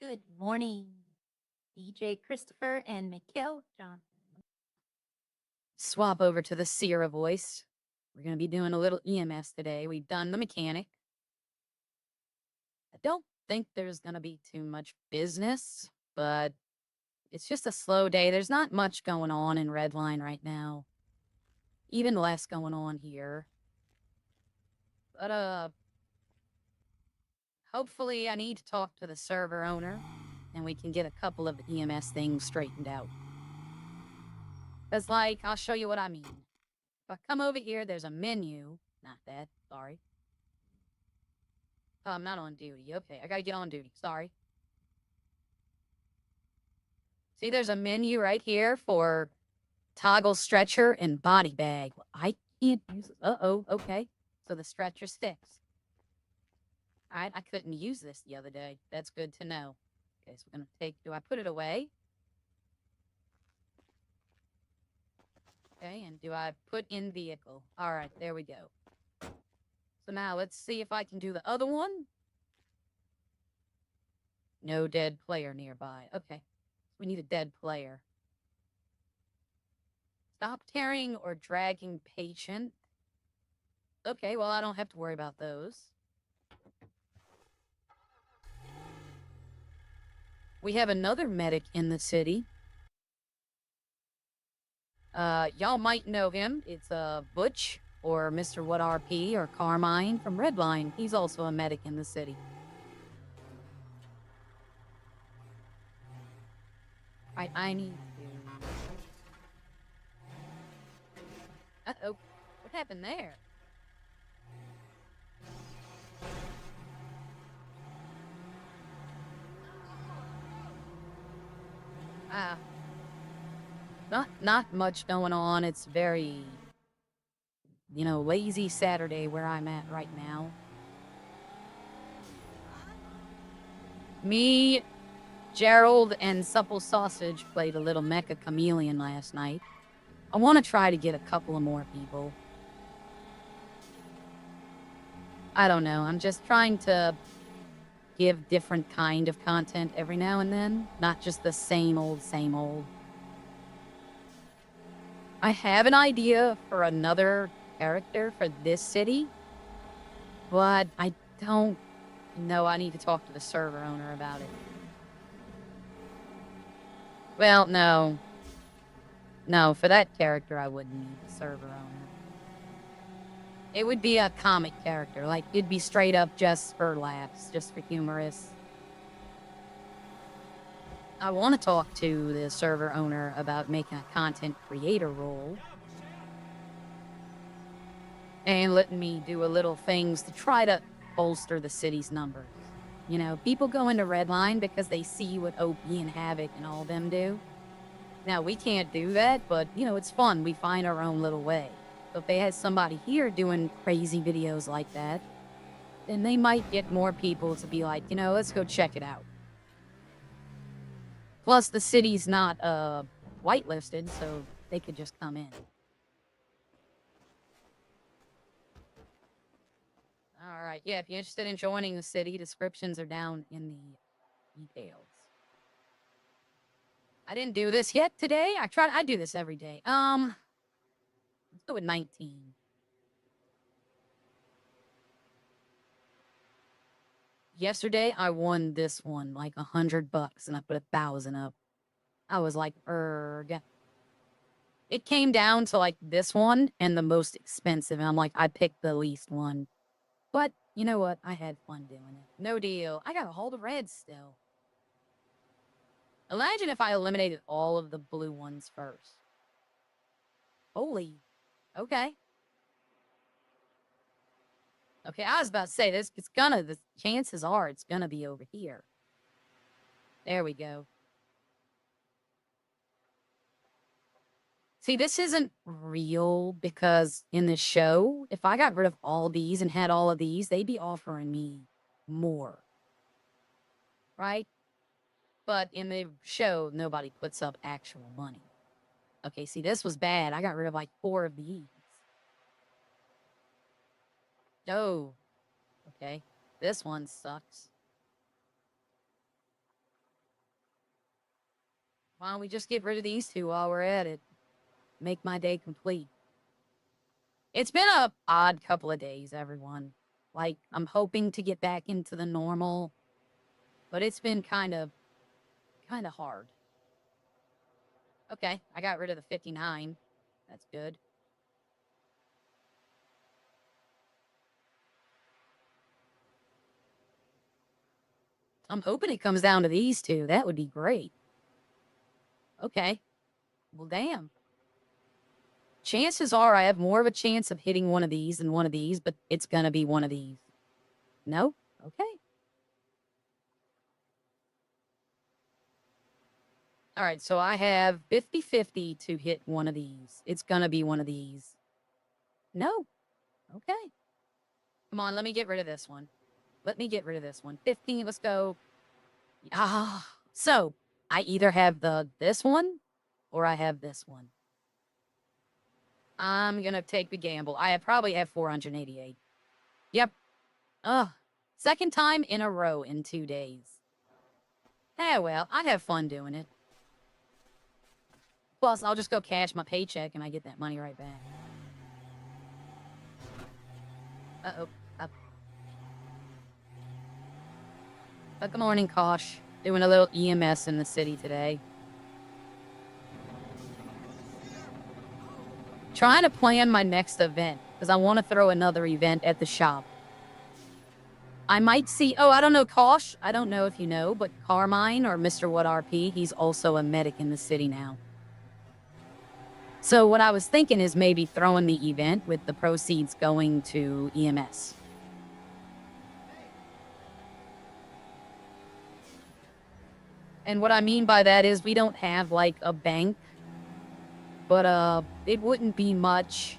Good morning, DJ Christopher and Mikhail Johnson. Swap over to the Sierra voice. We're going to be doing a little EMS today. We've done the mechanic. I don't think there's going to be too much business, but it's just a slow day. There's not much going on in Redline right now. Even less going on here. But, hopefully I need to talk to the server owner and we can get a couple of the EMS things straightened out. Because, I'll show you what I mean. If I come over here, there's a menu. Not that, sorry. Oh, I'm not on duty. Okay, I gotta get on duty. Sorry. See, there's a menu right here for toggle stretcher and body bag. Well, I can't use it. Uh-oh, okay. So the stretcher's fixed. All right, I couldn't use this the other day. That's good to know. Okay, so we're gonna take, do I put it away? Okay, and do I put in vehicle? All right, there we go. So now let's see if I can do the other one. No dead player nearby. Okay, we need a dead player. Stop tearing or dragging patient. Okay, well, I don't have to worry about those. We have another medic in the city. Y'all might know him. It's Butch or Mr. What RP or Carmine from Redline. He's also a medic in the city. I need to... Uh-oh. What happened there? Not much going on. It's very, lazy Saturday where I'm at right now. Me, Gerald, and Supple Sausage played a little Mecha Chameleon last night. I want to try to get a couple of more people. I don't know. I'm just trying to give different kind of content every now and then. Not just the same old, same old. I have an idea for another character for this city, but I don't know. I need to talk to the server owner about it. Well, no. No, for that character, I wouldn't need the server owner. It would be a comic character. Like, it'd be straight up just for laughs, just for humorous. I want to talk to the server owner about making a content creator role and letting me do a little things to try to bolster the city's numbers. People go into Redline because they see what OP and Havoc and all them do. Now, we can't do that, but, it's fun. We find our own little way. So if they had somebody here doing crazy videos like that, then they might get more people to be like, let's go check it out. Plus, the city's not whitelisted, so they could just come in. All right, yeah, if you're interested in joining the city, descriptions are down in the details. I didn't do this yet today. I do this every day. Let's go with 19. Yesterday, I won this one, like $100, and I put 1,000 up. I was like, erg. It came down to, like, this one and the most expensive, and I'm like, I picked the least one. But, you know what? I had fun doing it. No deal. I got all the reds still. Imagine if I eliminated all of the blue ones first. Holy. Okay. Okay, I was about to say this. The chances are it's gonna be over here. There we go. See, this isn't real because in the show, if I got rid of all these and had all of these, they'd be offering me more. Right? But in the show, nobody puts up actual money. Okay, see, this was bad. I got rid of like 4 of these. Oh, okay. This one sucks. Why don't we just get rid of these two while we're at it? Make my day complete. It's been a odd couple of days, everyone. Like, I'm hoping to get back into the normal, but it's been kind of hard. Okay, I got rid of the 59. That's good. I'm hoping it comes down to these two. That would be great. Okay. Well, damn. Chances are I have more of a chance of hitting one of these than one of these, but it's gonna be one of these. No? Okay. All right, so I have 50-50 to hit one of these. It's gonna be one of these. No. Okay. Come on, let me get rid of this one. Let me get rid of this one. 15, let's go. So I either have this one or I have this one. I'm gonna take the gamble. I probably have 488. Yep. Second time in a row in 2 days. Eh, well, I have fun doing it. Plus, I'll just go cash my paycheck and I get that money right back. Uh-oh. Good morning, Kosh. Doing a little EMS in the city today. Trying to plan my next event, because I want to throw another event at the shop. I might see... Oh, I don't know, Kosh. I don't know if you know, but Carmine or Mr. What RP, he's also a medic in the city now. So what I was thinking is maybe throwing the event with the proceeds going to EMS. And what I mean by that is we don't have, like, a bank. But, it wouldn't be much.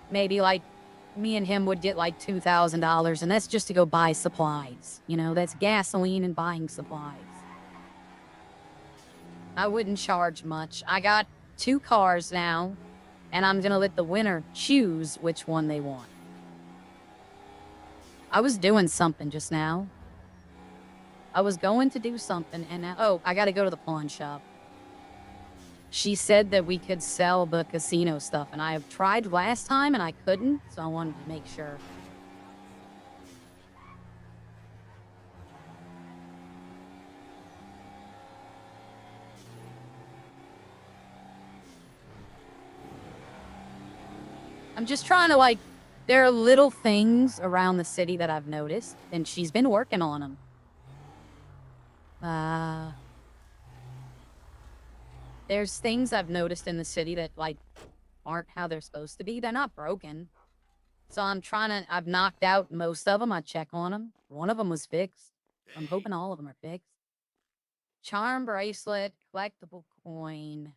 Maybe, like, me and him would get, like, $2,000, and that's just to go buy supplies. You know, that's gasoline and buying supplies. I wouldn't charge much. I got 2 cars now, and I'm gonna let the winner choose which one they want. I was doing something just now. I was going to do something, and now... Oh, I gotta go to the pawn shop. She said that we could sell the casino stuff, and I have tried last time, and I couldn't, so I wanted to make sure. I'm just trying to, like... There are little things around the city that I've noticed, and she's been working on them. There's things I've noticed in the city that, like, aren't how they're supposed to be. They're not broken. So I've knocked out most of them. I check on them. One of them was fixed. I'm hoping all of them are fixed. Charm bracelet, collectible coin.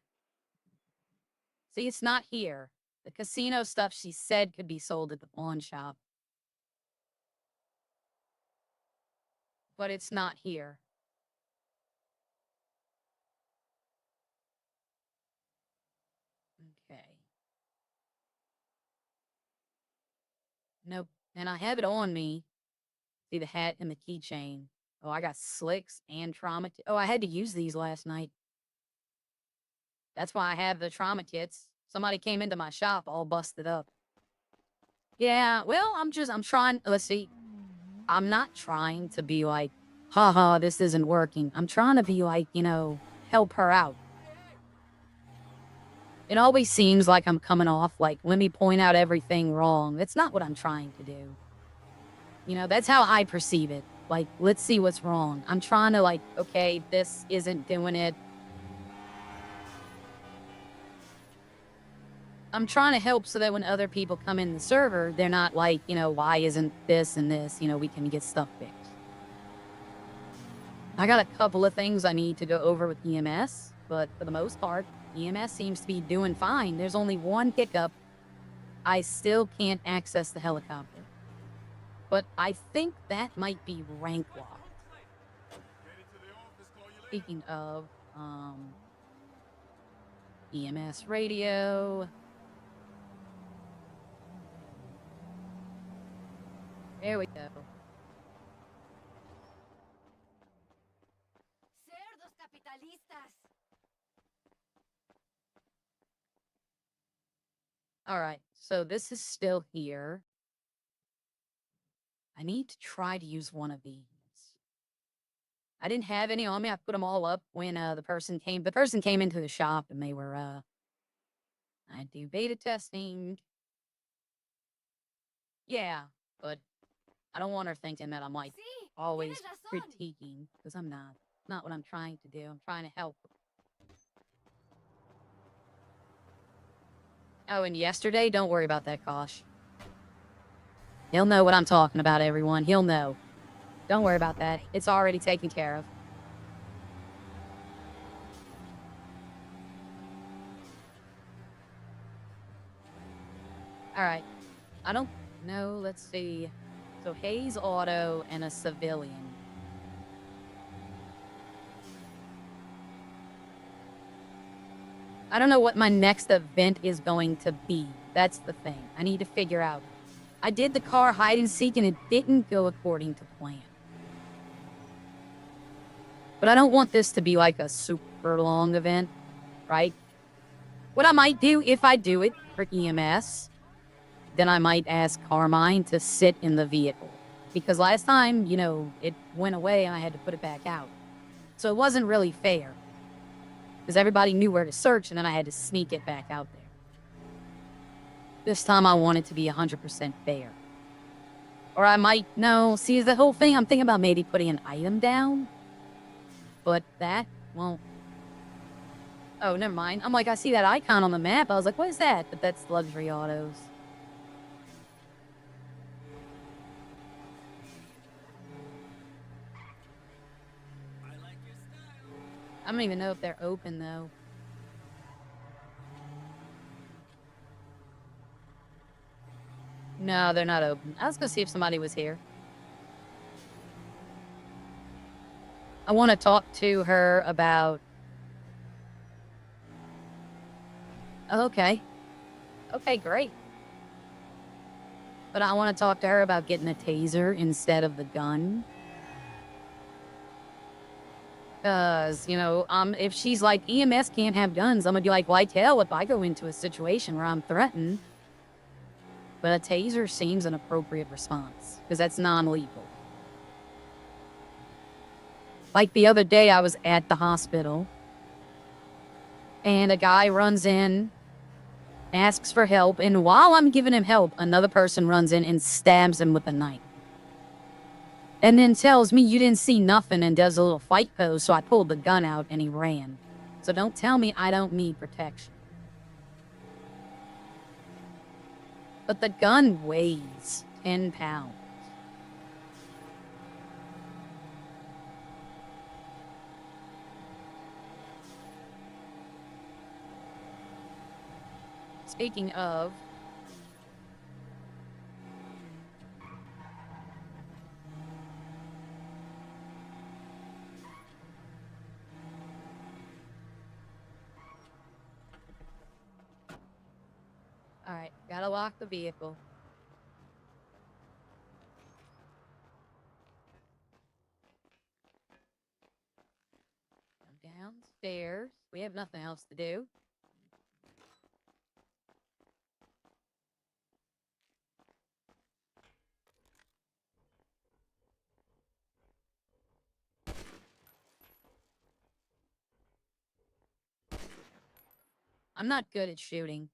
See, it's not here. The casino stuff she said could be sold at the pawn shop. But it's not here. Okay. Nope. And I have it on me. See the hat and the keychain. Oh, I got slicks and trauma. Oh, I had to use these last night. That's why I have the trauma kits. Somebody came into my shop all busted up. Yeah, well, I'm trying. Let's see. I'm not trying to be like, haha, this isn't working. I'm trying to be like, you know, help her out. It always seems like I'm coming off like, let me point out everything wrong. That's not what I'm trying to do. You know, that's how I perceive it. Like, let's see what's wrong. I'm trying to, like, okay, this isn't doing it. I'm trying to help so that when other people come in the server, they're not like, you know, why isn't this and this? You know, we can get stuff fixed. I got a couple of things I need to go over with EMS, but for the most part, EMS seems to be doing fine. There's only one hiccup. I still can't access the helicopter. But I think that might be rank locked. Speaking of, EMS radio. There we go. Cerdos capitalistas. All right, so this is still here. I need to try to use one of these. I didn't have any on me. I put them all up when the person came. The person came into the shop and they were, I do beta testing. Yeah, but I don't want her thinking that I'm like always critiquing, because I'm not. Not what I'm trying to do. I'm trying to help. Oh, and yesterday, don't worry about that, Kosh. He'll know what I'm talking about, everyone. He'll know. Don't worry about that. It's already taken care of. All right. I don't know. Let's see. So Hayes Auto and a civilian. I don't know what my next event is going to be. That's the thing. I need to figure out. I did the car hide and seek and it didn't go according to plan. But I don't want this to be like a super long event, right? What I might do if I do it for EMS, then I might ask Carmine to sit in the vehicle. Because last time, you know, it went away and I had to put it back out. So it wasn't really fair. Because everybody knew where to search and then I had to sneak it back out there. This time I want it to be 100% fair. Or I might, no, see, the whole thing, I'm thinking about maybe putting an item down. But that won't. Oh, never mind. I'm like, I see that icon on the map. I was like, what is that? But that's luxury autos. I don't even know if they're open, though. No, they're not open. I was gonna see if somebody was here. I want to talk to her about... Oh, okay. Okay, great. But I want to talk to her about getting a taser instead of the gun. Because, you know, if she's like, EMS can't have guns, I'm gonna be like, why tell if I go into a situation where I'm threatened? But a taser seems an appropriate response, because that's non-lethal. Like the other day, I was at the hospital, and a guy runs in, asks for help, and while I'm giving him help, another person runs in and stabs him with a knife. And then tells me you didn't see nothing and does a little fight pose, so I pulled the gun out and he ran. So don't tell me I don't need protection. But the gun weighs 10 pounds. Speaking of... Alright, gotta lock the vehicle. Come downstairs. We have nothing else to do. I'm not good at shooting.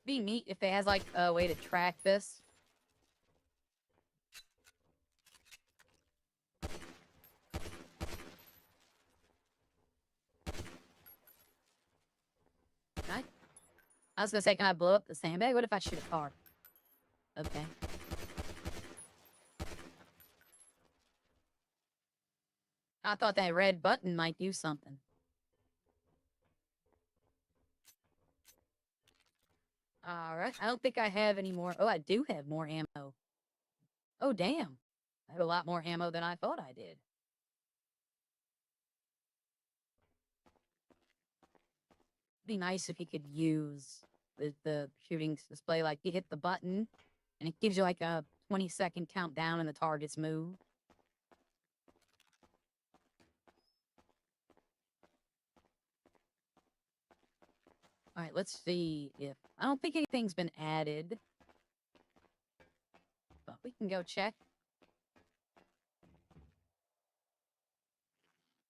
Be neat if it has like a way to track this. I was gonna say, can I blow up the sandbag? What if I shoot a car? Okay. I thought that red button might do something. Alright, I don't think I have any more. Oh, I do have more ammo. Oh, damn. I have a lot more ammo than I thought I did. It'd be nice if you could use the shooting display. Like, you hit the button, and it gives you like a 20-second countdown and the targets move. All right, let's see if... I don't think anything's been added. But we can go check.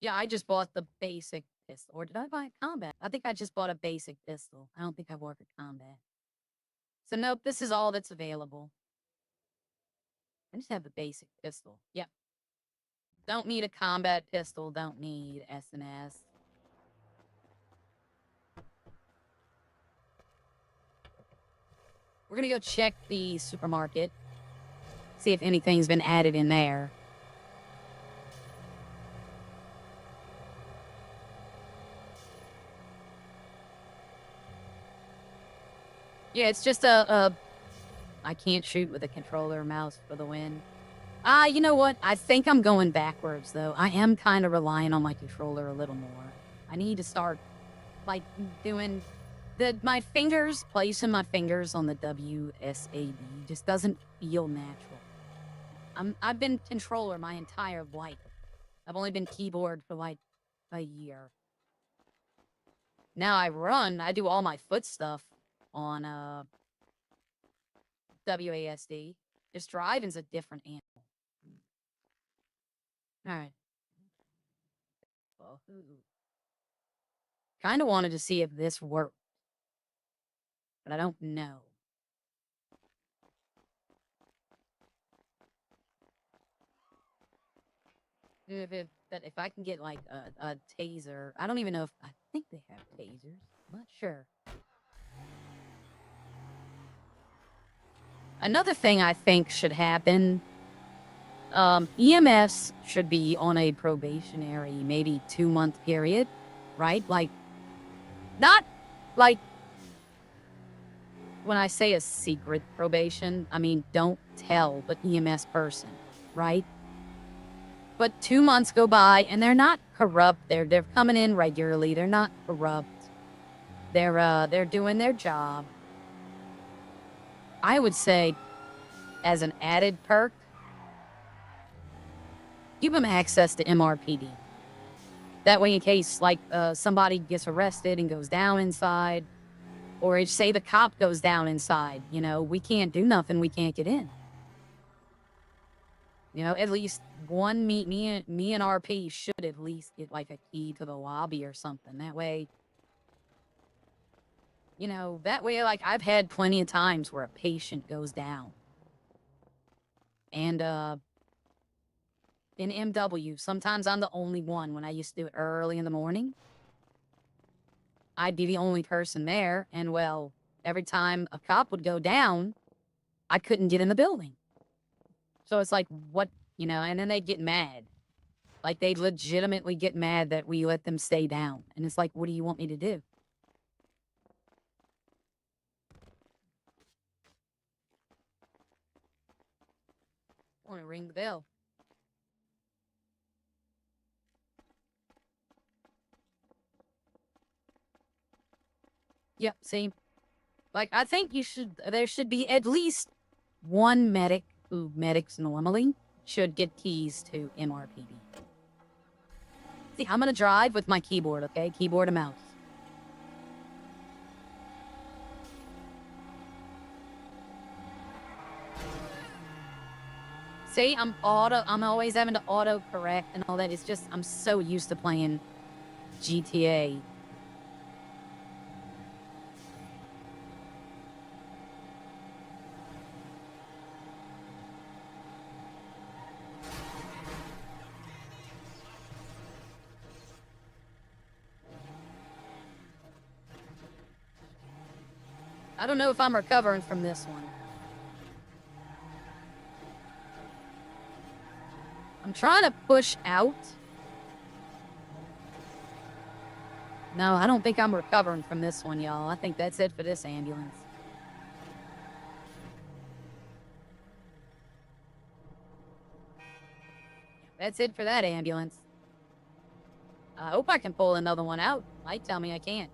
Yeah, I just bought the basic pistol. Or did I buy a combat? I think I just bought a basic pistol. I don't think I bought a combat. So nope, this is all that's available. I just have the basic pistol. Yep. Don't need a combat pistol. Don't need S&S. We're gonna go check the supermarket. See if anything's been added in there. Yeah, it's just I can't shoot with a controller mouse for the win. You know what? I think I'm going backwards, though. I am kind of relying on my controller a little more. I need to start, like, doing... my fingers, placing my fingers on the WSAD just doesn't feel natural. I've been controller my entire life. I've only been keyboard for, like, a year. Now I do all my foot stuff on, WASD. Just driving's a different animal. Alright. Kind of wanted to see if this worked. But I don't know. If I can get, like, a taser. I don't even know if... I think they have tasers. I'm not sure. Another thing I think should happen... EMS should be on a probationary, maybe 2-month period. Right? Like... Not, like... When I say a secret probation, I mean don't tell the EMS person. Right? But 2 months go by, and they're not corrupt. They're coming in regularly. They're not corrupt. They're doing their job. I would say, as an added perk, give them access to MRPD. That way, in case, like, somebody gets arrested and goes down inside, or say the cop goes down inside, you know, we can't do nothing. We can't get in. You know, at least one me and RP should at least get, like, a key to the lobby or something. That way, you know, like, I've had plenty of times where a patient goes down. And, in MW, sometimes I'm the only one. When I used to do it early in the morning, I'd be the only person there. And, well, every time a cop would go down, I couldn't get in the building. So it's like, what, you know, and then they'd get mad. Like, they'd legitimately get mad that we let them stay down. And it's like, what do you want me to do? I want to ring the bell. Yep, see? Like, I think there should be at least one medic who medics normally should get keys to MRPD. See, I'm gonna drive with my keyboard, okay? Keyboard and mouse. See, I'm always having to auto-correct and all that. It's just, I'm so used to playing GTA. I don't know if I'm recovering from this one. I'm trying to push out. No, I don't think I'm recovering from this one, y'all. I think that's it for this ambulance. That's it for that ambulance. I hope I can pull another one out. Might tell me I can't.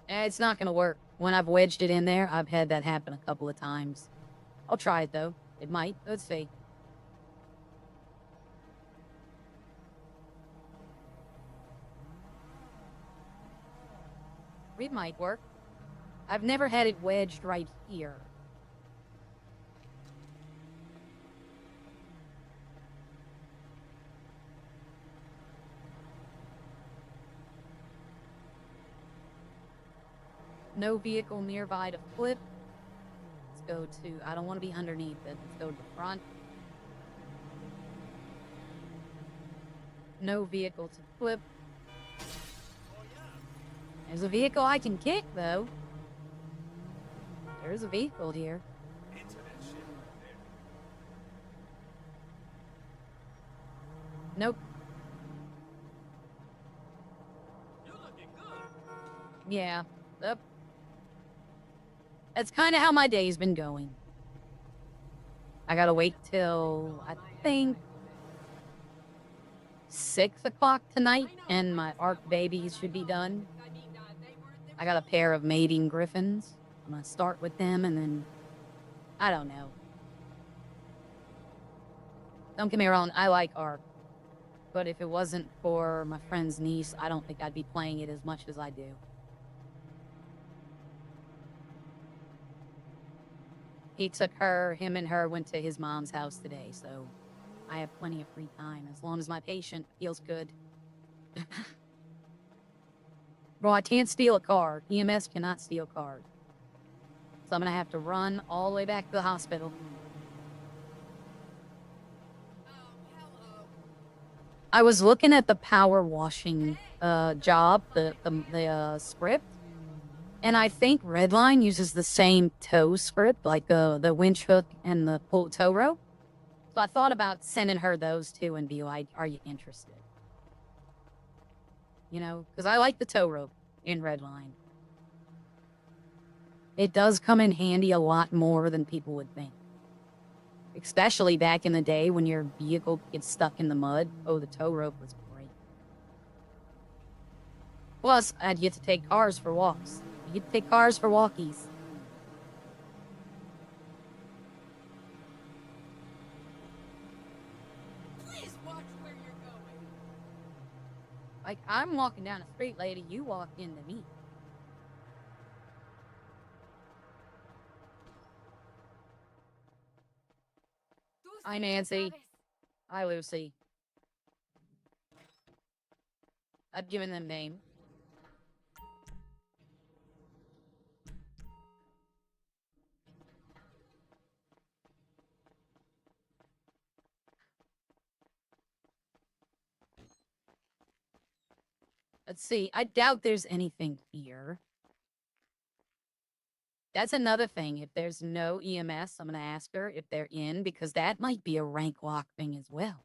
It's not gonna work. When I've wedged it in there, I've had that happen a couple of times. I'll try it, though. It might. Let's see. It might work. I've never had it wedged right here. No vehicle nearby to flip. Let's go to, I don't want to be underneath it. Let's go to the front. No vehicle to flip. There's a vehicle I can kick, though. There's a vehicle here. Nope. Yeah. Yep. That's kind of how my day's been going. I gotta wait till, I think, 6 o'clock tonight, and my ARC babies should be done. I got a pair of mating griffins. I'm gonna start with them, and then, I don't know. Don't get me wrong, I like ARC. But if it wasn't for my friend's niece, I don't think I'd be playing it as much as I do. He took her, him and her went to his mom's house today, so I have plenty of free time, as long as my patient feels good. Bro, I can't steal a car. EMS cannot steal cars. So I'm gonna have to run all the way back to the hospital. I was looking at the power washing job, the script, and I think Redline uses the same tow script, like the winch hook and the pull tow rope. So I thought about sending her those two and be like, are you interested? You know, because I like the tow rope in Redline. It does come in handy a lot more than people would think. Especially back in the day when your vehicle gets stuck in the mud. Oh, the tow rope was great. Plus, I'd get to take cars for walks. You get to take cars for walkies. Please watch where you're going. Like, I'm walking down the street, lady. You walk into me. Hi, Nancy. Hi, Lucy. I've given them name. Let's see. I doubt there's anything here. That's another thing. If there's no EMS, I'm going to ask her if they're in, because that might be a rank lock thing as well.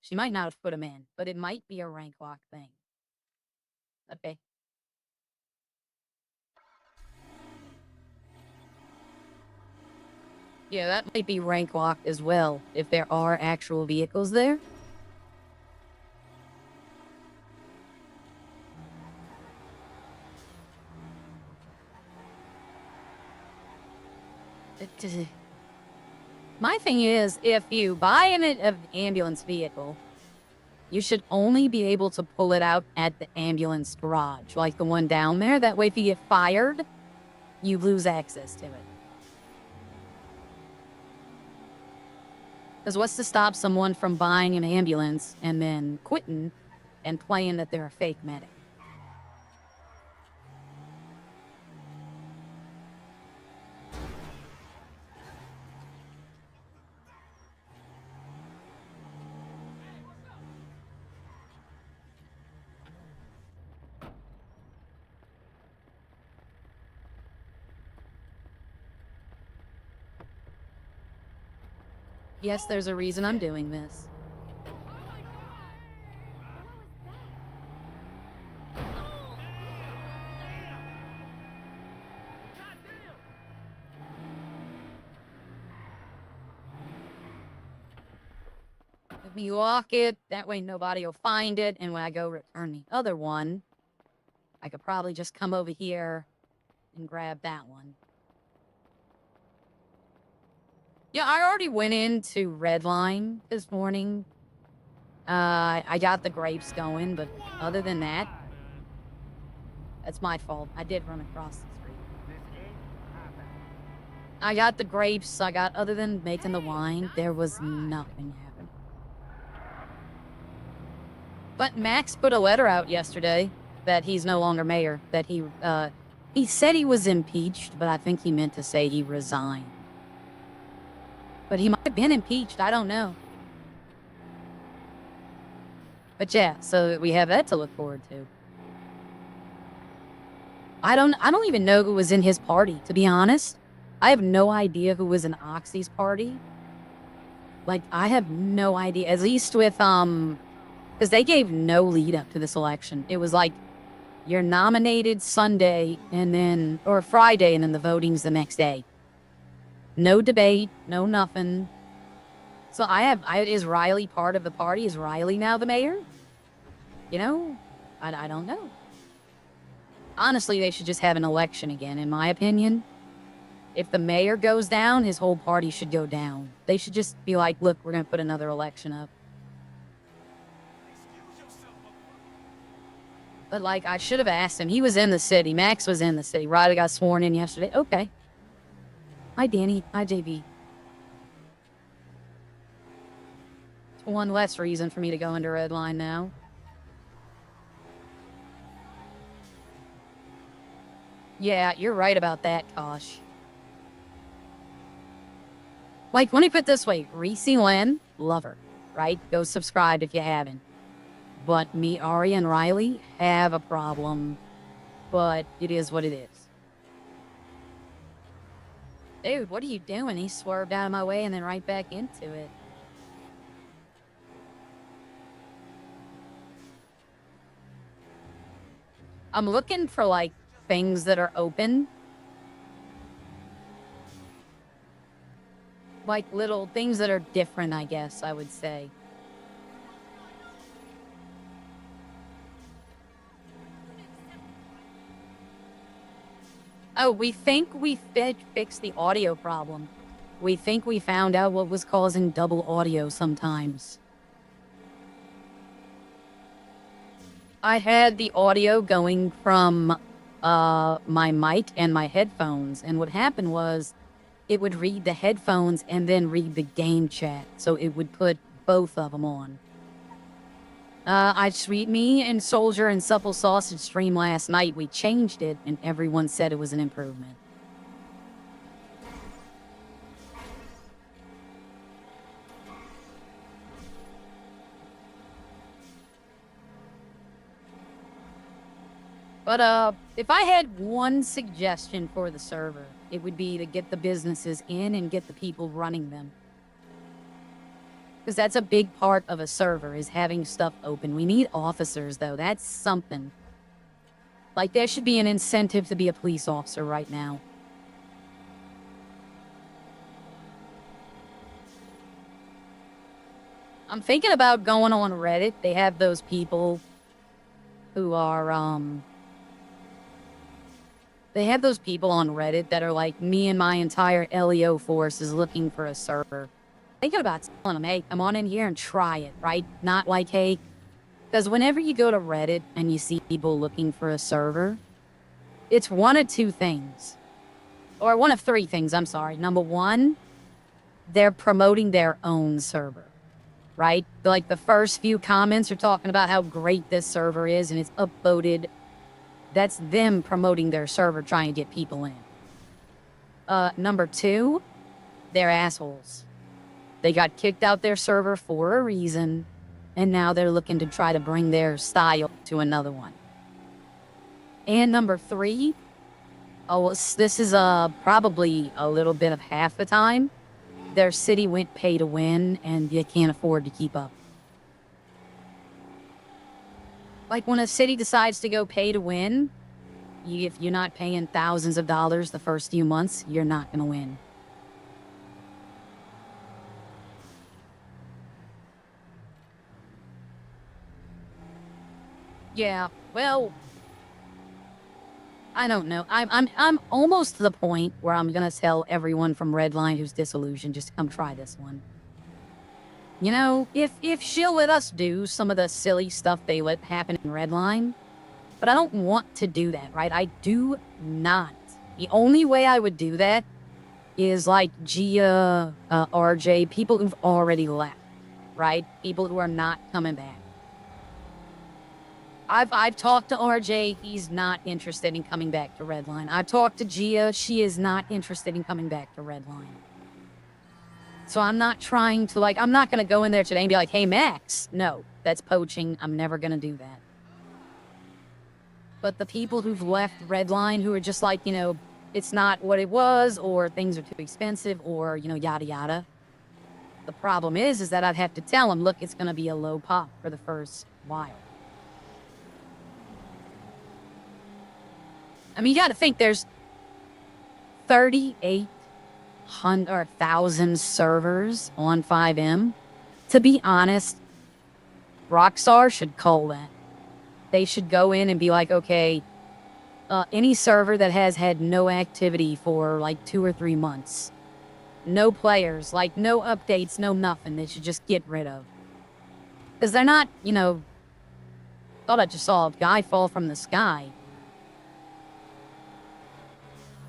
She might not have put them in, but it might be a rank lock thing. Okay. Yeah, that might be rank locked as well, if there are actual vehicles there. My thing is, if you buy an ambulance vehicle, you should only be able to pull it out at the ambulance garage, like the one down there. That way, if you get fired, you lose access to it. Because what's to stop someone from buying an ambulance and then quitting and playing that they're a fake medic? Yes, there's a reason I'm doing this. Let me lock it, that way nobody will find it, and when I go return the other one, I could probably just come over here and grab that one. Yeah, I already went into Redline this morning. I got the grapes going, but other than that, That's my fault. I did run across the street. I got the grapes. Other than making the wine, there was nothing happening. But Max put a letter out yesterday that he's no longer mayor. That he said he was impeached, but I think he meant to say he resigned. But he might have been impeached. I don't know. But yeah, so we have that to look forward to. I don't even know who was in his party, to be honest. I have no idea who was in Oxy's party. Like, I have no idea. At least with, because they gave no lead up to this election. It was like, you're nominated Sunday or Friday, and then the voting's the next day. No debate, no nothing. So is Riley part of the party? Is Riley now the mayor? You know, I don't know. Honestly, they should just have an election again, in my opinion. If the mayor goes down, his whole party should go down. They should just be like, look, we're going to put another election up. But, like, I should have asked him. He was in the city. Max was in the city. Riley got sworn in yesterday. Okay. Hi, Danny. Hi, JV. It's one less reason for me to go into Redline now. Yeah, you're right about that, Kosh. Like, let me put it this way. Reese Lynn, love her, right? Go subscribe if you haven't. But me, Ari, and Riley have a problem. But it is what it is. Dude, what are you doing? He swerved out of my way and then right back into it. I'm looking for, like, things that are open. Like, little things that are different, I guess, I would say. Oh, we think we fixed the audio problem. We think we found out what was causing double audio sometimes. I had the audio going from my mic and my headphones, and what happened was it would read the headphones and then read the game chat, so it would put both of them on. Me and Soldier and Supple Sausage stream last night. We changed it, and everyone said it was an improvement. But, if I had one suggestion for the server, it would be to get the businesses in and get the people running them. Because that's a big part of a server, is having stuff open. We need officers, though. That's something. Like, there should be an incentive to be a police officer right now. I'm thinking about going on Reddit. They have those people who are, They have those people on Reddit that are like, me and my entire LEO force is looking for a server. Thinking about telling them, hey, come on in here and try it, right? Not like, hey, because whenever you go to Reddit and you see people looking for a server, it's one of two things. Or one of three things, I'm sorry. Number one, they're promoting their own server, right? Like, the first few comments are talking about how great this server is, and it's upvoted. That's them promoting their server, trying to get people in. Number two, they're assholes. They got kicked out their server for a reason, and now they're looking to try to bring their style to another one. And number three, this is probably a little bit of half the time, their city went pay to win, and they can't afford to keep up. Like, when a city decides to go pay to win, if you're not paying thousands of dollars the first few months, you're not going to win. Yeah, well, I don't know. I'm almost to the point where I'm going to tell everyone from Redline who's disillusioned just to come try this one. You know, if she'll let us do some of the silly stuff they let happen in Redline, But I don't want to do that, right? I do not. The only way I would do that is like Gia, RJ, people who've already left, right? People who are not coming back. I've talked to RJ, he's not interested in coming back to Redline. I've talked to Gia, she is not interested in coming back to Redline. So I'm not trying to, like, I'm not going to go in there today and be like, hey, Max. No, that's poaching. I'm never going to do that. But the people who've left Redline who are just like, you know, it's not what it was, or things are too expensive, or, you know, yada yada. The problem is that I'd have to tell them, look, it's going to be a low pop for the first while. I mean, you got to think there's 3,800 servers on 5M. To be honest, Rockstar should cull that. They should go in and be like, okay, any server that has had no activity for like 2 or 3 months, no players, like no updates, no nothing, they should just get rid of. Because they're not, you know, thought I just saw a guy fall from the sky.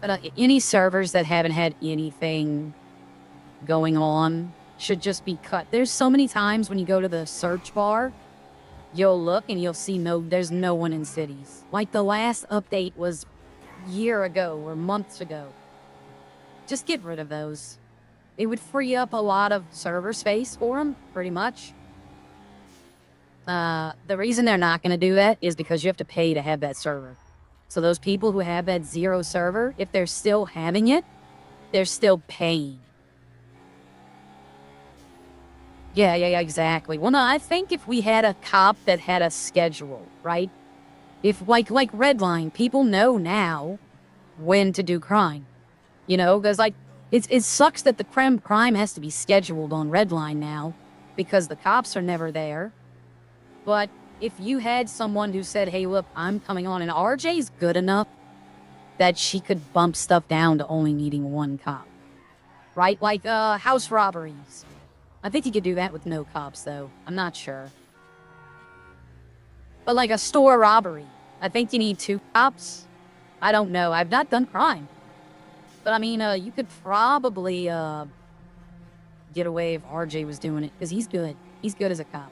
But any servers that haven't had anything going on should just be cut. There's so many times when you go to the search bar, you'll look and you'll see there's no one in cities. Like the last update was a year ago or months ago. Just get rid of those. It would free up a lot of server space for them, pretty much. The reason they're not going to do that is because you have to pay to have that server. So those people who have that 0 server, if they're still having it, they're still paying. Yeah, exactly. Well, no, I think if we had a cop that had a schedule, right? If, like Redline, people know now when to do crime. You know, because, like, it sucks that the crime has to be scheduled on Redline now because the cops are never there. But if you had someone who said, hey, look, I'm coming on, and RJ's good enough that she could bump stuff down to only needing 1 cop. Right? Like, house robberies. I think you could do that with no cops, though. I'm not sure. But like a store robbery, I think you need 2 cops. I don't know. I've not done crime. But I mean, you could probably get away if RJ was doing it, because he's good. He's good as a cop.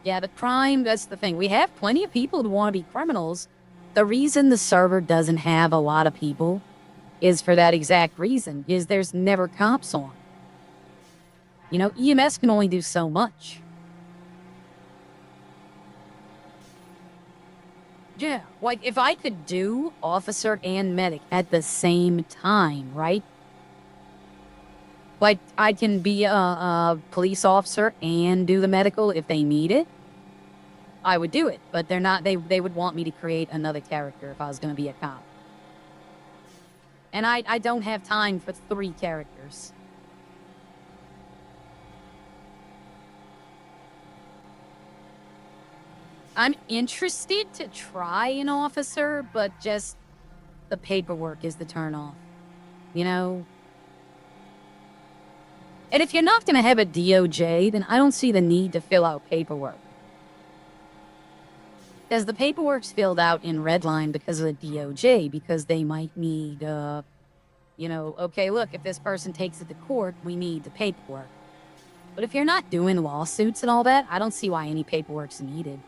Yeah, the crime, that's the thing. We have plenty of people who want to be criminals. The reason the server doesn't have a lot of people is for that exact reason, is there's never cops on. You know, EMS can only do so much. Yeah, like if I could do officer and medic at the same time, right? Like I can be a police officer and do the medical if they need it. I would do it, but they're not. They would want me to create another character if I was going to be a cop. And I don't have time for 3 characters. I'm interested to try an officer, but just the paperwork is the turnoff. You know? And if you're not going to have a DOJ, then I don't see the need to fill out paperwork. Because the paperwork's filled out in Redline because of the DOJ, because they might need, you know, okay, look, if this person takes it to court, we need the paperwork. But if you're not doing lawsuits and all that, I don't see why any paperwork's needed.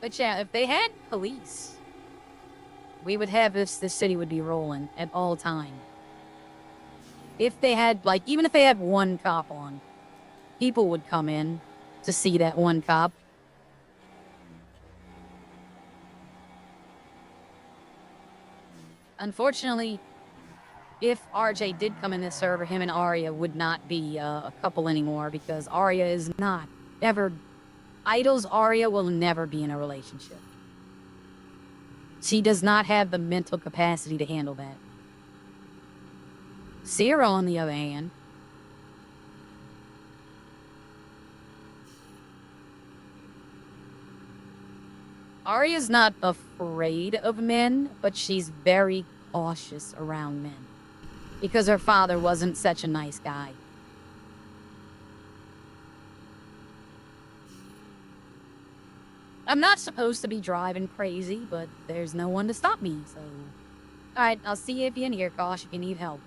But yeah, if they had police, we would have this city would be rolling at all time. If they had, like, even if they had 1 cop on, people would come in to see that 1 cop. Unfortunately, if RJ did come in this server, him and Arya would not be a couple anymore, because Arya is not ever... Idol's Arya will never be in a relationship. She does not have the mental capacity to handle that. Zero, on the other hand, Arya's not afraid of men, but she's very cautious around men. because her father wasn't such a nice guy. I'm not supposed to be driving crazy, but there's no one to stop me, so... Alright, I'll see you if you're in here, Kosh, if you need help.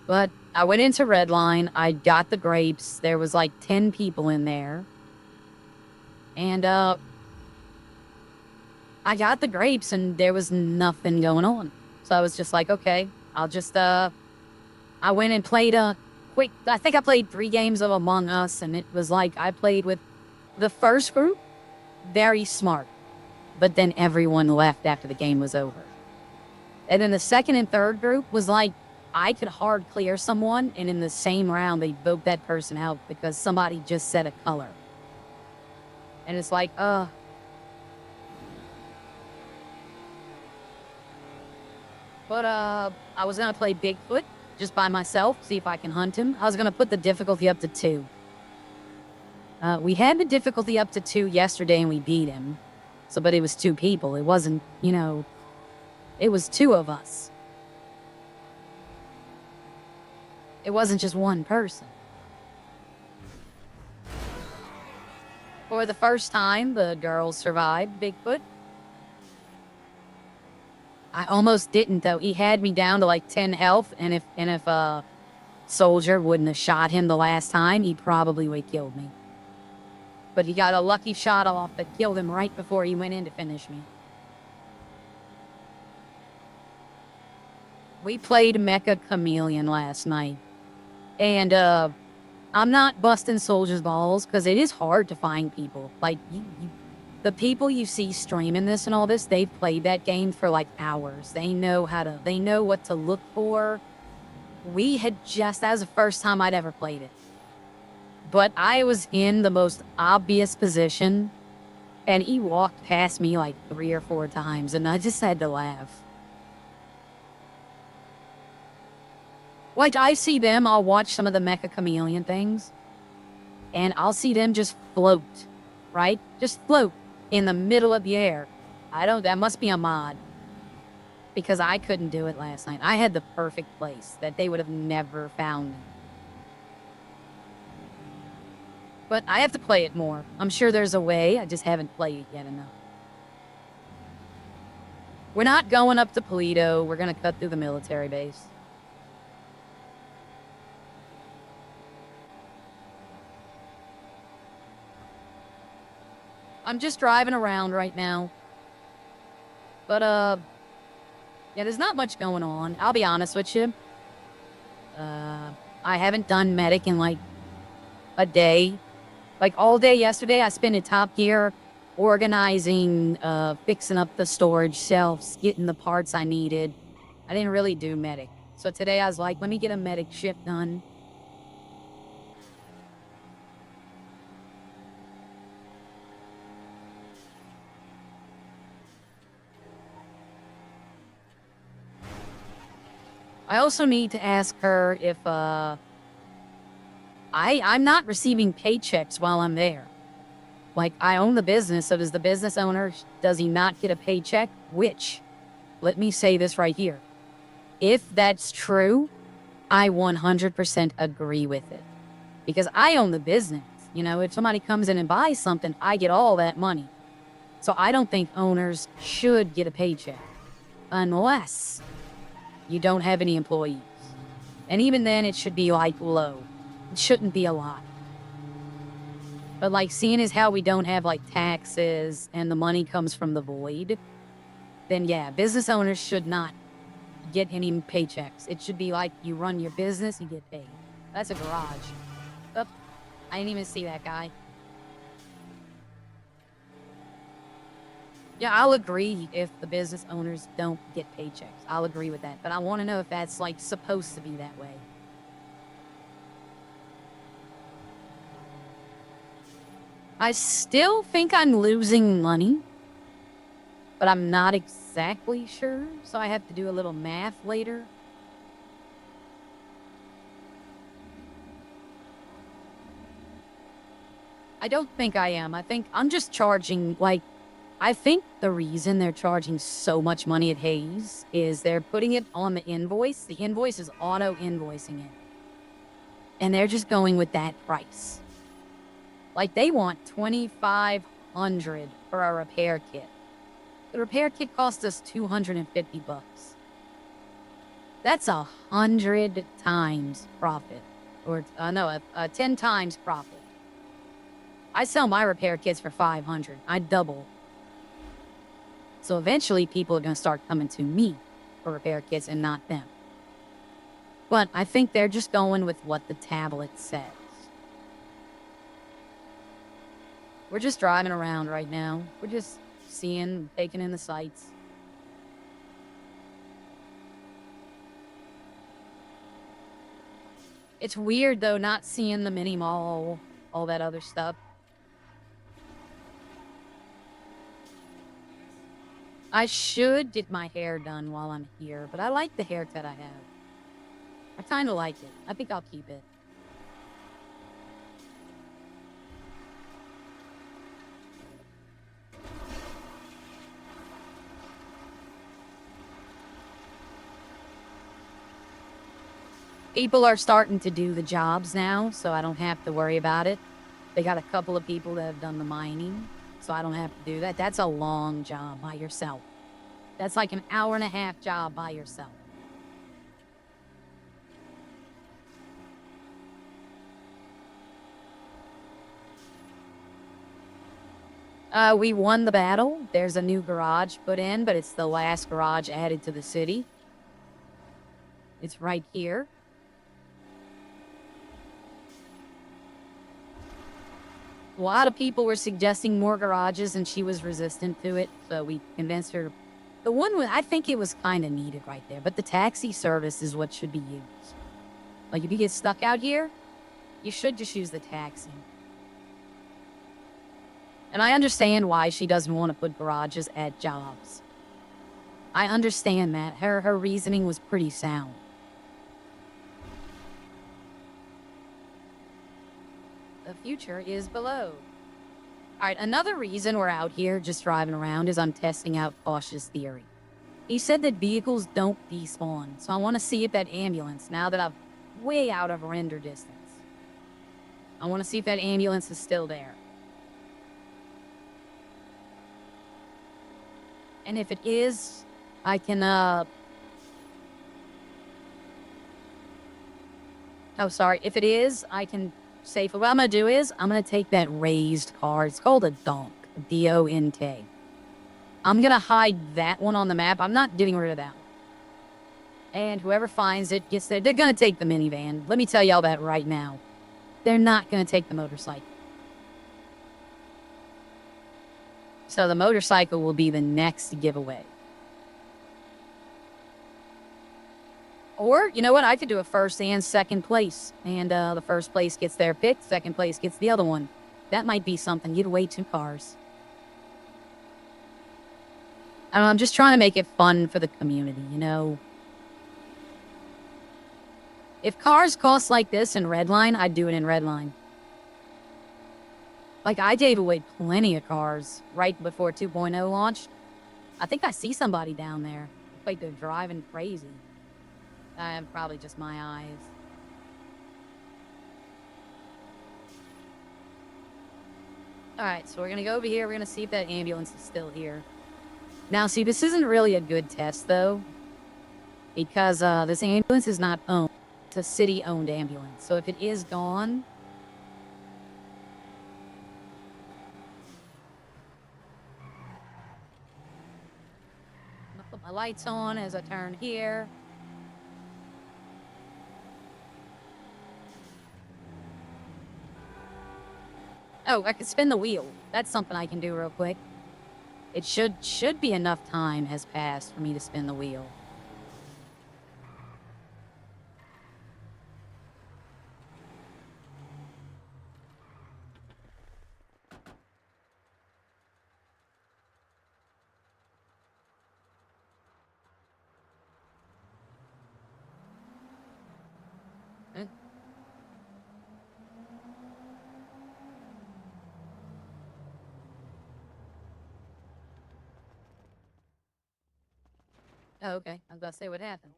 But I went into Redline, I got the grapes, there was like 10 people in there. And, I got the grapes and there was nothing going on. So I was just like, okay, I'll just, I went and played a quick, I think I played 3 games of Among Us, and it was like, I played with the first group, very smart. But then everyone left after the game was over. And then the second and third group was like, I could hard clear someone, and in the same round, they vote that person out because somebody just said a color. And it's like, But I was gonna play Bigfoot just by myself, see if I can hunt him. I was gonna put the difficulty up to 2. We had the difficulty up to 2 yesterday and we beat him. So, but it was 2 people. It wasn't, you know, it was 2 of us. It wasn't just one person. For the first time, the girls survived Bigfoot. I almost didn't, though. He had me down to like 10 health, and if a soldier wouldn't have shot him the last time, he probably would have killed me. But he got a lucky shot off that killed him right before he went in to finish me. We played Mecha Chameleon last night. And, I'm not busting soldiers' balls, because it is hard to find people. Like, the people you see streaming this and all this, they've played that game for, like, hours. They know what to look for. We had that was the first time I'd ever played it. But I was in the most obvious position, and he walked past me like 3 or 4 times, and I just had to laugh. Like, I see them, I'll watch some of the Mecha Chameleon things, and I'll see them just float, right? Just float in the middle of the air. That must be a mod. Because I couldn't do it last night. I had the perfect place that they would have never found me. But I have to play it more. I'm sure there's a way, I just haven't played it yet enough. We're not going up to Polito, we're gonna cut through the military base. I'm just driving around right now. But, yeah, there's not much going on. I'll be honest with you. I haven't done medic in, like, a day. Like, all day yesterday, I spent in Top Gear organizing, fixing up the storage shelves, getting the parts I needed. I didn't really do medic. So today I was like, let me get a medic shift done. I also need to ask her if, I'm not receiving paychecks while I'm there. Like, I own the business, so does the business owner, does he not get a paycheck? Which, let me say this right here. If that's true, I 100% agree with it. Because I own the business. You know, if somebody comes in and buys something, I get all that money. So I don't think owners should get a paycheck. Unless you don't have any employees. And even then, it should be, like, low. It shouldn't be a lot. But, like, seeing as how we don't have, like, taxes and the money comes from the void, then, yeah, business owners should not get any paychecks. It should be like you run your business, you get paid. That's a garage. Oh, I didn't even see that guy. Yeah, I'll agree if the business owners don't get paychecks. I'll agree with that. But I want to know if that's, like, supposed to be that way. I still think I'm losing money. But I'm not exactly sure. So I have to do a little math later. I don't think I am. I think I'm just charging, like, I think the reason they're charging so much money at Hayes is they're putting it on the invoice. The invoice is auto-invoicing it. And they're just going with that price. Like, they want $2,500 for a repair kit. The repair kit cost us $250. That's 100 times profit. Or, no, 10 times profit. I sell my repair kits for $500. I double. So eventually people are going to start coming to me for repair kits and not them. But I think they're just going with what the tablet says. We're just driving around right now. We're just seeing, taking in the sights. It's weird, though, not seeing the mini mall, all that other stuff. I should get my hair done while I'm here, but I like the haircut I have. I kind of like it. I think I'll keep it. People are starting to do the jobs now, so I don't have to worry about it. They got a couple of people that have done the mining, so I don't have to do that. That's a long job by yourself. That's like an hour-and-a-half job by yourself. We won the battle. There's a new garage put in, but it's the last garage added to the city. It's right here. A lot of people were suggesting more garages, and she was resistant to it, so we convinced her. The one, I think it was kind of needed right there, but the taxi service is what should be used. Like, if you get stuck out here, you should just use the taxi. And I understand why she doesn't want to put garages at jobs. I understand that. Her reasoning was pretty sound. The future is below. Alright, another reason we're out here just driving around is I'm testing out Cautious theory. He said that vehicles don't despawn, so I want to see if that ambulance, now that I'm way out of render distance, I want to see if that ambulance is still there. And if it is, I can, oh, sorry. If it is, I can safely... What I'm going to do is, I'm going to take that raised car. It's called a donk. D-O-N-K. I'm going to hide that one on the map. I'm not getting rid of that one. And whoever finds it gets there. They're going to take the minivan. Let me tell y'all that right now. They're not going to take the motorcycle. So the motorcycle will be the next giveaway. Or, you know what? I could do a first and second place. And the first place gets their pick. Second place gets the other one. That might be something. Give away 2 cars. I don't know, I'm just trying to make it fun for the community, you know? If cars cost like this in Redline, I'd do it in Redline. Like, I gave away plenty of cars right before 2.0 launched. I think I see somebody down there. Looks like they're driving crazy. Probably just my eyes. Alright, so we're gonna go over here. We're gonna see if that ambulance is still here. Now, see, this isn't really a good test, though. Because this ambulance is not owned. It's a city-owned ambulance. So if it is gone... I'm gonna put my lights on as I turn here. Oh, I can spin the wheel. That's something I can do real quick. It should be enough time has passed for me to spin the wheel. Oh, okay. I was about to say what happened.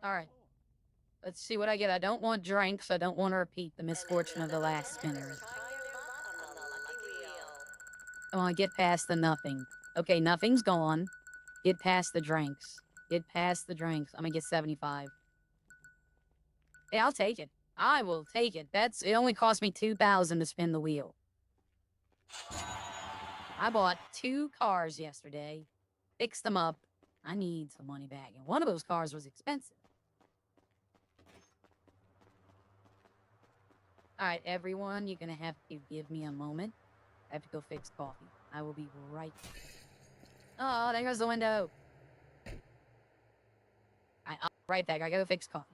All right. Let's see what I get. I don't want drinks. I don't want to repeat the misfortune of the last spinner. I want to get past the nothing. Okay, nothing's gone. Get past the drinks. Get past the drinks. I'm gonna get 75. Hey, I'll take it. I will take it. It only cost me 2,000 to spin the wheel. I bought 2 cars yesterday. Fixed them up. I need some money back. And one of those cars was expensive. All right, everyone, you're going to have to give me a moment. I have to go fix coffee. I will be right back. Oh, there goes the window. I'll be right back. I gotta go fix coffee.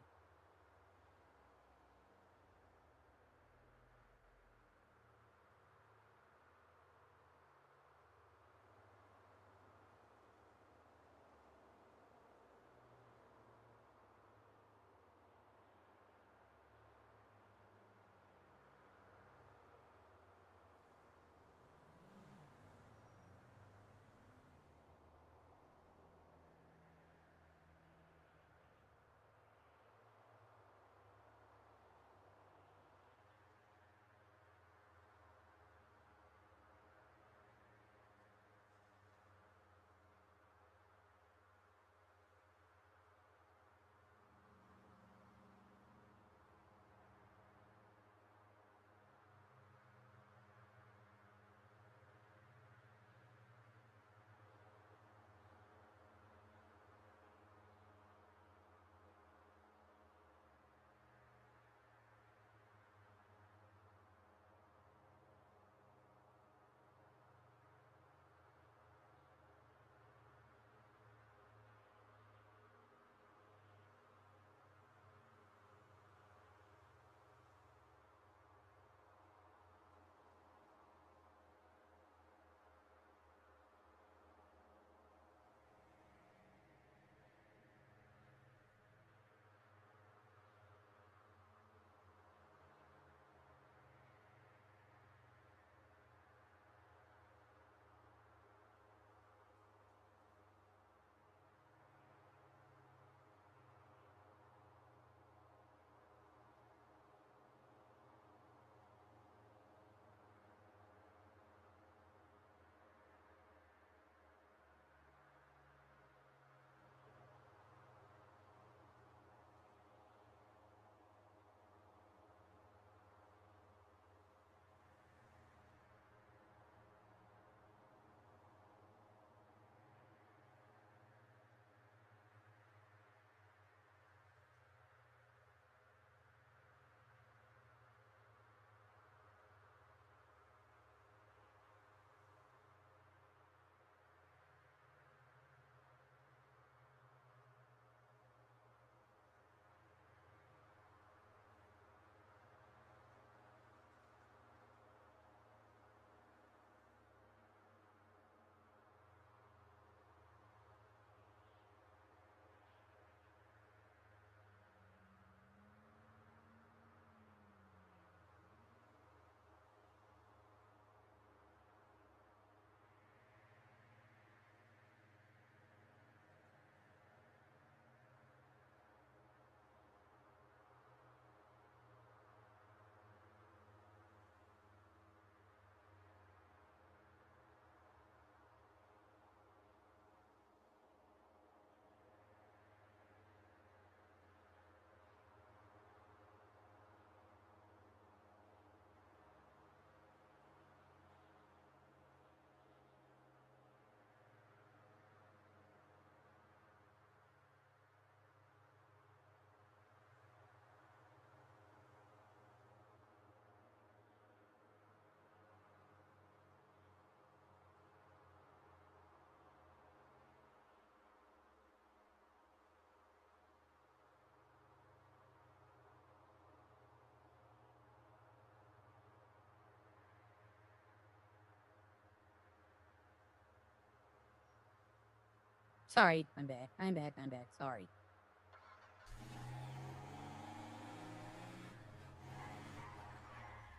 Sorry, I'm back. I'm back. Sorry.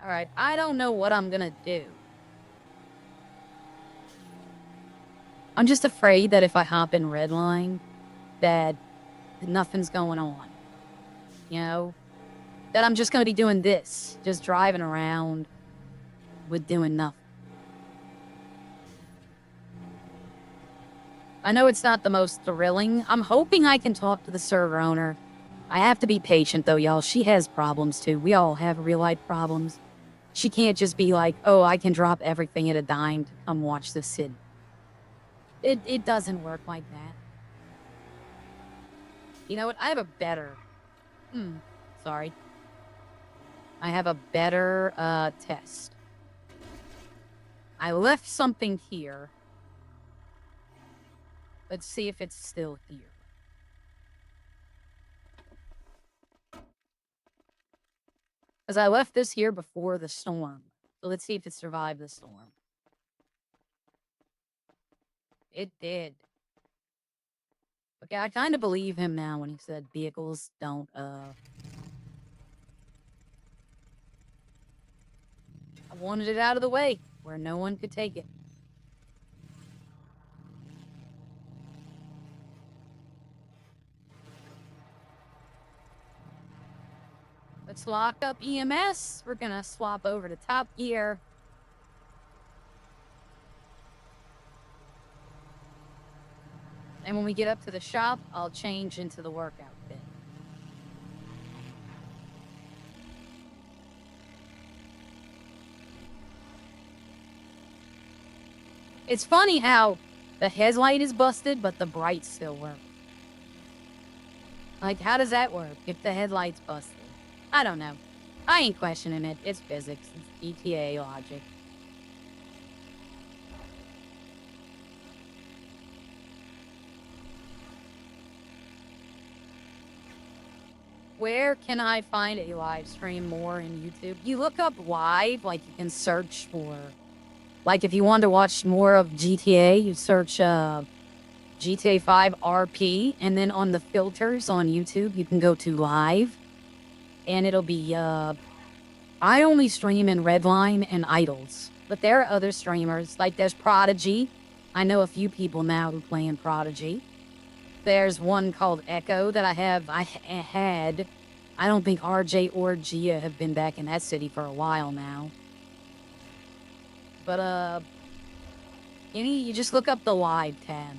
All right, I don't know what I'm gonna do. I'm just afraid that if I hop in Redline, that nothing's going on. You know? That I'm just gonna be doing this. Just driving around with doing nothing. I know it's not the most thrilling. I'm hoping I can talk to the server owner. I have to be patient, though, y'all. She has problems, too. We all have real-life problems. She can't just be like, oh, I can drop everything at a dime to come watch this city. It doesn't work like that. You know what? I have a better... sorry. I have a better, test. I left something here. Let's see if it's still here. Because I left this here before the storm. So let's see if it survived the storm. It did. Okay, I kind of believe him now when he said vehicles don't, I wanted it out of the way, where no one could take it. Let's lock up EMS. We're gonna swap over to Top Gear. And when we get up to the shop, I'll change into the work outfit. It's funny how the headlight is busted, but the bright still work. Like, how does that work if the headlight's busted? I don't know. I ain't questioning it. It's physics. It's GTA logic. Where can I find a live stream more in YouTube? You look up live, like you can search for... Like if you want to watch more of GTA, you search GTA 5 RP, and then on the filters on YouTube, you can go to live, and it'll be, I only stream in Redline and Idols, but there are other streamers, like there's Prodigy. I know a few people now who play in Prodigy. There's one called Echo that I had. I don't think RJ or Gia have been back in that city for a while now. But, you just look up the live tab.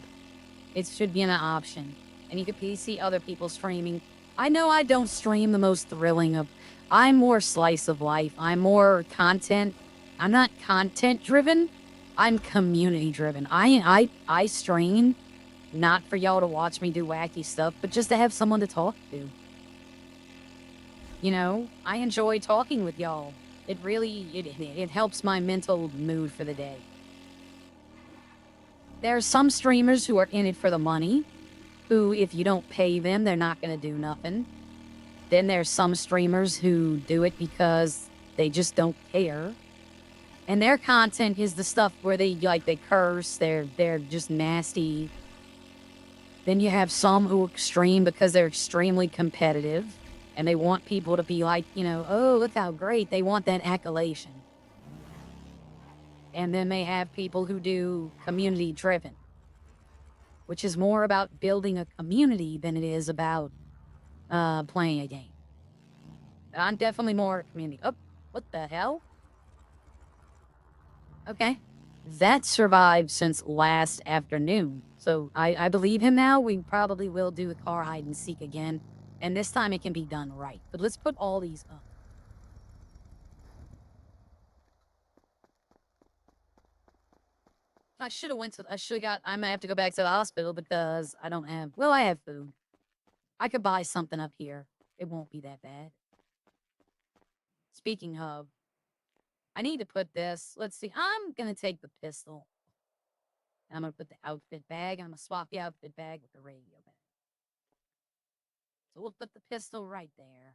It should be an option. And you can see other people streaming. I know I don't stream the most thrilling of... I'm more slice of life. I'm more content. I'm not content driven. I'm community driven. I stream not for y'all to watch me do wacky stuff, but just to have someone to talk to. You know, I enjoy talking with y'all. It really, it helps my mental mood for the day. There are some streamers who are in it for the money, who, if you don't pay them, they're not going to do nothing. Then there's some streamers who do it because they just don't care. And their content is the stuff where they curse, they're just nasty. Then you have some who are extreme because they're extremely competitive. And they want people to be like, you know, oh, look how great. They want that accolation. And then they have people who do community-driven, which is more about building a community than it is about playing a game. I'm definitely more community. Oh, what the hell? Okay. That survived since last afternoon. So I believe him now. We probably will do a car hide and seek again. And this time it can be done right. But let's put all these up. I should have got, I might have to go back to the hospital because I don't have, well, I have food. I could buy something up here. It won't be that bad. Speaking of, I need to put this, let's see, I'm gonna take the pistol. And I'm gonna put the outfit bag, and I'm gonna swap the outfit bag with the radio bag. So we'll put the pistol right there.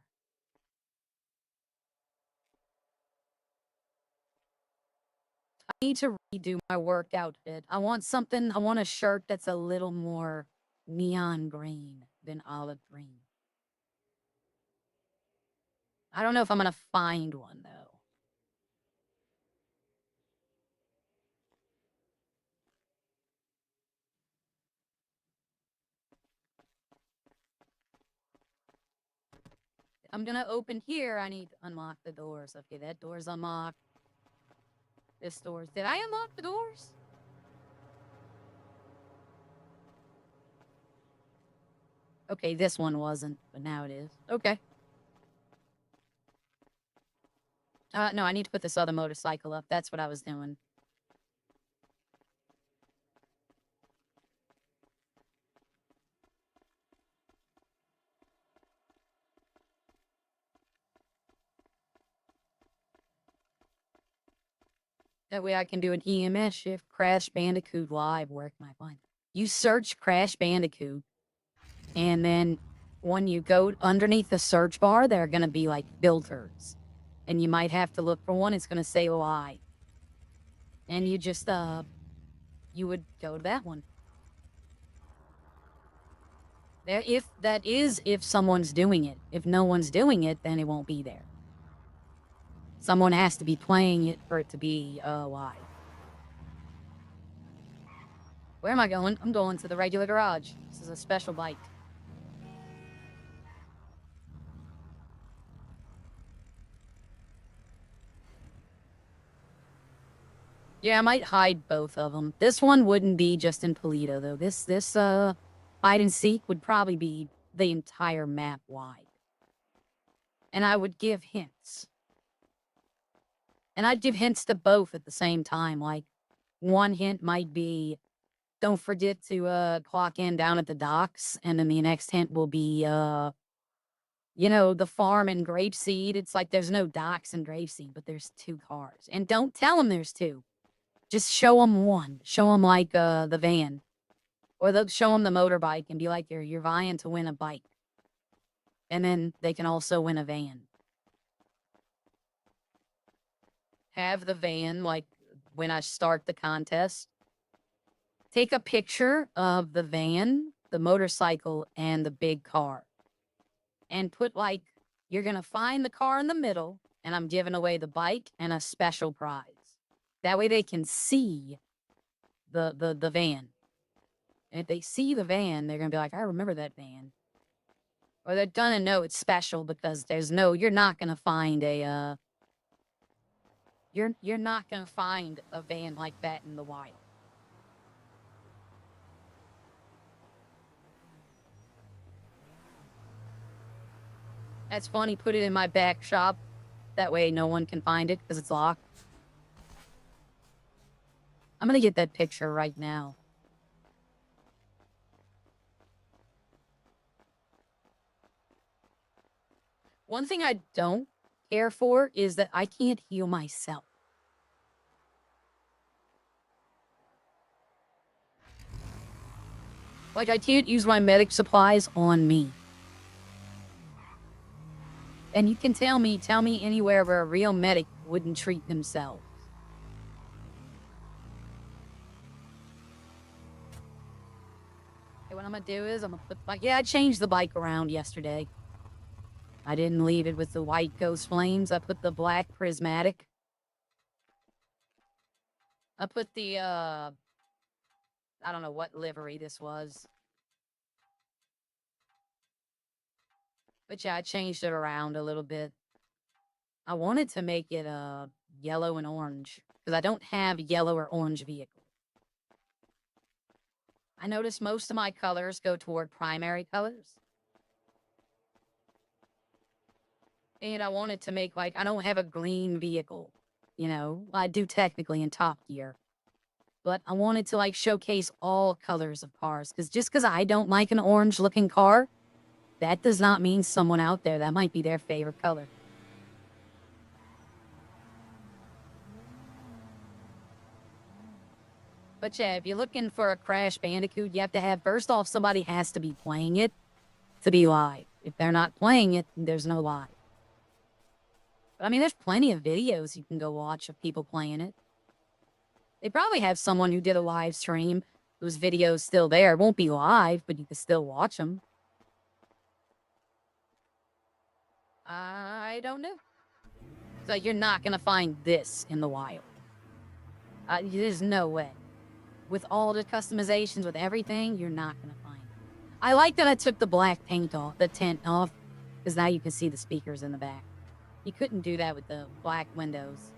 I need to redo my work outfit. I want a shirt that's a little more neon green than olive green. I don't know if I'm gonna find one, though. I'm gonna open here. I need to unlock the doors. Okay, that door's unlocked. This door's... Did I unlock the doors? Okay, this one wasn't, but now it is. Okay. No, I need to put this other motorcycle up. That's what I was doing. That way I can do an EMS shift, Crash Bandicoot Live, where can I find it? You search Crash Bandicoot, and then when you go underneath the search bar, there are going to be like filters. And you might have to look for one. It's going to say live. And you just, you would go to that one. There, if someone's doing it. If no one's doing it, then it won't be there. Someone has to be playing it for it to be live. Where am I going? I'm going to the regular garage. This is a special bike. Yeah, I might hide both of them. This one wouldn't be just in Polito, though. This hide and seek would probably be the entire map wide. And I would give hints. And I'd give hints to both at the same time. Like, one hint might be, don't forget to clock in down at the docks. And then the next hint will be, you know, the farm in Grapeseed. It's like there's no docks in Grapeseed, but there's 2 cars. And don't tell them there's 2. Just show them one. Show them, like, the van. Or they'll show them the motorbike and be like, you're vying to win a bike. And then they can also win a van. Have the van, like, when I start the contest, take a picture of the van, the motorcycle, and the big car. And put, like, you're going to find the car in the middle, and I'm giving away the bike and a special prize. That way they can see the van. And if they see the van, they're going to be like, I remember that van. Or they're going to know it's special because you're not going to find a, you're not going to find a van like that in the wild. That's funny, put it in my back shop. That way no one can find it because it's locked. I'm going to get that picture right now. One thing I don't care for is that I can't heal myself. Like, I can't use my medic supplies on me. And you can tell me anywhere where a real medic wouldn't treat themselves. Okay, what I'm gonna do is I'm gonna put the bike... Yeah, I changed the bike around yesterday. I didn't leave it with the white ghost flames. I put the black prismatic. I put the, I don't know what livery this was. But yeah, I changed it around a little bit. I wanted to make it yellow and orange, because I don't have yellow or orange vehicles. I noticed most of my colors go toward primary colors. And I wanted to make, like, I don't have a green vehicle, you know. I do technically in Top Gear. But I wanted to, like, showcase all colors of cars. Because just because I don't like an orange-looking car, that does not mean someone out there, that might be their favorite color. But yeah, if you're looking for a Crash Bandicoot, you have to have, first off, somebody has to be playing it to be live. If they're not playing it, there's no live. But I mean, there's plenty of videos you can go watch of people playing it. They probably have someone who did a live stream whose video's still there. It won't be live, but you can still watch them. I don't know. So you're not going to find this in the wild. There's no way. With all the customizations, with everything, you're not going to find it. I like that I took the black paint off, the tint off, because now you can see the speakers in the back. You couldn't do that with the black windows.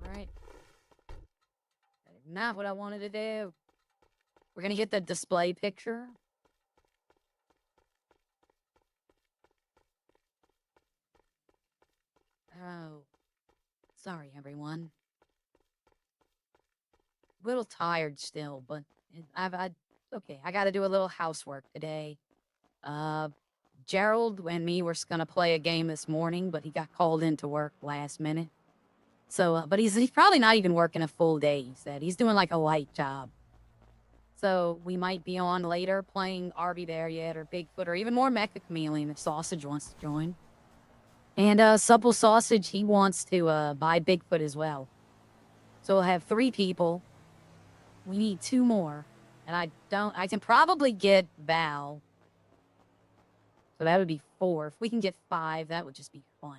Right. That is not what I wanted to do. We're gonna get the display picture. Oh, sorry, everyone. A little tired still, but okay, I gotta do a little housework today. Gerald and me were gonna play a game this morning, but he got called into work last minute. So, but he's probably not even working a full day, he said. He's doing like a light job. So we might be on later playing Arby There Yet or Bigfoot or even more Mecha Chameleon if Sausage wants to join. And Supple Sausage, he wants to buy Bigfoot as well. So we'll have 3 people. We need 2 more. And I can probably get Val. So that would be 4. If we can get 5, that would just be fun.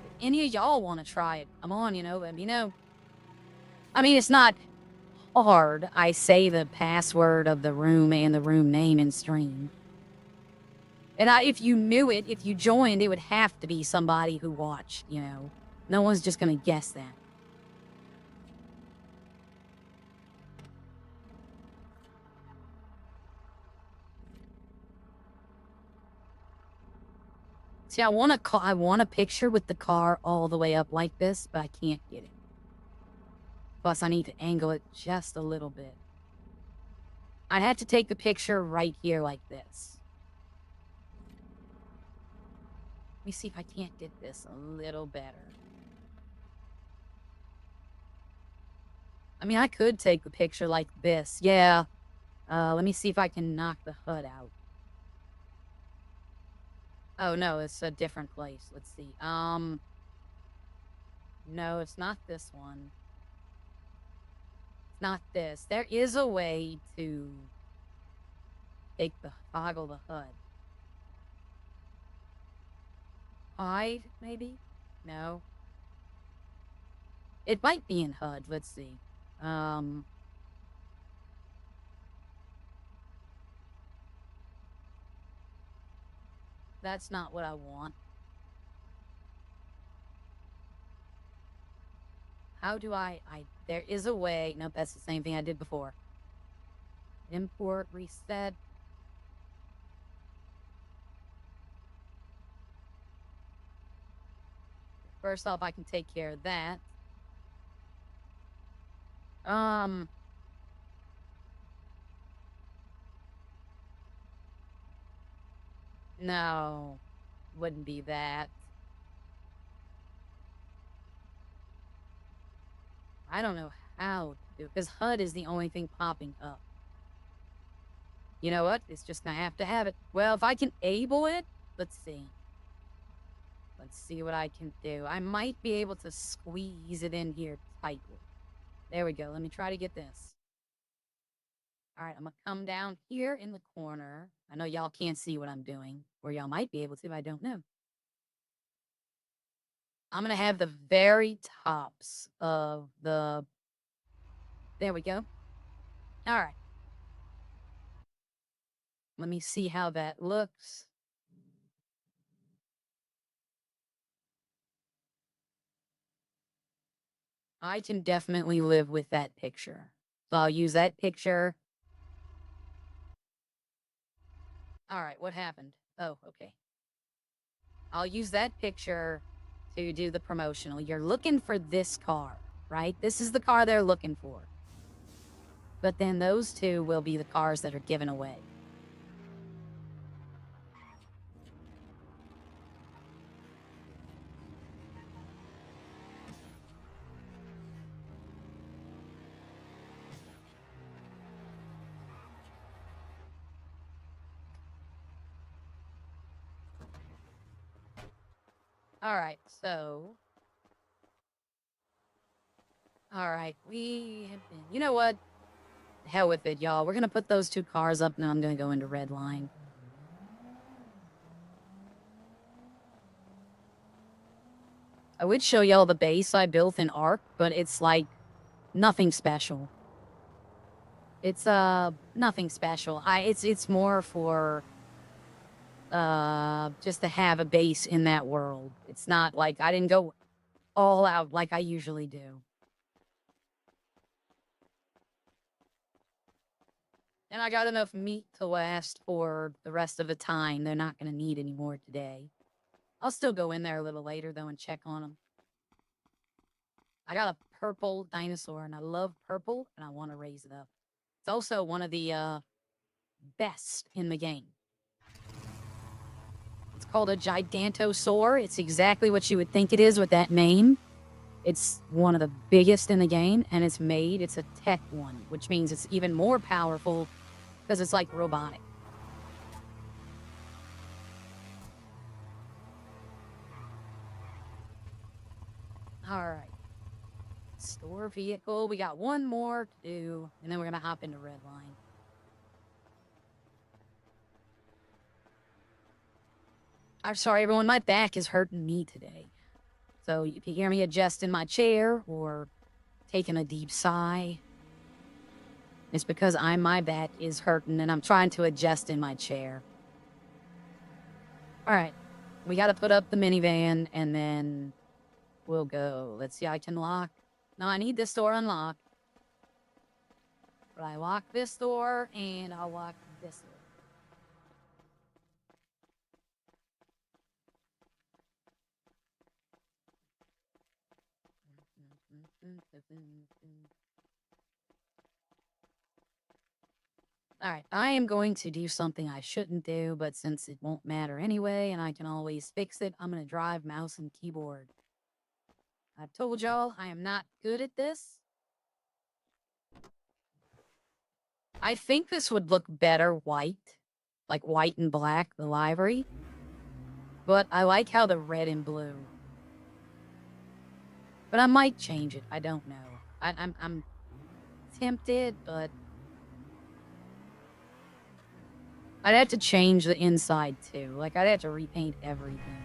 If any of y'all want to try it, come on, let me know. I mean, it's not hard. I say the password of the room and the room name in stream. And if you knew it, if you joined, it would have to be somebody who watched, No one's just going to guess that. See, I want a picture with the car all the way up like this, but I can't get it. Plus, I need to angle it just a little bit. I'd have to take the picture right here like this. Let me see if I can't get this a little better. I mean, I could take the picture like this. Yeah. Let me see if I can knock the HUD out. Oh, no, it's a different place. Let's see. No, it's not this one. It's not this. There is a way to toggle the HUD. Hide, maybe? No. It might be in HUD. Let's see. That's not what I want. How do there is a way. Nope, that's the same thing I did before. Import, reset. First off, I can take care of that. No, wouldn't be that. I don't know how to do it, because HUD is the only thing popping up. You know what? It's just gonna have to have it. Well, if I can able it, let's see. Let's see what I can do. I might be able to squeeze it in here tightly. There we go. Let me try to get this. All right, I'm gonna come down here in the corner. I know y'all can't see what I'm doing, or y'all might be able to, I don't know. I'm gonna have the very tops of the... There we go. All right. Let me see how that looks. I can definitely live with that picture. So I'll use that picture. All right, what happened? Oh, okay. I'll use that picture to do the promotional. You're looking for this car, right? This is the car they're looking for. But then those 2 will be the cars that are given away. All right, so... All right, we have been... You know what? Hell with it, y'all. We're going to put those 2 cars up, and I'm going to go into Redline. I would show y'all the base I built in Ark, but it's like nothing special. It's nothing special. It's more for just to have a base in that world. It's not like I didn't go all out like I usually do. And I got enough meat to last for the rest of the time. They're not going to need any more today. I'll still go in there a little later, though, and check on them. I got a purple dinosaur, and I love purple, and I want to raise it up. It's also one of the best in the game. It's called a gigantosaur. It's exactly what you would think it is with that name. It's one of the biggest in the game, and it's a tech one, which means it's even more powerful because it's like robotic. All right. Store vehicle. We got one more to do, and then we're going to hop into Redline. I'm sorry, everyone. My back is hurting me today. So if you hear me adjusting my chair or taking a deep sigh, it's because my back is hurting and I'm trying to adjust in my chair. All right. We got to put up the minivan and then we'll go. Let's see. I can lock. No, I need this door unlocked. But I lock this door and I'll lock this door. All right, I am going to do something I shouldn't do, but since it won't matter anyway, and I can always fix it, I'm going to drive mouse and keyboard. I've told y'all I am not good at this. I think this would look better white, like white and black, the livery. But I like how the red and blue. But I might change it. I don't know. I'm tempted, but I'd have to change the inside too. Like I'd have to repaint everything.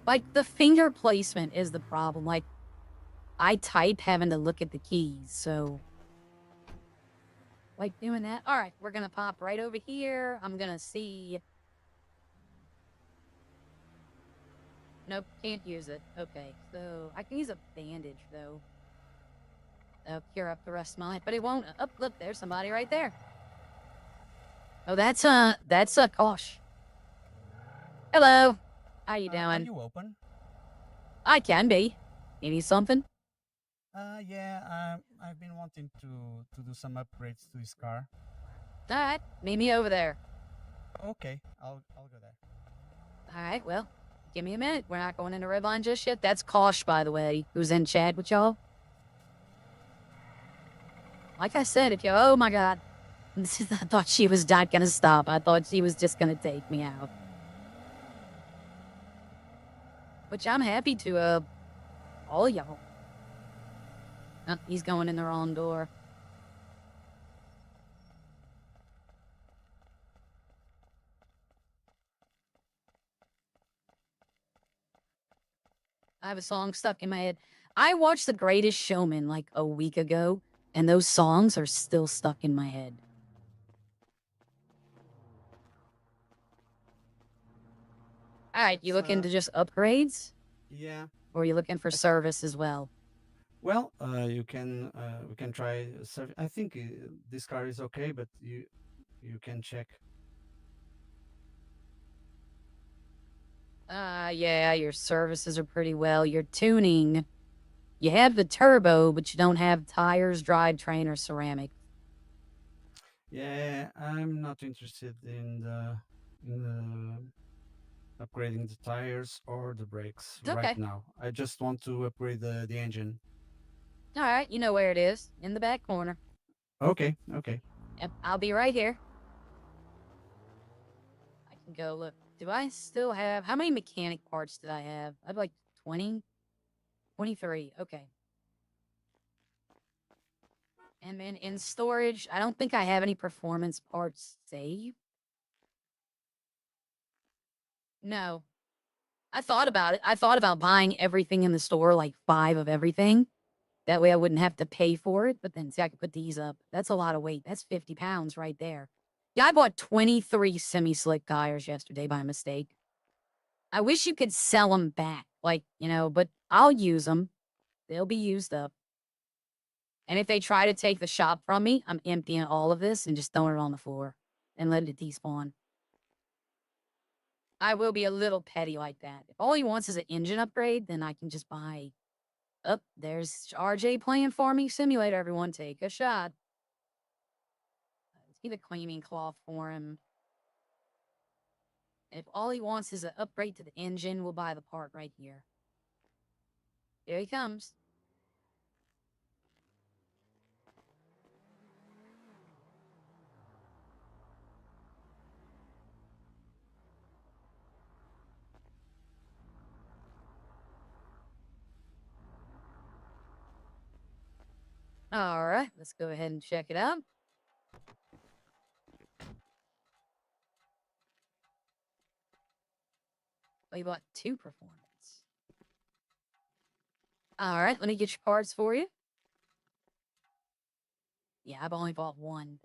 Like the finger placement is the problem. Like I type having to look at the keys, so like doing that. All right, we're gonna pop right over here. I'm gonna see. Nope, can't use it. Okay, so I can use a bandage though. That'll cure up the rest of my life, but it won't. Oh, look, there's somebody right there. Oh, that's a Kosh. Hello. How you doing? Are you open? I can be. You need something? Yeah. I've been wanting to do some upgrades to this car. All right, meet me over there. Okay, I'll go there. All right, well, give me a minute. We're not going into Redline just yet. That's Kosh, by the way, who's in chat with y'all. Like I said, if you, oh my God, I thought she was not gonna stop. I thought she was just gonna take me out. Which I'm happy to, all y'all. Oh, he's going in the wrong door. I have a song stuck in my head. I watched The Greatest Showman like a week ago, and those songs are still stuck in my head. All right, you looking to just upgrades? Yeah. Or are you looking for service as well? Well, we can try. I think this car is okay, but you can check. Yeah, your services are pretty well. Your tuning, you have the turbo, but you don't have tires, drivetrain, or ceramic. Yeah, I'm not interested in the upgrading the tires or the brakes It's right okay. now. I just want to upgrade the engine. All right, you know where it is, in the back corner. Okay. Yep, I'll be right here. I can go look. Do I still have, how many mechanic parts did I have? I have like 20? 23, okay. And then in storage, I don't think I have any performance parts saved. No. I thought about it. I thought about buying everything in the store, like 5 of everything. That way I wouldn't have to pay for it. But then, see, I could put these up. That's a lot of weight. That's 50 pounds right there. Yeah, I bought 23 semi-slick tires yesterday by mistake. I wish you could sell them back, like, but I'll use them. They'll be used up. And if they try to take the shop from me, I'm emptying all of this and just throwing it on the floor and letting it despawn. I will be a little petty like that. If all he wants is an engine upgrade, then I can just buy... Oh, there's RJ playing Farming Simulator, everyone. Take a shot. Let's get a cleaning cloth for him. If all he wants is an upgrade to the engine, we'll buy the part right here. Here he comes. All right, let's go ahead and check it out. Oh, you bought 2 performance. All right, let me get your parts for you. Yeah, I've only bought 1.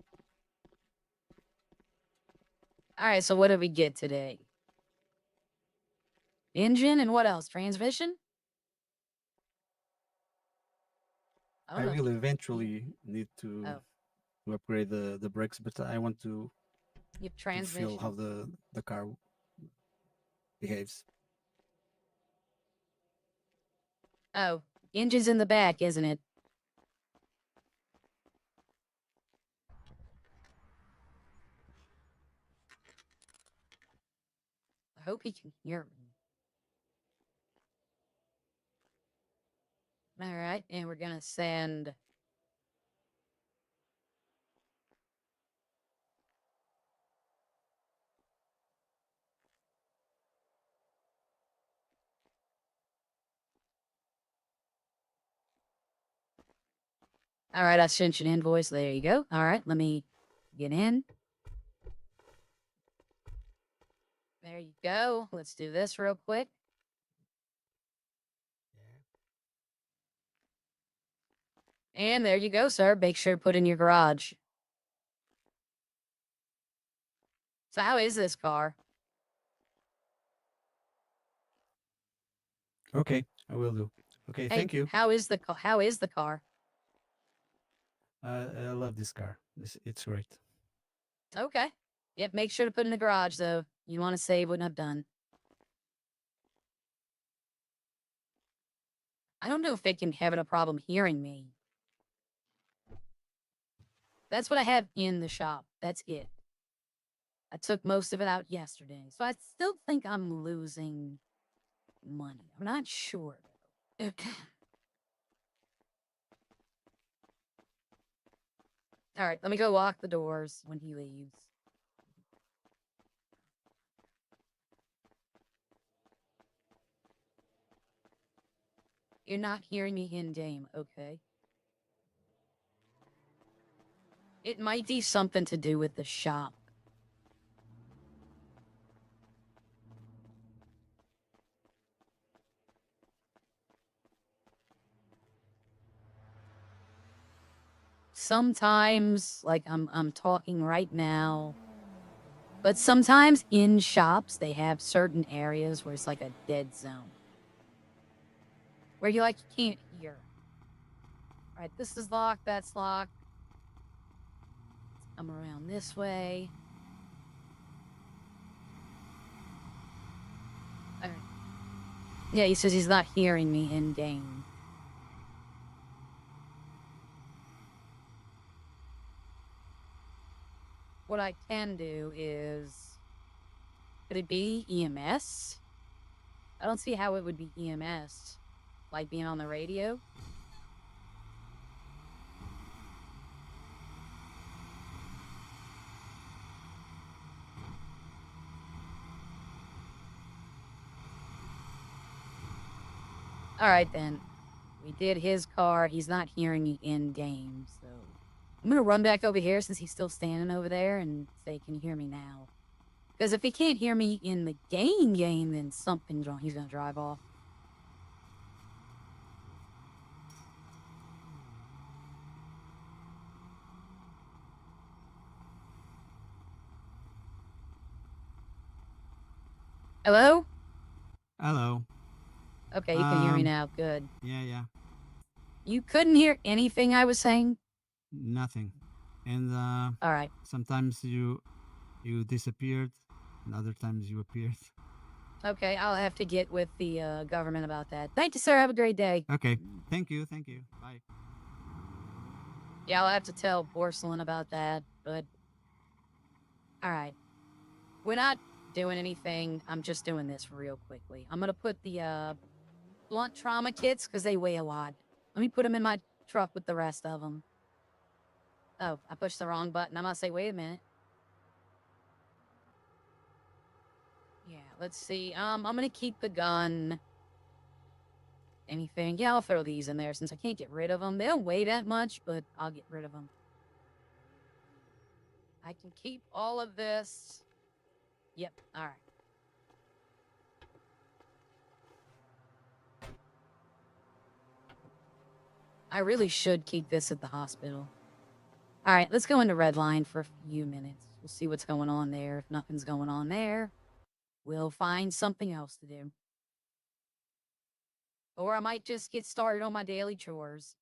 All right, so what did we get today? Engine and what else? Transmission? I Oh, will eventually need to upgrade the brakes, but I want to you have feel transmission. how the car behaves. Oh, engine's in the back, isn't it? I hope he can hear me. All right, and we're gonna send... All right, I sent you an invoice. There you go. All right, let me get in. There you go. Let's do this real quick. And there you go, sir. Make sure to put in your garage. So how is this car? Okay, I will do. Okay, Hey, thank you. how is the car? I love this car. It's great. Okay. Yep, make sure to put in the garage, though. You want to save what I've done. I don't know if they can having a problem hearing me. That's what I have in the shop. That's it. I took most of it out yesterday, so I still think I'm losing money. I'm not sure. All right, let me go lock the doors when he leaves. You're not hearing me in-game, okay? It might be something to do with the shop. Sometimes, like I'm talking right now, but sometimes in shops they have certain areas where it's like a dead zone. Where you can't hear. Alright, this is locked, that's locked. I'm around this way. Alright. Yeah, he says he's not hearing me in-game. What I can do is... Could it be EMS? I don't see how it would be EMS. Like being on the radio? Alright then. We did his car. He's not hearing me in-game, so... I'm gonna run back over here since he's still standing over there and say, can you hear me now? Because if he can't hear me in the game, then something's wrong. He's gonna drive off. Hello? Hello. Okay, you can hear me Um, now. Good. Yeah. You couldn't hear anything I was saying? Nothing. And All right. sometimes you disappeared, and other times you appeared. Okay, I'll have to get with the government about that. Thank you, sir. Have a great day. Okay. Thank you. Bye. Yeah, I'll have to tell Porcelain about that, but... All right. We're not doing anything. I'm just doing this real quickly. I'm gonna put the blunt trauma kits, because they weigh a lot. Let me put them in my truck with the rest of them. Oh, I pushed the wrong button. I'm gonna say, wait a minute. Yeah, let's see. I'm gonna keep the gun. Anything? Yeah, I'll throw these in there since I can't get rid of them. They don't weigh that much, but I'll get rid of them. I can keep all of this. Yep, all right. I really should keep this at the hospital. All right, let's go into Redline for a few minutes. We'll see what's going on there. If nothing's going on there, we'll find something else to do. Or I might just get started on my daily chores.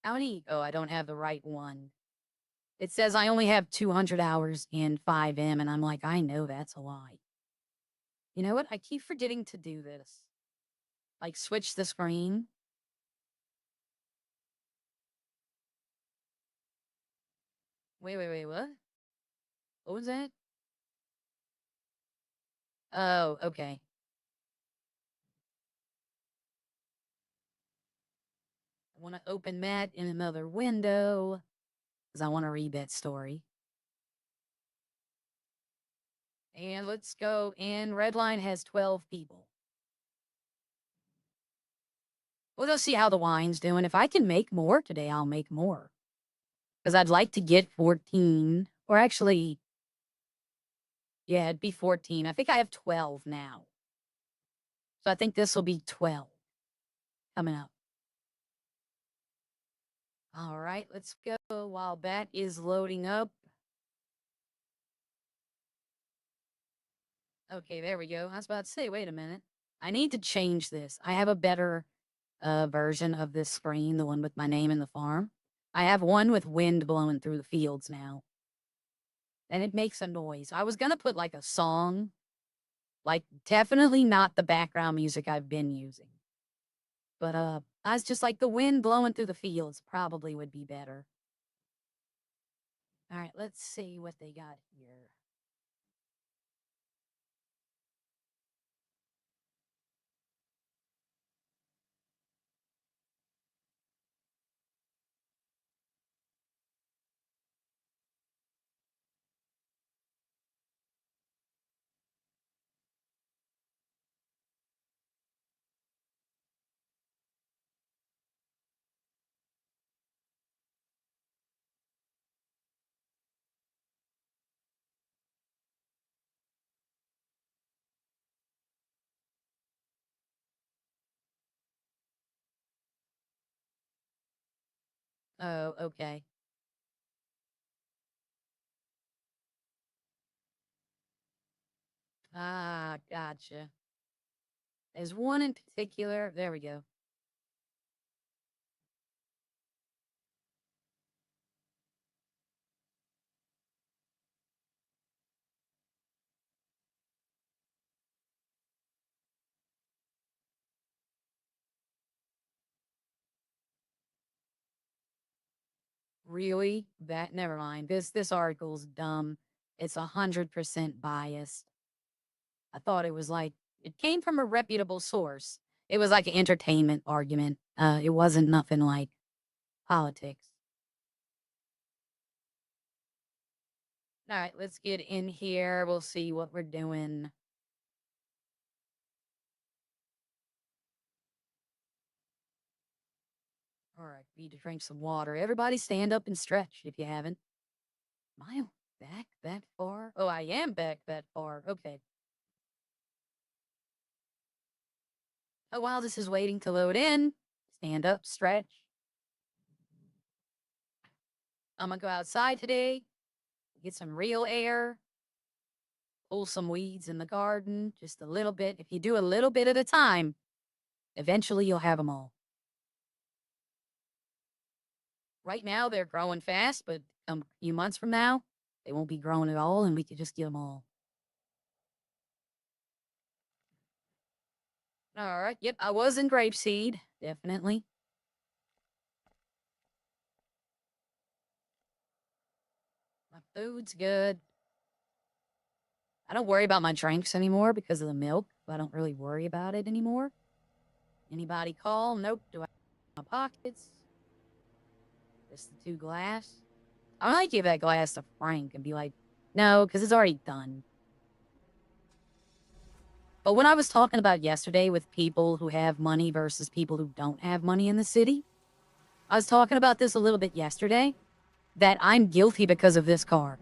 How many? Oh, I don't have the right one. It says I only have 200 hours in 5M, and I'm like, I know that's a lie. You know what? I keep forgetting to do this. Like, switch the screen. Wait, what? What was that? Oh, okay. I want to open that in another window, because I want to read that story. And let's go in. Redline has 12 people. We'll just see how the wine's doing. If I can make more today, I'll make more. Because I'd like to get 14. Or actually, yeah, it'd be 14. I think I have 12 now. So I think this will be 12 coming up. All right, let's go while that is loading up. Okay, there we go. I was about to say, wait a minute. I need to change this. I have a better version of this screen, the one with my name in the farm. I have one with wind blowing through the fields now. And it makes a noise. I was going to put like a song, like definitely not the background music I've been using. But I was just like the wind blowing through the fields probably would be better. All right, let's see what they got here. Oh, okay. Ah, gotcha. There's one in particular. There we go. Really? That never mind. This article's dumb. It's 100% biased. I thought it was like it came from a reputable source. It was like an entertainment argument. It wasn't nothing like politics. All right, let's get in here. We'll see what we're doing. All right. Need to drink some water. Everybody stand up and stretch if you haven't. Am I back that far? Oh, I am back that far. Okay. Oh, while this is waiting to load in, stand up, stretch. I'm gonna go outside today, get some real air, pull some weeds in the garden, just a little bit. If you do a little bit at a time, eventually you'll have them all. Right now, they're growing fast, but a few months from now, they won't be growing at all, and we could just get them all. All right. Yep, I was in grapeseed, definitely. My food's good. I don't worry about my drinks anymore because of the milk. I don't really worry about it anymore. Anybody call? Nope. Do I have my pockets? Just the 2 glass? I might give that glass to Frank and be like, no, because it's already done. But when I was talking about yesterday with people who have money versus people who don't have money in the city, I was talking about this a little bit yesterday, that I'm guilty because of this car.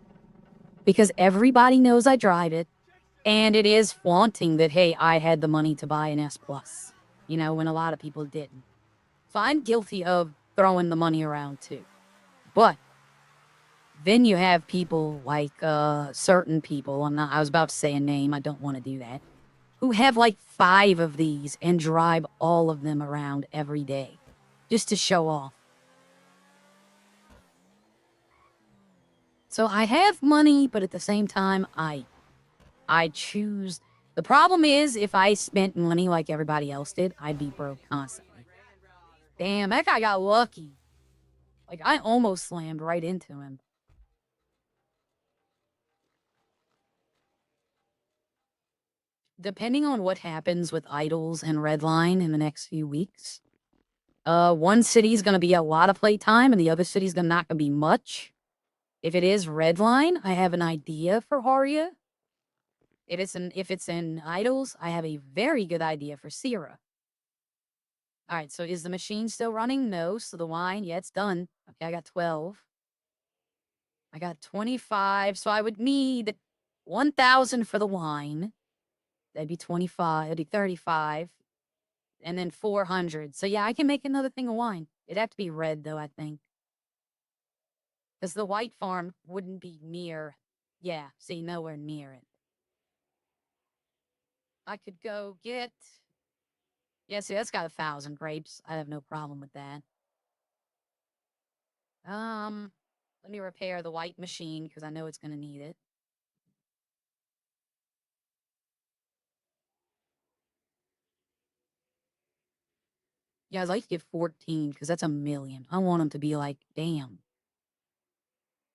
Because everybody knows I drive it, and it is flaunting that, hey, I had the money to buy an S+, you know, when a lot of people didn't. So I'm guilty of throwing the money around too. But then you have people like certain people, I was about to say a name, I don't want to do that, who have like 5 of these and drive all of them around every day just to show off. So I have money, but at the same time, I choose. The problem is, if I spent money like everybody else did, I'd be broke constantly. Damn, that guy got lucky. Like, I almost slammed right into him. Depending on what happens with Idols and Redline in the next few weeks, one city's gonna be a lot of playtime, and the other city's not gonna be much. If it is Redline, I have an idea for Haria. If it's in Idols, I have a very good idea for Sierra. All right, so is the machine still running? No. So the wine, yeah, it's done. Okay, I got 12. I got 25. So I would need 1,000 for the wine. That'd be 25. That'd be 35. And then 400. So yeah, I can make another thing of wine. It'd have to be red, though, I think. Because the white farm wouldn't be near. Yeah, see, nowhere near it. I could go get. Yeah, see, that's got 1,000 grapes. I have no problem with that. Let me repair the white machine because I know it's going to need it. Yeah, I'd like to get 14 because that's a million. I want them to be like, damn.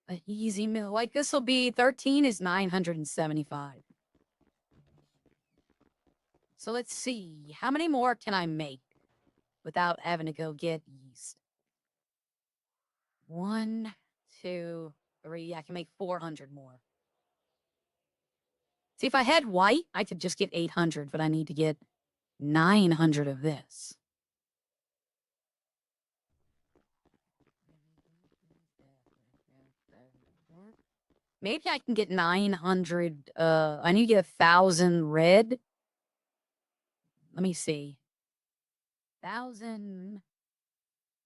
An easy mill. Like this will be 13 is 975. So let's see. How many more can I make without having to go get yeast? 1, 2, 3. I can make 400 more. See, if I had white, I could just get 800, but I need to get 900 of this. Maybe I can get 900. I need to get 1,000 red. Let me see. 1,000.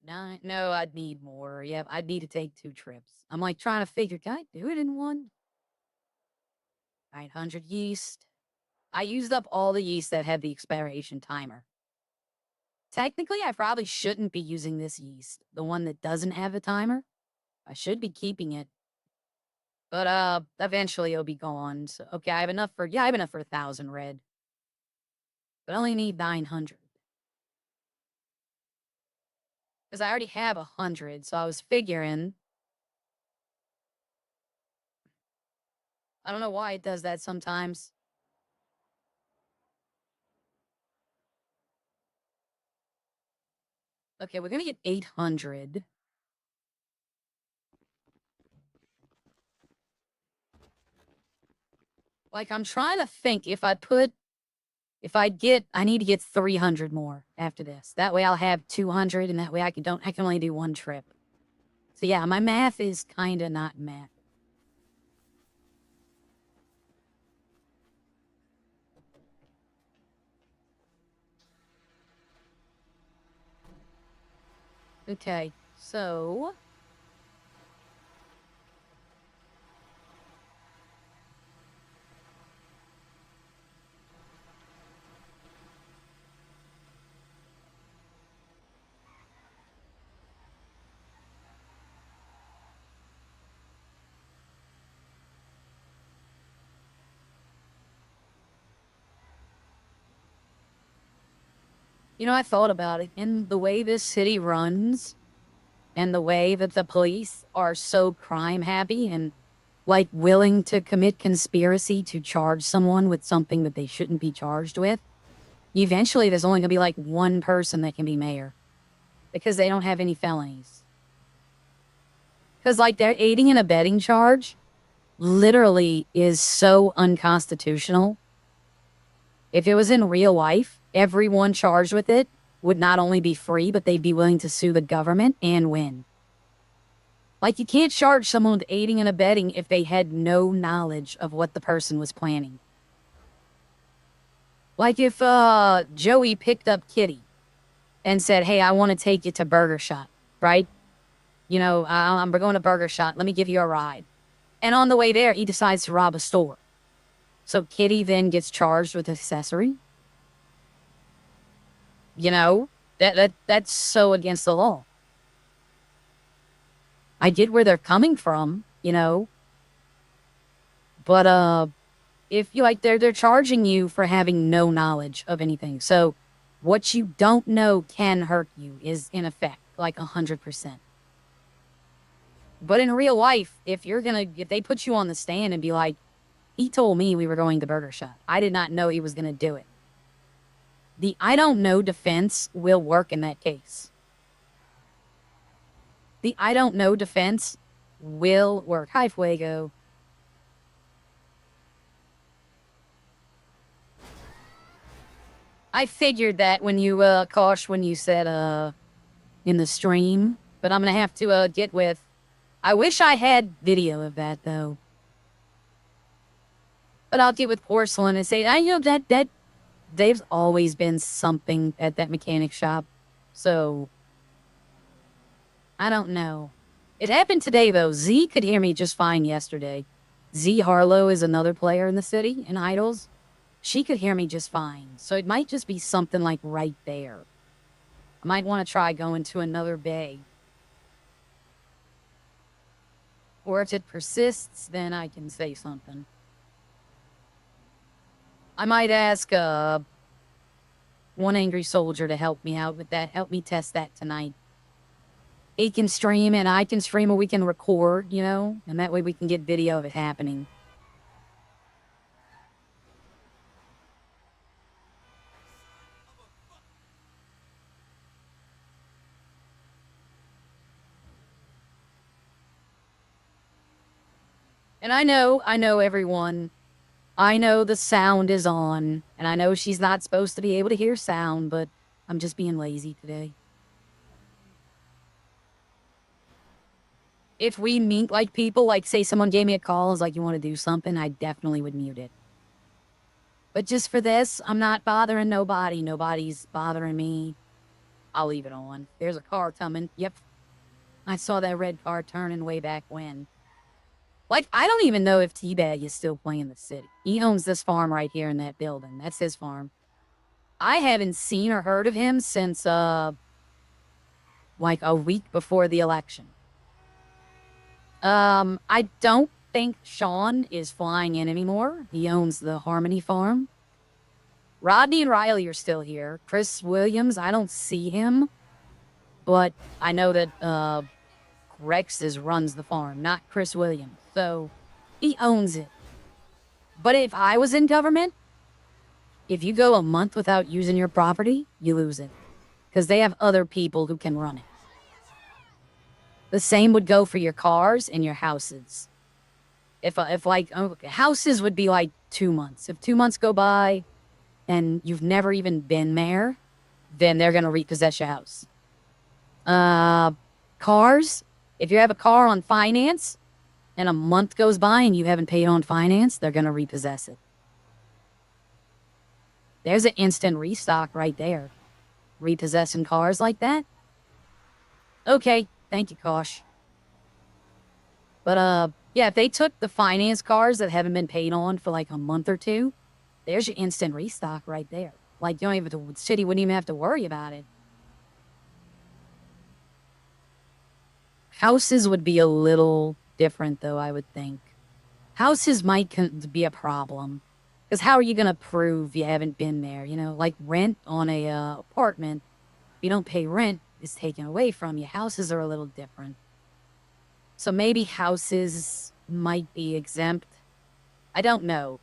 9. No, I'd need more. Yep, I'd need to take 2 trips. I'm like trying to figure, can I do it in one? 900 yeast. I used up all the yeast that had the expiration timer. Technically, I probably shouldn't be using this yeast. The one that doesn't have a timer. I should be keeping it. But, eventually it'll be gone. So, okay, I have enough for 1,000 red. But I only need 900. Because I already have 100, so I was figuring. I don't know why it does that sometimes. Okay, we're gonna get 800. Like, I'm trying to think if I put I need to get 300 more after this. That way I'll have 200, and that way I can only do one trip. So yeah, my math is kind of not math. Okay, so I thought about it, and the way this city runs, and the way that the police are so crime happy and like willing to commit conspiracy to charge someone with something that they shouldn't be charged with, eventually there's only gonna be like one person that can be mayor because they don't have any felonies. Because like their aiding and abetting charge literally is so unconstitutional. If it was in real life, everyone charged with it would not only be free, but they'd be willing to sue the government and win. Like, you can't charge someone with aiding and abetting if they had no knowledge of what the person was planning. Like if Joey picked up Kitty and said, hey, I want to take you to Burger Shot, right? I'm going to Burger Shot. Let me give you a ride. And on the way there, he decides to rob a store. So Kitty then gets charged with accessory. That's so against the law. I get where they're coming from, but if you they're charging you for having no knowledge of anything. So what you don't know can hurt you is in effect like 100%. But in real life, if they put you on the stand and be like, he told me we were going to Burger Shot, I did not know he was going to do it. The I don't know defense will work in that case. The I don't know defense will work. Hi, Fuego. I figured that when you, Kosh, when you said, in the stream, but I'm gonna have to, get with... I wish I had video of that, though. But I'll get with Porcelain and say, that there's always been something at that mechanic shop. So... I don't know. It happened today, though. Z could hear me just fine yesterday. Z Harlow is another player in the city, in Idols. She could hear me just fine. So it might just be something like right there. I might want to try going to another bay. Or if it persists, then I can say something. I might ask, one angry soldier to help me out with that. Help me test that tonight. He can stream and I can stream, or we can record, and that way we can get video of it happening. And I know everyone. I know the sound is on, and I know she's not supposed to be able to hear sound, but I'm just being lazy today. If we meet, people, say someone gave me a call, is like, you want to do something, I definitely would mute it. But just for this, I'm not bothering nobody. Nobody's bothering me. I'll leave it on. There's a car coming. Yep. I saw that red car turning way back when. I don't even know if Teabag is still playing the city. He owns this farm right here in that building. That's his farm. I haven't seen or heard of him since, a week before the election. I don't think Sean is flying in anymore. He owns the Harmony farm. Rodney and Riley are still here. Chris Williams, I don't see him. But I know that, Rex runs the farm, not Chris Williams. So, he owns it. But if I was in government, if you go a month without using your property, you lose it. Because they have other people who can run it. The same would go for your cars and your houses. If houses would be 2 months. If 2 months go by and you've never even been there, then they're going to repossess your house. Cars, if you have a car on finance and a month goes by and you haven't paid on finance, they're going to repossess it. There's an instant restock right there. Repossessing cars like that? Okay, thank you, Kosh. But, yeah, if they took the finance cars that haven't been paid on for like a month or two, there's your instant restock right there. Like, you don't even, the city wouldn't even have to worry about it. Houses would be a little different, though, I would think. Houses might be a problem. Because how are you going to prove you haven't been there? You know, like rent on a apartment, if you don't pay rent, it's taken away from you. Houses are a little different. So maybe houses might be exempt. I don't know.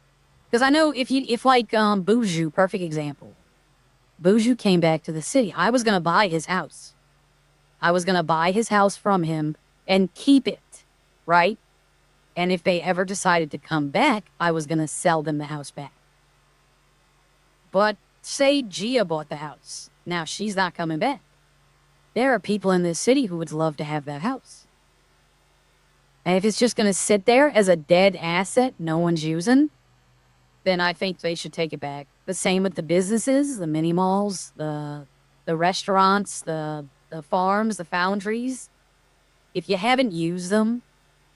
Because I know if Boujou, perfect example. Boujou came back to the city. I was going to buy his house. I was going to buy his house from him and keep it, right? And if they ever decided to come back, I was going to sell them the house back. But say Gia bought the house. Now she's not coming back. There are people in this city who would love to have that house. And if it's just going to sit there as a dead asset no one's using, then I think they should take it back. The same with the businesses, the mini malls, the restaurants, the farms, the foundries. If you haven't used them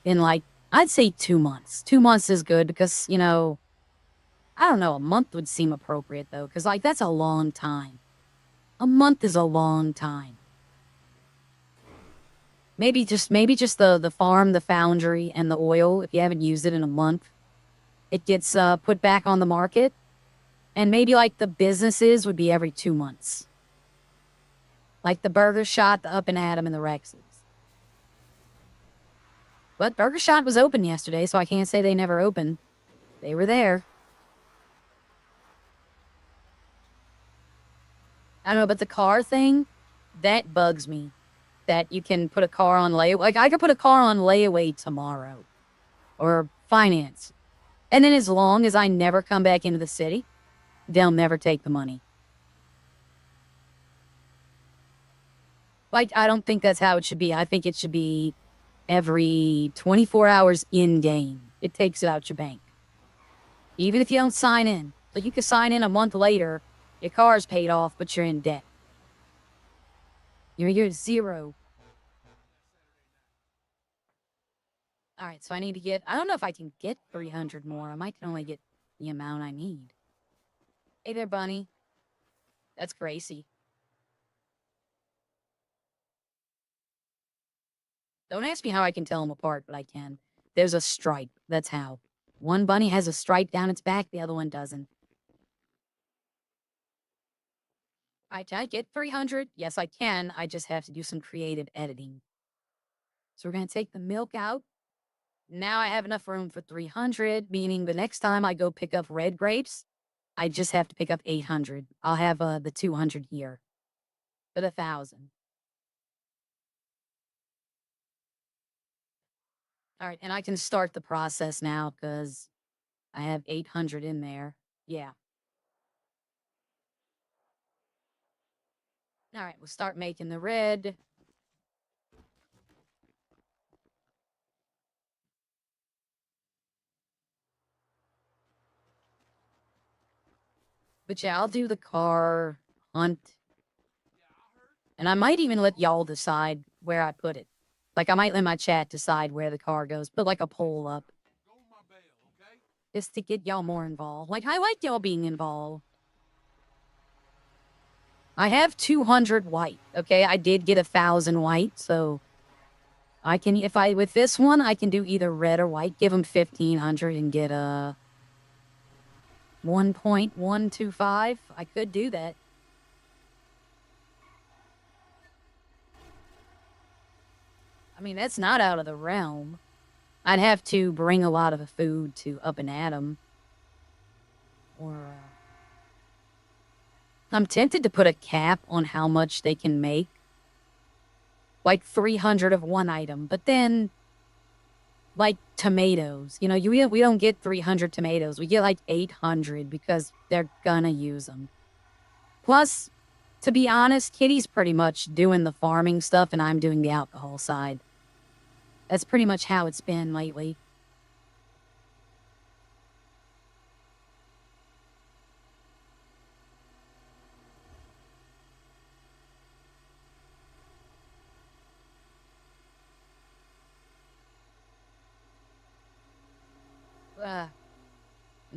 in like, I'd say 2 months. 2 months is good because, you know, I don't know, a month would seem appropriate though, because like that's a long time. A month is a long time. Maybe just the farm, the foundry, and the oil, if you haven't used it in a month, it gets put back on the market. And maybe like the businesses would be every 2 months. Like the Burger Shot, the Up and Atom, and the Rexes. But Burger Shot was open yesterday, so I can't say they never opened. They were there. I don't know, but the car thing, that bugs me. That you can put a car on layaway. Like, I could put a car on layaway tomorrow. Or finance. And then as long as I never come back into the city, they'll never take the money. Like, I don't think that's how it should be. I think it should be every 24 hours in-game. It takes it out your bank. Even if you don't sign in. Like, you can sign in a month later, your car's paid off, but you're in debt. You're zero. All right, so I need to get, I don't know if I can get 300 more. I might only get the amount I need. Hey there, Bunny. That's Gracie. Don't ask me how I can tell them apart, but I can. There's a stripe. That's how. One bunny has a stripe down its back, the other one doesn't. Can I get 300? Yes, I can. I just have to do some creative editing. So we're going to take the milk out. Now I have enough room for 300, meaning the next time I go pick up red grapes, I just have to pick up 800. I'll have the 200 here. But 1,000. All right, and I can start the process now because I have 800 in there. Yeah. All right, we'll start making the red. But yeah, I'll do the car hunt. And I might even let y'all decide where I put it. Like, I might let my chat decide where the car goes. Put, like, a poll up. Just to get y'all more involved. Like, I like y'all being involved. I have 200 white, okay? I did get 1,000 white, so I can, with this one, I can do either red or white. Give them 1,500 and get a 1.125. I could do that. I mean, that's not out of the realm. I'd have to bring a lot of food to Up and Atom. Or, I'm tempted to put a cap on how much they can make. Like 300 of one item. But then, like tomatoes. You know, we don't get 300 tomatoes. We get like 800 because they're gonna use them. Plus, to be honest, Kitty's pretty much doing the farming stuff and I'm doing the alcohol side. That's pretty much how it's been lately.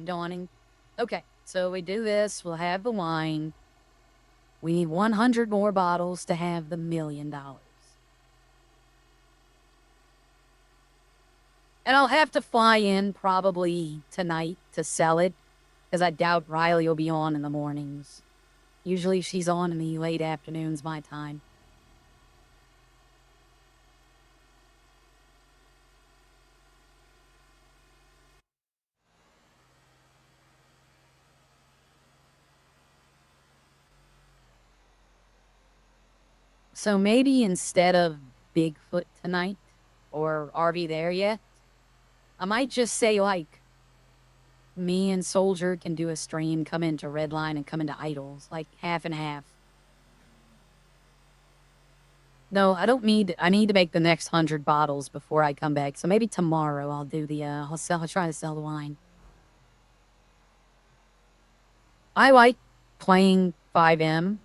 Dawning. Okay, so we do this. We'll have the wine. We need 100 more bottles to have the $1 million. And I'll have to fly in probably tonight to sell it, because I doubt Riley will be on in the mornings. Usually she's on in the late afternoons my time. So maybe instead of Bigfoot tonight, or are we there yet? I might just say, like, me and Soldier can do a stream, come into Redline and come into Idols, like half and half. No, I don't need, I need to make the next 100 bottles before I come back. So maybe tomorrow I'll do the, I'll try to sell the wine. I like playing 5M,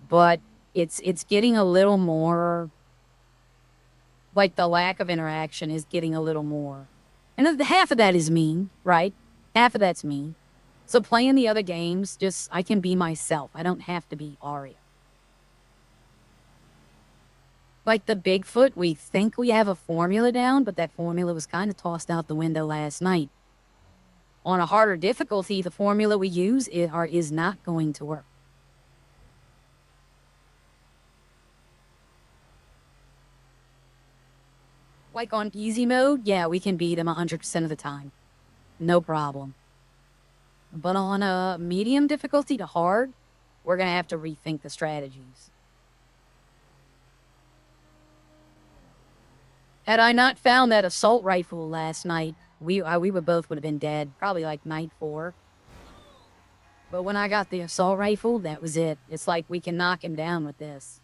but it's getting a little more, like the lack of interaction is getting a little more. And half of that is me, right? Half of that's me. So playing the other games, just, I can be myself. I don't have to be Arya. Like the Bigfoot, we think we have a formula down, but that formula was kind of tossed out the window last night. On a harder difficulty, the formula we use is not going to work. Like on easy mode, yeah, we can beat him 100% of the time. No problem. But on a medium difficulty to hard, we're going to have to rethink the strategies. Had I not found that assault rifle last night, we would both would have been dead, probably like night 4. But when I got the assault rifle, that was it. It's like we can knock him down with this.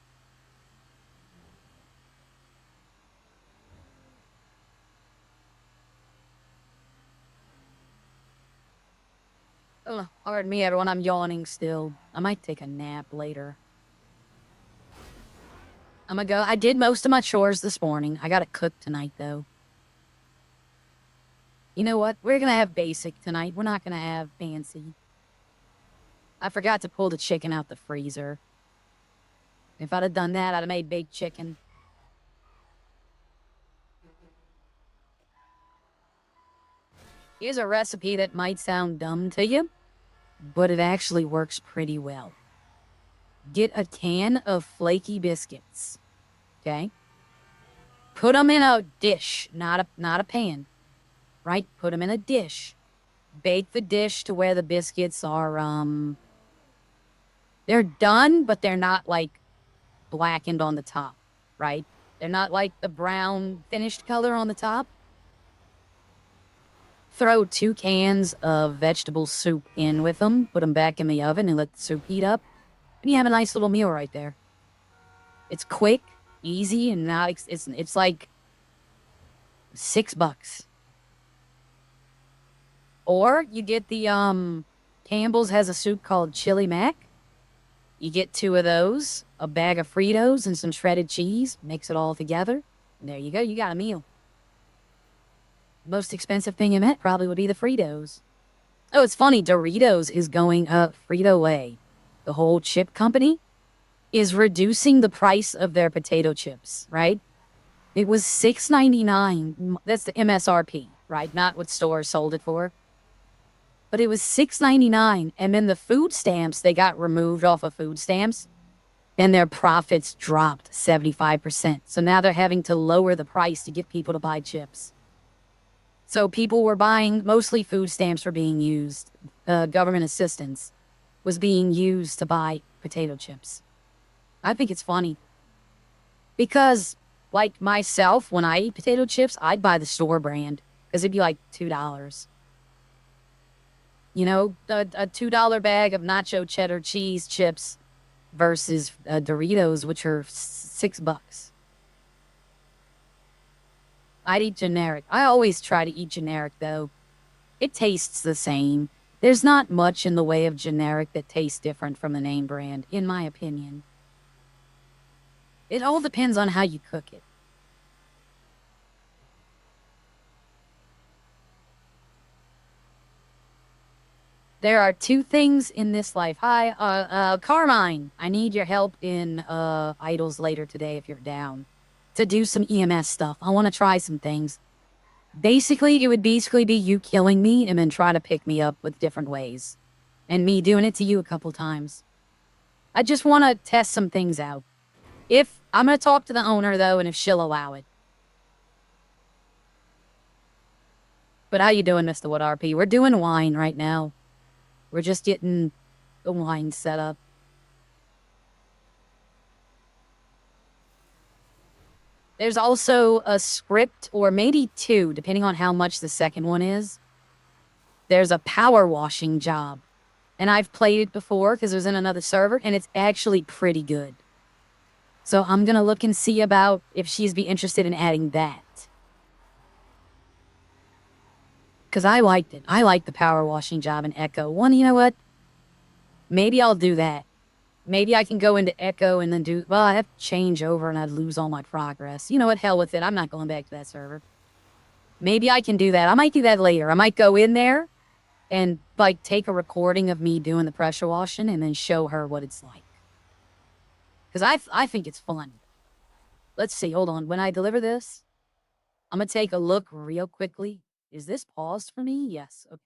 Oh, pardon me, everyone. I'm yawning still. I might take a nap later. I'm gonna go. I did most of my chores this morning. I gotta cook tonight, though. You know what? We're gonna have basic tonight. We're not gonna have fancy. I forgot to pull the chicken out the freezer. If I'd have done that, I'd have made baked chicken. Here's a recipe that might sound dumb to you, but it actually works pretty well. Get a can of flaky biscuits, okay? Put them in a dish, not a pan, right? Put them in a dish. Bake the dish to where the biscuits are, they're done, but they're not, like, blackened on the top, right? They're not like the brown finished color on the top. Throw 2 cans of vegetable soup in with them, put them back in the oven and let the soup heat up. And you have a nice little meal right there. It's quick, easy, and not, it's like $6. Or you get the, Campbell's has a soup called Chili Mac. You get 2 of those, a bag of Fritos, and some shredded cheese. Mix it all together. And there you go. You got a meal. Most expensive thing you met probably would be the Fritos. Oh, it's funny. Doritos is going up. Frito-Lay, the whole chip company, is reducing the price of their potato chips, right? It was $6.99. That's the MSRP, right? Not what stores sold it for. But it was $6.99. And then the food stamps, they got removed off of food stamps. And their profits dropped 75%. So now they're having to lower the price to get people to buy chips. So people were buying, mostly food stamps were being used. Government assistance was being used to buy potato chips. I think it's funny. Because Like myself, when I eat potato chips, I'd buy the store brand because it'd be like $2. You know, a $2 bag of nacho cheddar cheese chips versus Doritos, which are $6. I'd eat generic. I always try to eat generic, though. It tastes the same. There's not much in the way of generic that tastes different from the name brand, in my opinion. It all depends on how you cook it. There are two things in this life. Hi, Carmine. I need your help in Idols later today if you're down to do some EMS stuff. I want to try some things. Basically, it would basically be you killing me and then try to pick me up with different ways. And me doing it to you a couple times. I just want to test some things out. If I'm going to talk to the owner, though, and if she'll allow it. But how you doing, Mr. Wood RP? We're doing wine right now. We're just getting the wine set up. There's also a script, or maybe two, depending on how much the second one is. There's a power washing job. And I've played it before because it was in another server, and it's actually pretty good. So I'm going to look and see about if she's be interested in adding that. Because I liked it. I liked the power washing job in Echo. One, you know what? Maybe I'll do that. Maybe I can go into Echo and then do... Well, I have to change over and I'd lose all my progress. You know what? Hell with it. I'm not going back to that server. Maybe I can do that. I might do that later. I might go in there and, like, take a recording of me doing the pressure washing and then show her what it's like. Because I think it's fun. Let's see. Hold on. When I deliver this, I'm going to take a look real quickly. Is this paused for me? Yes. Okay.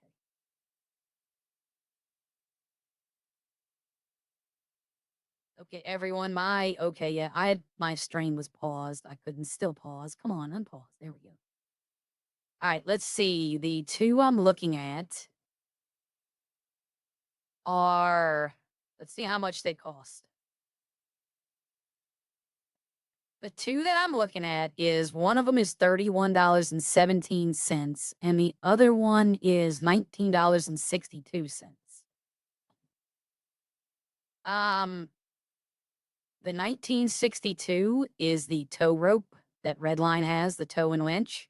Okay, everyone, my stream was paused. I couldn't still pause. Come on, unpause. There we go. All right, let's see. The two I'm looking at are, let's see how much they cost. The two that I'm looking at is, one of them is $31.17, and the other one is $19.62. The 1962 is the tow rope that Redline has, the tow and winch.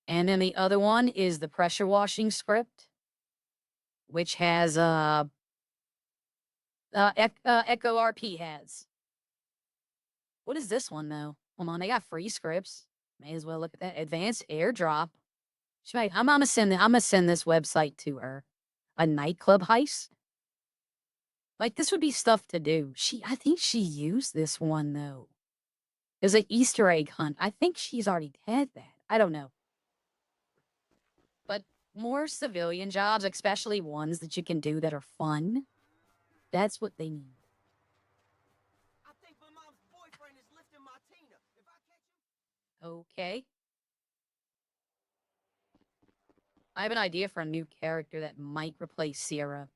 And then the other one is the pressure washing script, which has Echo RP has. What is this one though? Come on, they got free scripts. May as well look at that. Advanced airdrop. I'm gonna send this website to her. A nightclub heist. Like, this would be stuff to do. I think she used this one though. It was an Easter egg hunt. I think she's already had that. I don't know. But more civilian jobs, especially ones that you can do that are fun. That's what they need. I think my mom's boyfriend is lifting my Tina. If I catch him... Okay. I have an idea for a new character that might replace Sierra.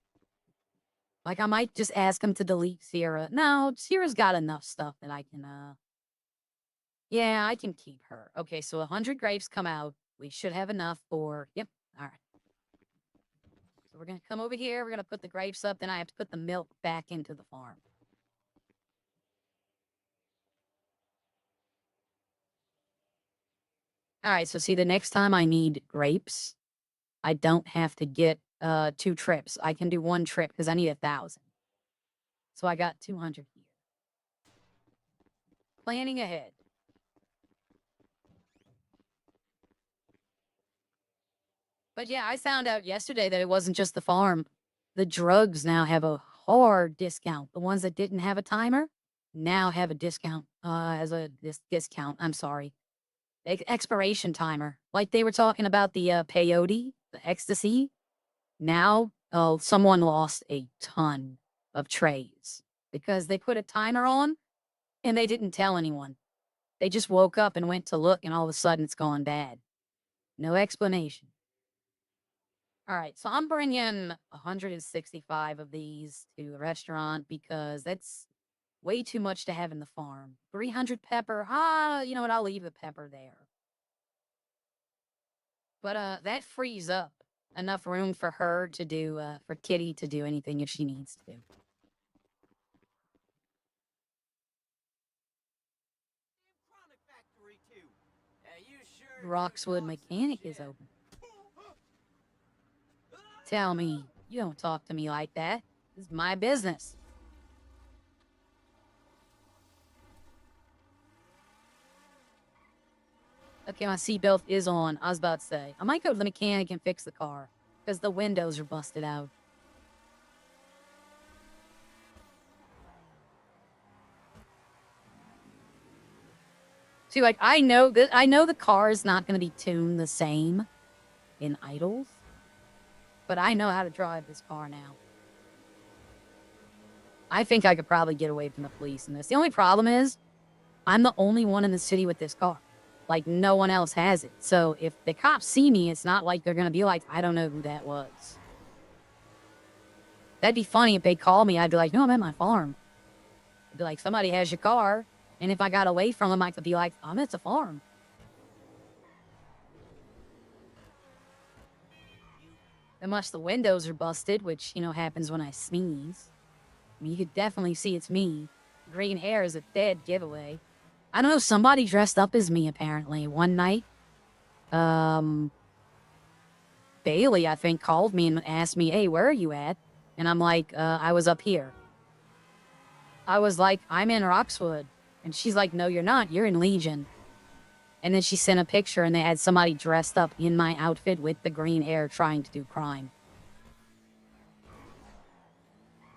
Like, I might just ask him to delete Sierra. No, Sierra's got enough stuff that I can, yeah, I can keep her. Okay, so 100 grapes come out. We should have enough for... Yep, all right. So we're going to come over here. We're going to put the grapes up. Then I have to put the milk back into the farm. All right, so see, the next time I need grapes, I don't have to get 2 trips. I can do 1 trip because I need 1,000. So I got 200 here. Planning ahead. But yeah, I found out yesterday that it wasn't just the farm. The drugs now have a hard discount. The ones that didn't have a timer now have a discount. Discount. I'm sorry. Expiration timer. Like they were talking about the peyote, the ecstasy. Now, someone lost a ton of trays because they put a timer on and they didn't tell anyone. They just woke up and went to look, and all of a sudden it's gone bad. No explanation. All right, so I'm bringing 165 of these to the restaurant because that's Way too much to have in the farm. 300 pepper. You know what? I'll leave the pepper there. But that frees up enough room for her to do, for Kitty to do anything if she needs to. Chronic factory too. You sure Roxwood Mechanic is open. Tell me, you don't talk to me like that. This is my business. Okay, my seatbelt is on. I was about to say, I might go to the mechanic and fix the car, because the windows are busted out. See, like, I know the car is not going to be tuned the same in Idols, but I know how to drive this car now. I think I could probably get away from the police in this. The only problem is, I'm the only one in the city with this car. Like, no one else has it. So if the cops see me, it's not like they're going to be like, I don't know who that was. That'd be funny if they call me. I'd be like, no, I'm at my farm. I'd be like, somebody has your car. And if I got away from them, I could be like, I'm at the farm. Unless the windows are busted, which, you know, happens when I sneeze. I mean, you could definitely see it's me. Green hair is a dead giveaway. I don't know, somebody dressed up as me, apparently. One night, Bailey, I think, called me and asked me, hey, where are you at? And I'm like, I was up here. I was like, I'm in Roxwood. And she's like, no, you're not. You're in Legion. And then she sent a picture, and they had somebody dressed up in my outfit with the green hair trying to do crime.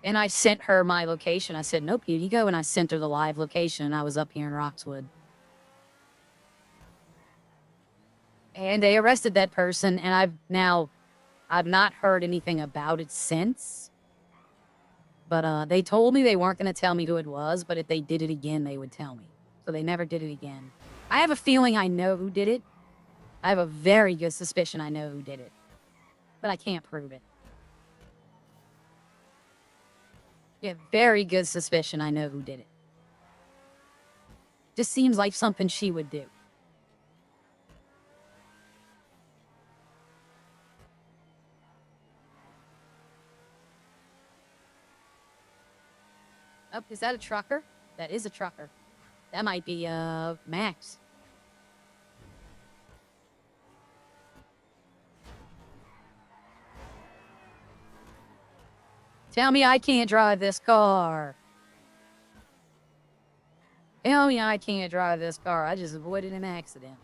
And I sent her my location. I said, nope, here you go. And I sent her the live location, and I was up here in Roxwood. And they arrested that person, and I've not heard anything about it since. But they told me they weren't going to tell me who it was, but if they did it again, they would tell me. So they never did it again. I have a feeling I know who did it. I have a very good suspicion I know who did it. But I can't prove it. Yeah, very good suspicion I know who did it. Just seems like something she would do. Oh, is that a trucker? That is a trucker. That might be, Max. Tell me I can't drive this car. Tell me I can't drive this car. I just avoided an accident.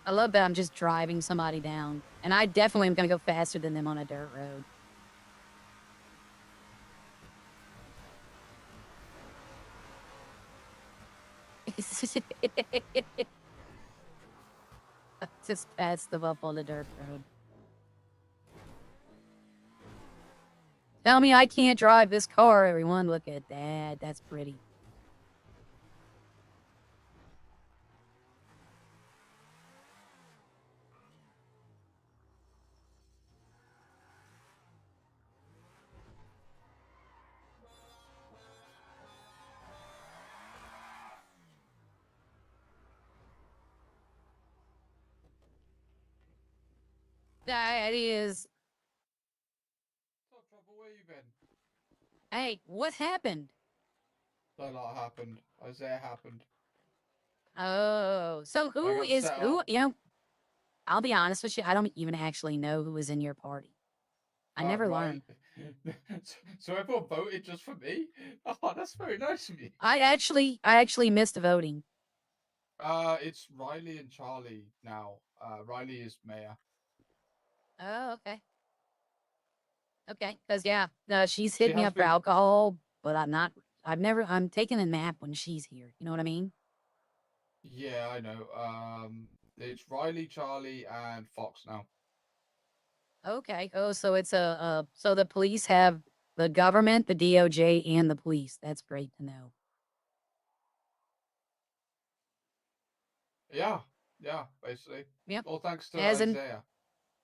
I love that I'm just driving somebody down. And I definitely am going to go faster than them on a dirt road. Just pass them up on the dirt road. Tell me I can't drive this car, everyone. Look at that. That's pretty. That is. What's up, Trouble? Where you been? Hey, what happened? A lot happened. Isaiah happened. Oh, so who got is set who? up. You know, I'll be honest with you. I don't even actually know who was in your party. I never Right. learned. So everyone voted just for me? Oh, that's very nice of you. I actually missed voting. It's Riley and Charlie now. Riley is mayor. Oh, okay. Okay, because yeah, she's She hit me has up for been. alcohol, but I'm taking a nap when she's here. You know what I mean? Yeah, I know. It's Riley, Charlie, and Fox now. Okay. Oh, so it's so the police have the government, the DOJ, and the police. That's great to know. Yeah, basically. Yep. All thanks to As in, Isaiah.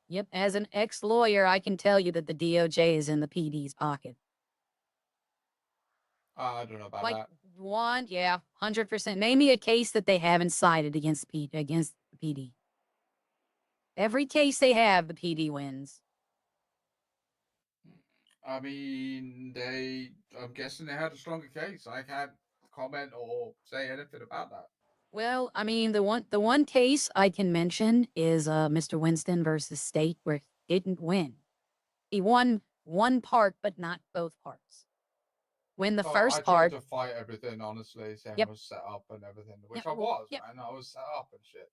Yep, as an ex-lawyer, I can tell you that the DOJ is in the PD's pocket. I don't know about Like that. 100%. Name me a case that they haven't cited against against the PD. Every case they have, the PD wins. I mean, I'm guessing they had a stronger case. I can't comment or say anything about that. Well, I mean, the one case I can mention is Mr. Winston versus State, where he didn't win. He won one part, but not both parts. When the Oh, I first tried part, to fight everything, honestly, saying I yep, was set up and everything, yep, which I was, yep. man. I was set up and shit.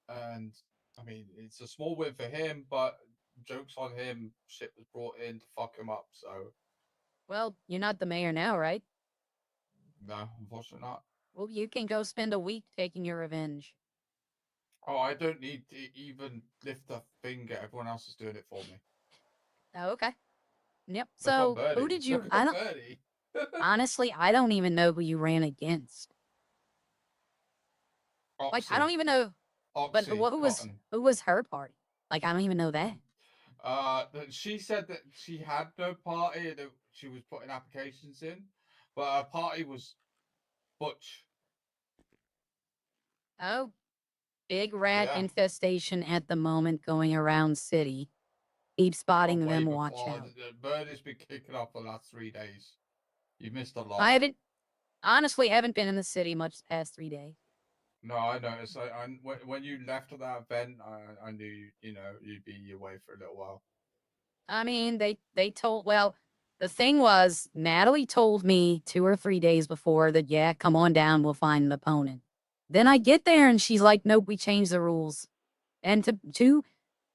And I mean, it's a small win for him, but jokes on him. Shit was brought in to fuck him up. So Well, you're not the mayor now, right? no, unfortunately not. Well, you can go spend a week taking your revenge. Oh, I don't need to even lift a finger. Everyone else is doing it for me. Oh, okay. Yep. Look on So, who Birdie. did you? Look I on don't Birdie. honestly. I don't even know who you ran against. Like, I Oxy. don't even know. But Oxy. Cotton. who was her party? Like, I don't even know that. She said that she had no party and that she was putting applications in, but her party was Butch. Oh, big rat Yeah. infestation at the moment going around city. Keep Oh, spotting way them. Watch before. out. The bird has been kicking off the last 3 days. You missed a I lot. haven't honestly haven't been in the city much the past 3 days. No, I noticed. When you left that event, I knew you'd be away for a little while. I mean, they told well, the thing was, Natalie told me 2 or 3 days before that, yeah, come on down, we'll find an opponent. Then I get there and she's like, nope, we changed the rules. And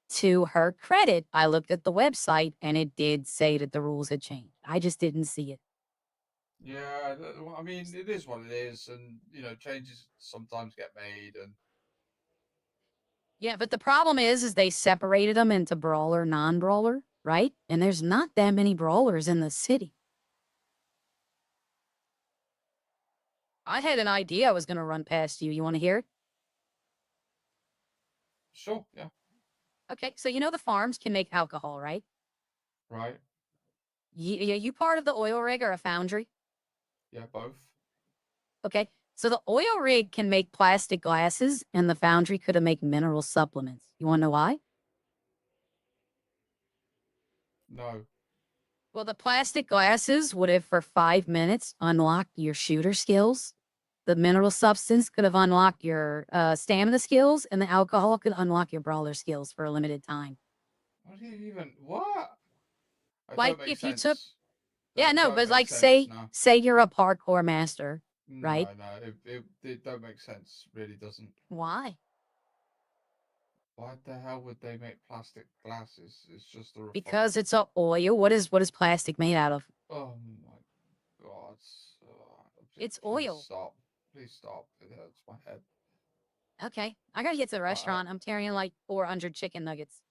to her credit, I looked at the website and it did say that the rules had changed. I just didn't see it. Yeah, I mean, it is what it is, and changes sometimes get made, and Yeah, but the problem is they separated them into brawler, non-brawler, right? And there's not that many brawlers in the city. I had an idea I was going to run past you. You want to hear it? sure, yeah, Okay, so you know the farms can make alcohol, right? right, You part of the oil rig or a foundry? yeah, both. Okay, so the oil rig can make plastic glasses, and the foundry could make mineral supplements. You want to know why? No, Well, the plastic glasses would have, for 5 minutes, unlocked your shooter skills. The mineral substance could have unlocked your stamina skills, and the alcohol could unlock your brawler skills for a limited time. what do you even what? That Like don't make if you took, sense. yeah, That no, don't but make like sense. say No, say you're a parkour master, right? no, it don't make sense. Really doesn't. Why? Why the hell would they make plastic glasses? It's just a Because it's a oil. What is plastic made out of? Oh my god! It's Please oil. stop. Please stop. It hurts my head. Okay, I gotta get to the Uh, restaurant. I'm carrying like 400 chicken nuggets.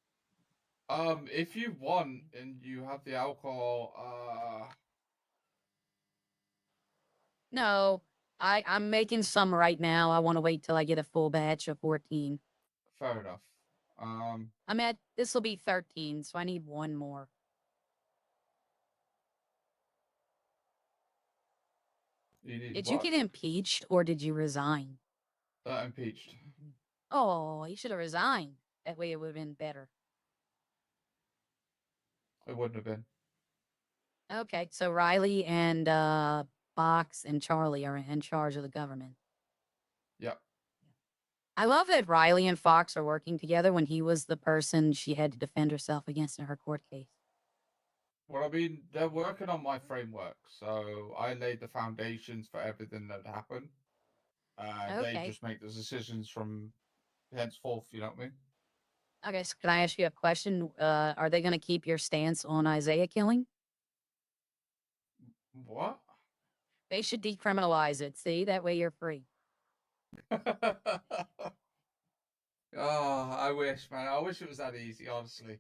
if you want and you have the alcohol, No, I'm making some right now. I want to wait till I get a full batch of 14. fair enough. I'm at this will be 13, so I need one more. You need Did you what? get impeached or did you resign? Impeached. Oh, you should have resigned. That way it would have been better. It wouldn't have been. Okay, so Riley and Box and Charlie are in charge of the government. Yep. I love that Riley and Fox are working together when he was the person she had to defend herself against in her court case. Well, I mean, they're working on my framework, so I laid the foundations for everything that happened. They Okay. just make the decisions from henceforth. You know what I mean? Okay, so can I ask you a question? Are they going to keep your stance on Isaiah killing? What? They should decriminalize it. See, that way you're free. Oh, I wish, man. I wish it was that easy, honestly.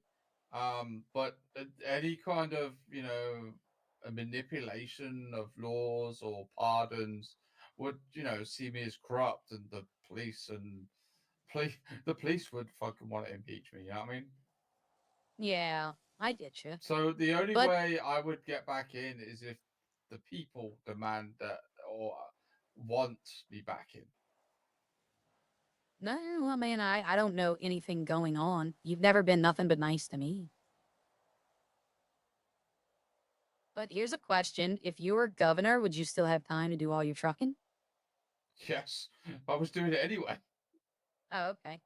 But any kind of, a manipulation of laws or pardons would, see me as corrupt, and the police would fucking want to impeach me. You know what I mean? Yeah, I get you. So the only But way I would get back in is if the people demand that or want me back in. no, I mean, I don't know anything going on. You've never been nothing but nice to me. But here's a question. If you were governor, would you still have time to do all your trucking? Yes, I was doing it anyway. Oh, okay.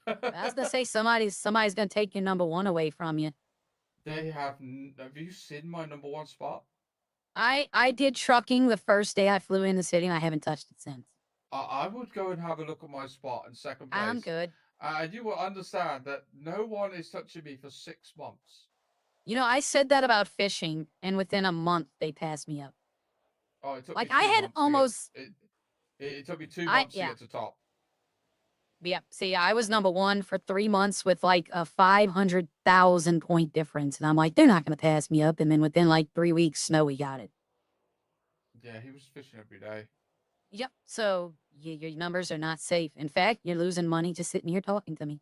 I was gonna say somebody's gonna take your number one away from you. They have. Have you seen my number one spot? I did trucking the first day I flew in the city, and I haven't touched it since. I would go and have a look at my spot in second I'm place, good. and you will understand that no one is touching me for 6 months. You know, I said that about fishing, and within a month they passed me up. Oh, it took me Like I two had months to get almost it. It took me 2 months to yeah. get to top. Yeah. See, I was number one for 3 months with like a 500,000 point difference. And I'm like, they're not going to pass me up. And then within like 3 weeks, Snowy got it. Yeah, he was fishing every day. Yep. So your numbers are not safe. In fact, you're losing money just sitting here talking to me.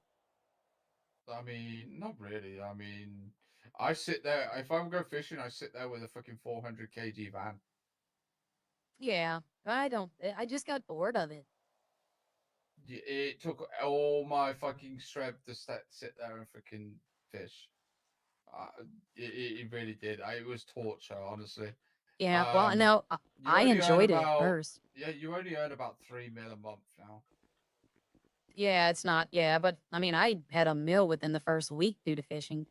I mean, not really. I mean, I sit there. If I go fishing, I sit there with a fucking 400 kg van. Yeah. I just got bored of it. It took all my fucking strength to sit there and fucking fish. It really did. It was torture, honestly. Yeah. Well, Um, no, you I only earn enjoyed it at about first. yeah, you only earn about 3 mil a month now. Yeah, it's not. Yeah. But I mean, I had a meal within the first week due to fishing.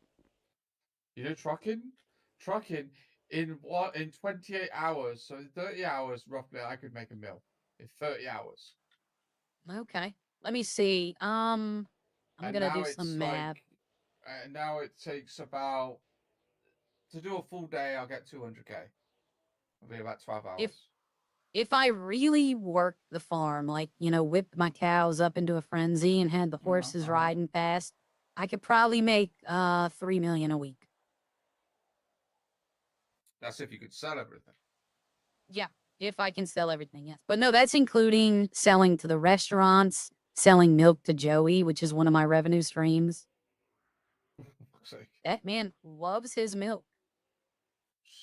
You know, trucking in 28 hours. So in 30 hours, roughly, I could make a mil in 30 hours. Okay. Let me see. I'm And going to now do some it's math. like, now it takes about to do a full day. I'll get 200K. It'll be about 12 If hours. if I really worked the farm, like, you know, whipped my cows up into a frenzy and had the horses Uh-huh. riding fast, I could probably make 3 million a week. That's if you could sell everything. Yeah, if I can sell everything, yes. But no, that's including selling to the restaurants, selling milk to Joey, which is one of my revenue streams. That man loves his milk.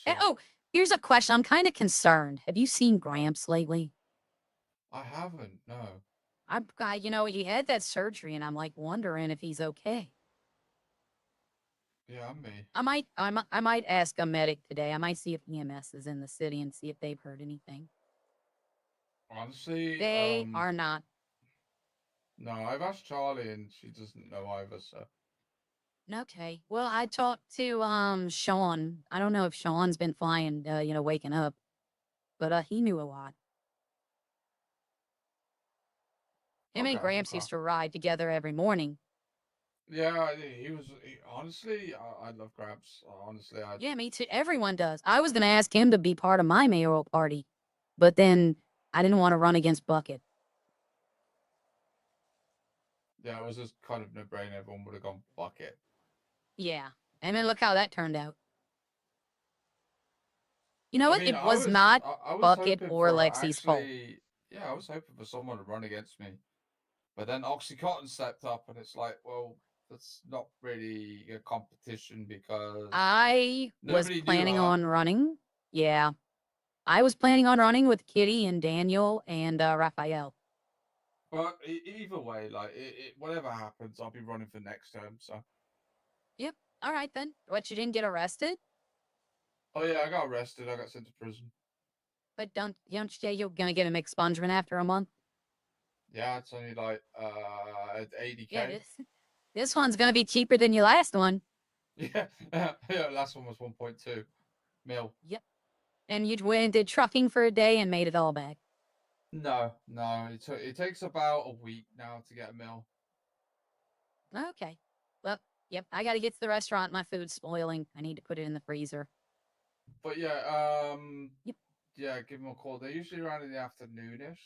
And, Shit. oh, here's a question. I'm kind of concerned. Have you seen Gramps lately? I haven't, no. You know, he had that surgery, and I'm like wondering if he's okay. Yeah, I'm me. I might ask a medic today. I might see if EMS is in the city and see if they've heard anything. Honestly, They are not. no, I've asked Charlie and she doesn't know either, so. Okay. Well, I talked to Sean. I don't know if Sean's been flying, you know, waking up, but he knew a lot. Him and Okay, Gramps okay. used to ride together every morning. Yeah, honestly, I love Grabs. Honestly, Yeah, me too. Everyone does. I was gonna ask him to be part of my mayoral party, but then I didn't want to run against Bucket. yeah, it was just kind of no-brainer. Everyone would have gone Bucket. Yeah. And then look how that turned out. You know I what? mean, It was not I was Bucket hoping or for Lexi's fault. actually, yeah, I was hoping for someone to run against me. But then Oxycontin stepped up, and it's like, well, that's not really a competition because I was nobody knew planning her. on running. Yeah. I was planning on running with Kitty and Daniel and Raphael. But either way, like, whatever happens, I'll be running for next term. So, Yep. All right then. What, you didn't get arrested? oh yeah, I got arrested. I got sent to prison. But don't you say you're gonna get an expungement after a month? Yeah, it's only like Yeah, 80K. this one's gonna be cheaper than your last one. Yeah, yeah. Last one was 1.2 mil. Yep. And you went and did trucking for a day and made it all back. No, no. It takes about a week now to get a mil. Okay. Well, yep. I gotta get to the restaurant. My food's spoiling. I need to put it in the freezer. But yeah, Yep. yeah. Give them a call. They're usually around in the afternoonish.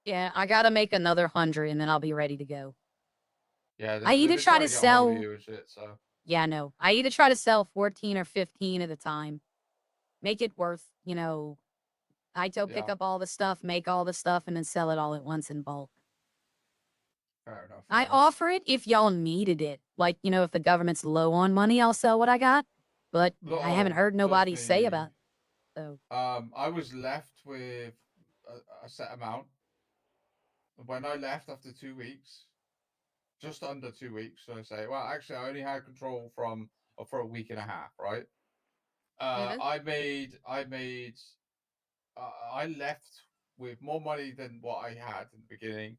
Yeah, I gotta make another 100 and then I'll be ready to go. Yeah, I they've either been try trying to to get a hold of sell. you and shit. So Yeah, no. I either try to sell 14 or 15 at a time. Make it worth, you know, I pick yeah, up all the stuff, make all the stuff, and then sell it all at once in bulk. Fair enough. I yeah. offer it if y'all needed it. Like, you know, if the government's low on money, I'll sell what I got. But Look, I haven't oh, heard trust nobody say me, about it. So, I was left with a set amount. When I left after 2 weeks, just under 2 weeks, so I say, well, actually, I only had control for a week and a half, right? Mhm. I left with more money than what I had in the beginning,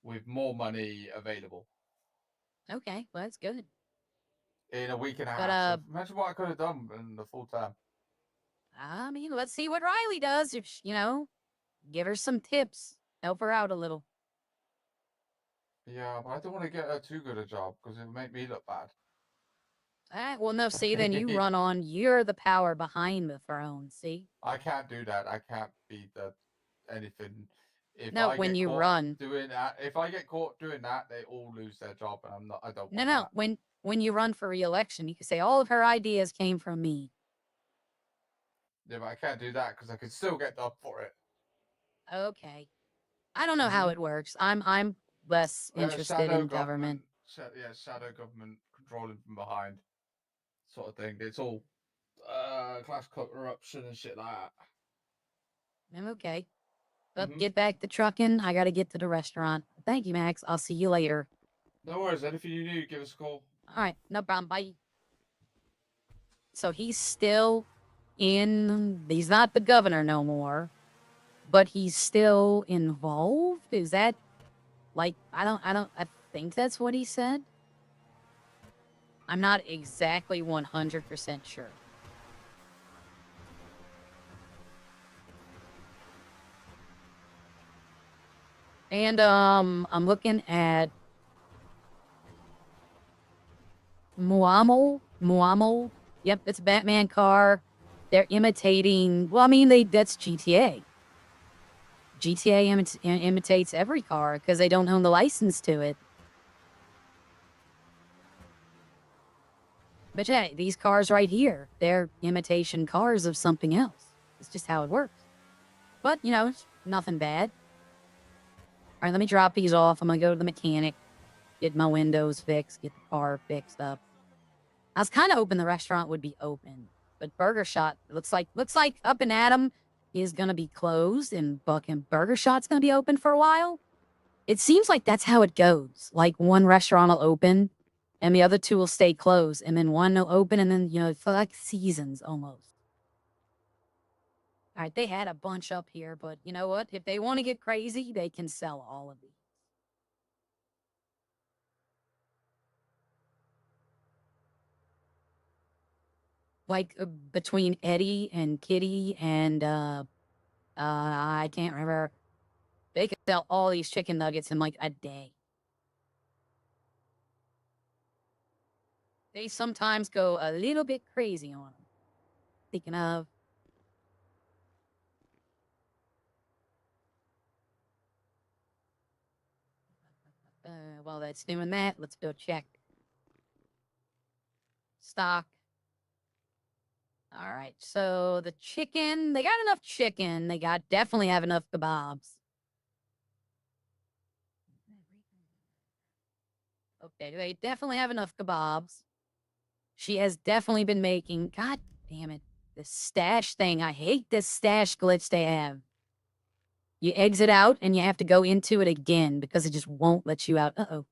with more money available okay, well, that's good. in a week and a But, half. So imagine what I could have done in the full term. I mean, let's see what Riley does. If, you know, give her some tips, help her out a little. Yeah, but I don't want to get her too good a job because it would make me look bad. All right, well, no, see, then you run on. You're the power behind the throne, see? I can't do that. I can't be anything. If No, I when get you caught run. doing that, if I get caught doing that, they all lose their job, and I'm not. I don't No, want no, that. when you run for re-election, you can say all of her ideas came from me. Yeah, but I can't do that because I can still get up for it. Okay. I don't know how it works. I'm less interested Shadow in government. shadow government controlling from behind, sort of thing. It's all class corruption and shit like that. I'm okay. But Mhm. get back to trucking. I got to get to the restaurant. Thank you, Max. I'll see you later. No worries. Anything you need, give us a call. All right. No problem. Bye. So he's still he's not the governor no more, but he's still involved. Is that like, I think that's what he said. I'm not exactly 100% sure. And I'm looking at Muammo. Yep, it's a Batman car. They're imitating. Well, I mean, that's GTA. GTA imitates every car because they don't own the license to it. But yeah, these cars right here, they're imitation cars of something else. It's just how it works. But, you know, it's nothing bad. All right, let me drop these off. I'm going to go to the mechanic, get my windows fixed, get the car fixed up. I was kind of hoping the restaurant would be open, but Burger Shot looks like Up and Adam is going to be closed and Burger Shot's going to be open for a while. It seems like that's how it goes. Like one restaurant will open and the other two will stay closed, and then one will open, and then, you know, for like seasons almost. All right, they had a bunch up here, but you know what? If they want to get crazy, they can sell all of these. Like between Eddie and Kitty and I can't remember. They could sell all these chicken nuggets in like a day. They sometimes go a little bit crazy on them. Speaking of, while that's doing that, let's do a check. Stock. All right, so the chicken, they got enough chicken. They definitely have enough kebabs. Okay, they definitely have enough kebabs. She has definitely been making, god damn it, this stash thing. I hate this stash glitch they have. You exit out and you have to go into it again because it just won't let you out. Uh-oh.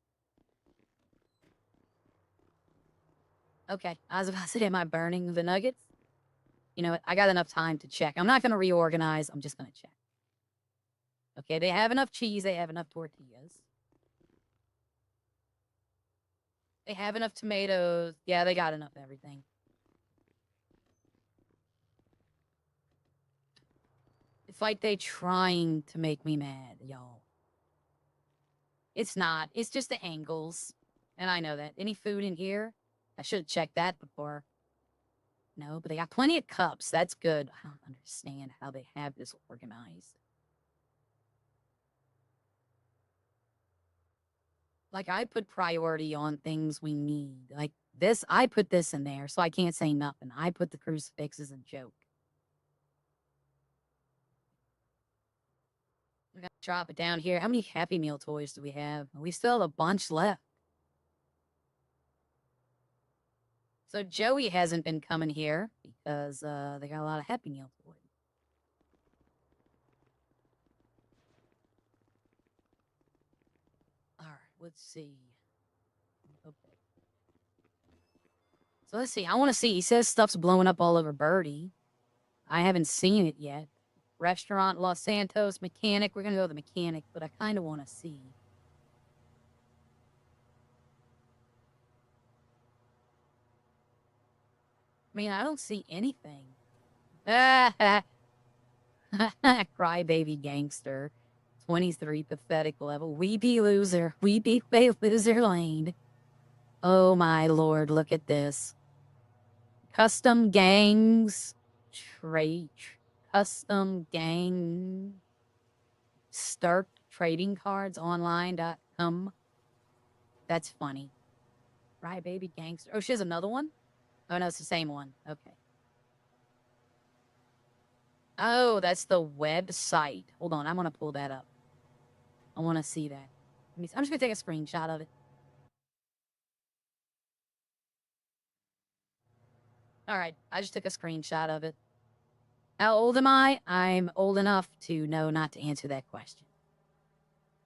Okay, I was about to say, am I burning the nuggets? You know what? I got enough time to check. I'm not going to reorganize. I'm just going to check. Okay, they have enough cheese. They have enough tortillas. They have enough tomatoes. Yeah, they got enough everything. It's like they trying to make me mad, y'all. It's not. It's just the angles. And I know that. Any food in here? I should have checked that before. No, but they got plenty of cups. That's good. I don't understand how they have this organized. Like, I put priority on things we need. Like this, I put this in there, so I can't say nothing. I put the crucifix as a joke. Okay. Drop it down here. How many Happy Meal toys do we have? We still have a bunch left. So Joey hasn't been coming here because they got a lot of Happy Meal toys. All right, let's see. Okay. So let's see. I want to see. He says stuff's blowing up all over Birdie. I haven't seen it yet. Restaurant, Los Santos, mechanic. We're going to go to the mechanic, but I kind of want to see. I mean, I don't see anything. Crybaby gangster. 23 pathetic level. We be loser. We be loser lane. Oh my lord, look at this. Custom gangs. Trade. Custom gang. Start trading cards online.com. That's funny. Crybaby gangster. Oh, she has another one? Oh, no, it's the same one. Okay. Oh, that's the website. Hold on, I'm going to pull that up. I want to see that. I'm just going to take a screenshot of it. All right, I just took a screenshot of it. How old am I? I'm old enough to know not to answer that question.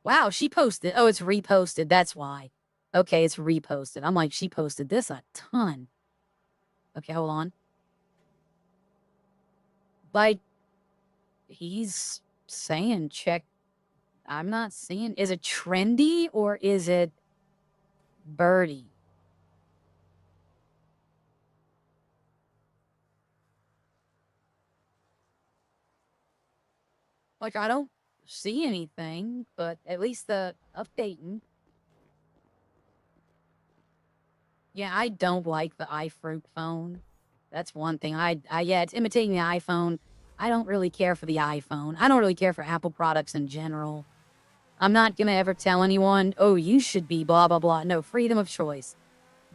Wow, she posted. Oh, it's reposted. That's why. Okay, it's reposted. I'm like, she posted this a ton. Okay, hold on. Like, he's saying check. I'm not seeing. Is it trendy or is it Birdie? Like, I don't see anything, but at least the updating. Yeah, I don't like the iFruit phone. That's one thing. Yeah, it's imitating the iPhone. I don't really care for the iPhone. I don't really care for Apple products in general. I'm not gonna ever tell anyone, oh, you should be blah, blah, blah. No, freedom of choice.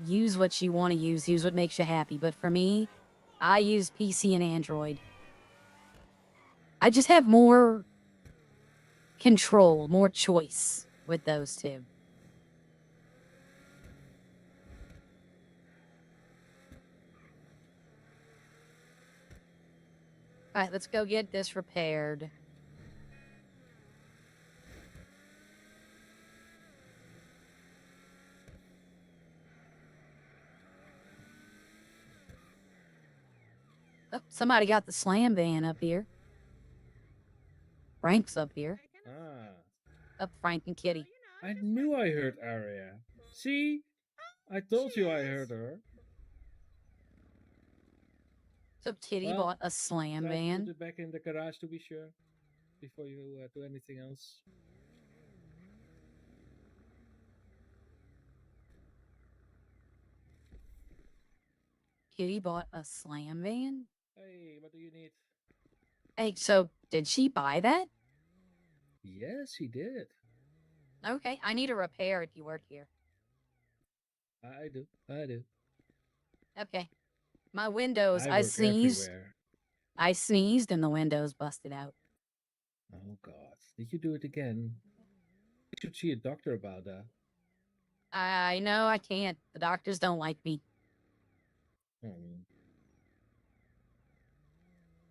Use what you want to use what makes you happy. But for me, I use PC and Android. I just have more control, more choice with those two. All right, let's go get this repaired. Oh, somebody got the slam van up here. Frank's up here. Ah, Up Frank and Kitty. I knew I heard Aria. See? I told you I heard her. So Kitty Well, bought a slam Try to van. put it back in the garage to be sure. Before you do anything else. Kitty bought a slam van? Hey, what do you need? Hey, so did she buy that? Yes, he did. Okay, I need a repair if you work here. I do. I do. Okay. My windows, I work sneezed. everywhere. I sneezed and the windows busted out. Oh God! Did you do it again? You should see a doctor about that. I know I can't. The doctors don't like me. Hmm.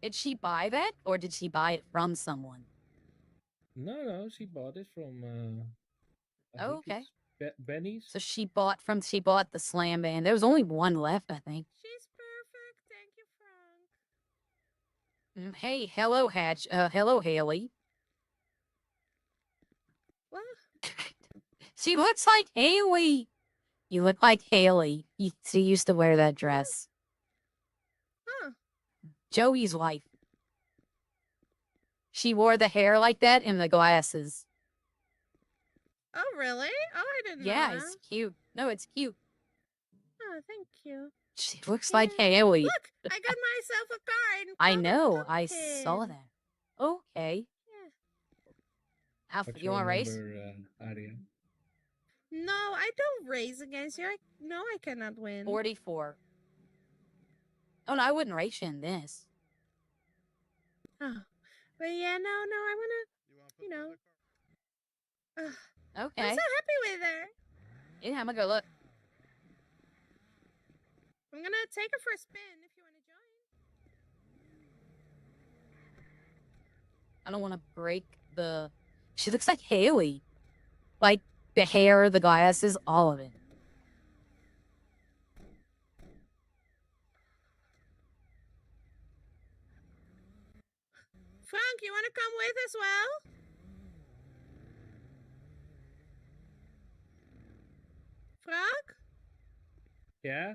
Did she buy that or did she buy it from someone? No, she bought it from. I think Okay. it's Benny's. So she bought the slam van. There was only one left, I think. She's perfect. Thank you, Frank. Hey, hello, Hatch. Hello, Haley. What? She looks like Haley. You look like Haley. She used to wear that dress. Huh. Joey's wife. She wore the hair like that and the glasses. Oh, really? Oh, I didn't know Yeah, that. it's cute. No, it's cute. Oh, thank you. She looks like Yeah. Haley. Look, I got myself a car and I called it know. I saw Pumpkin. that. Okay. Yeah. What's You want to race? number, Aria? No, I don't race against you. I cannot win. 44. Oh, no, I wouldn't race you in this. Oh. But yeah, no, I wanna, Ugh, Okay. I'm so happy with her. Yeah, I'm gonna go look. I'm gonna take her for a spin if you want to join. I don't want to break the. She looks like Haley. Like the hair, the glasses, all of it. Frank, you want to come with as well? Frank, Yeah?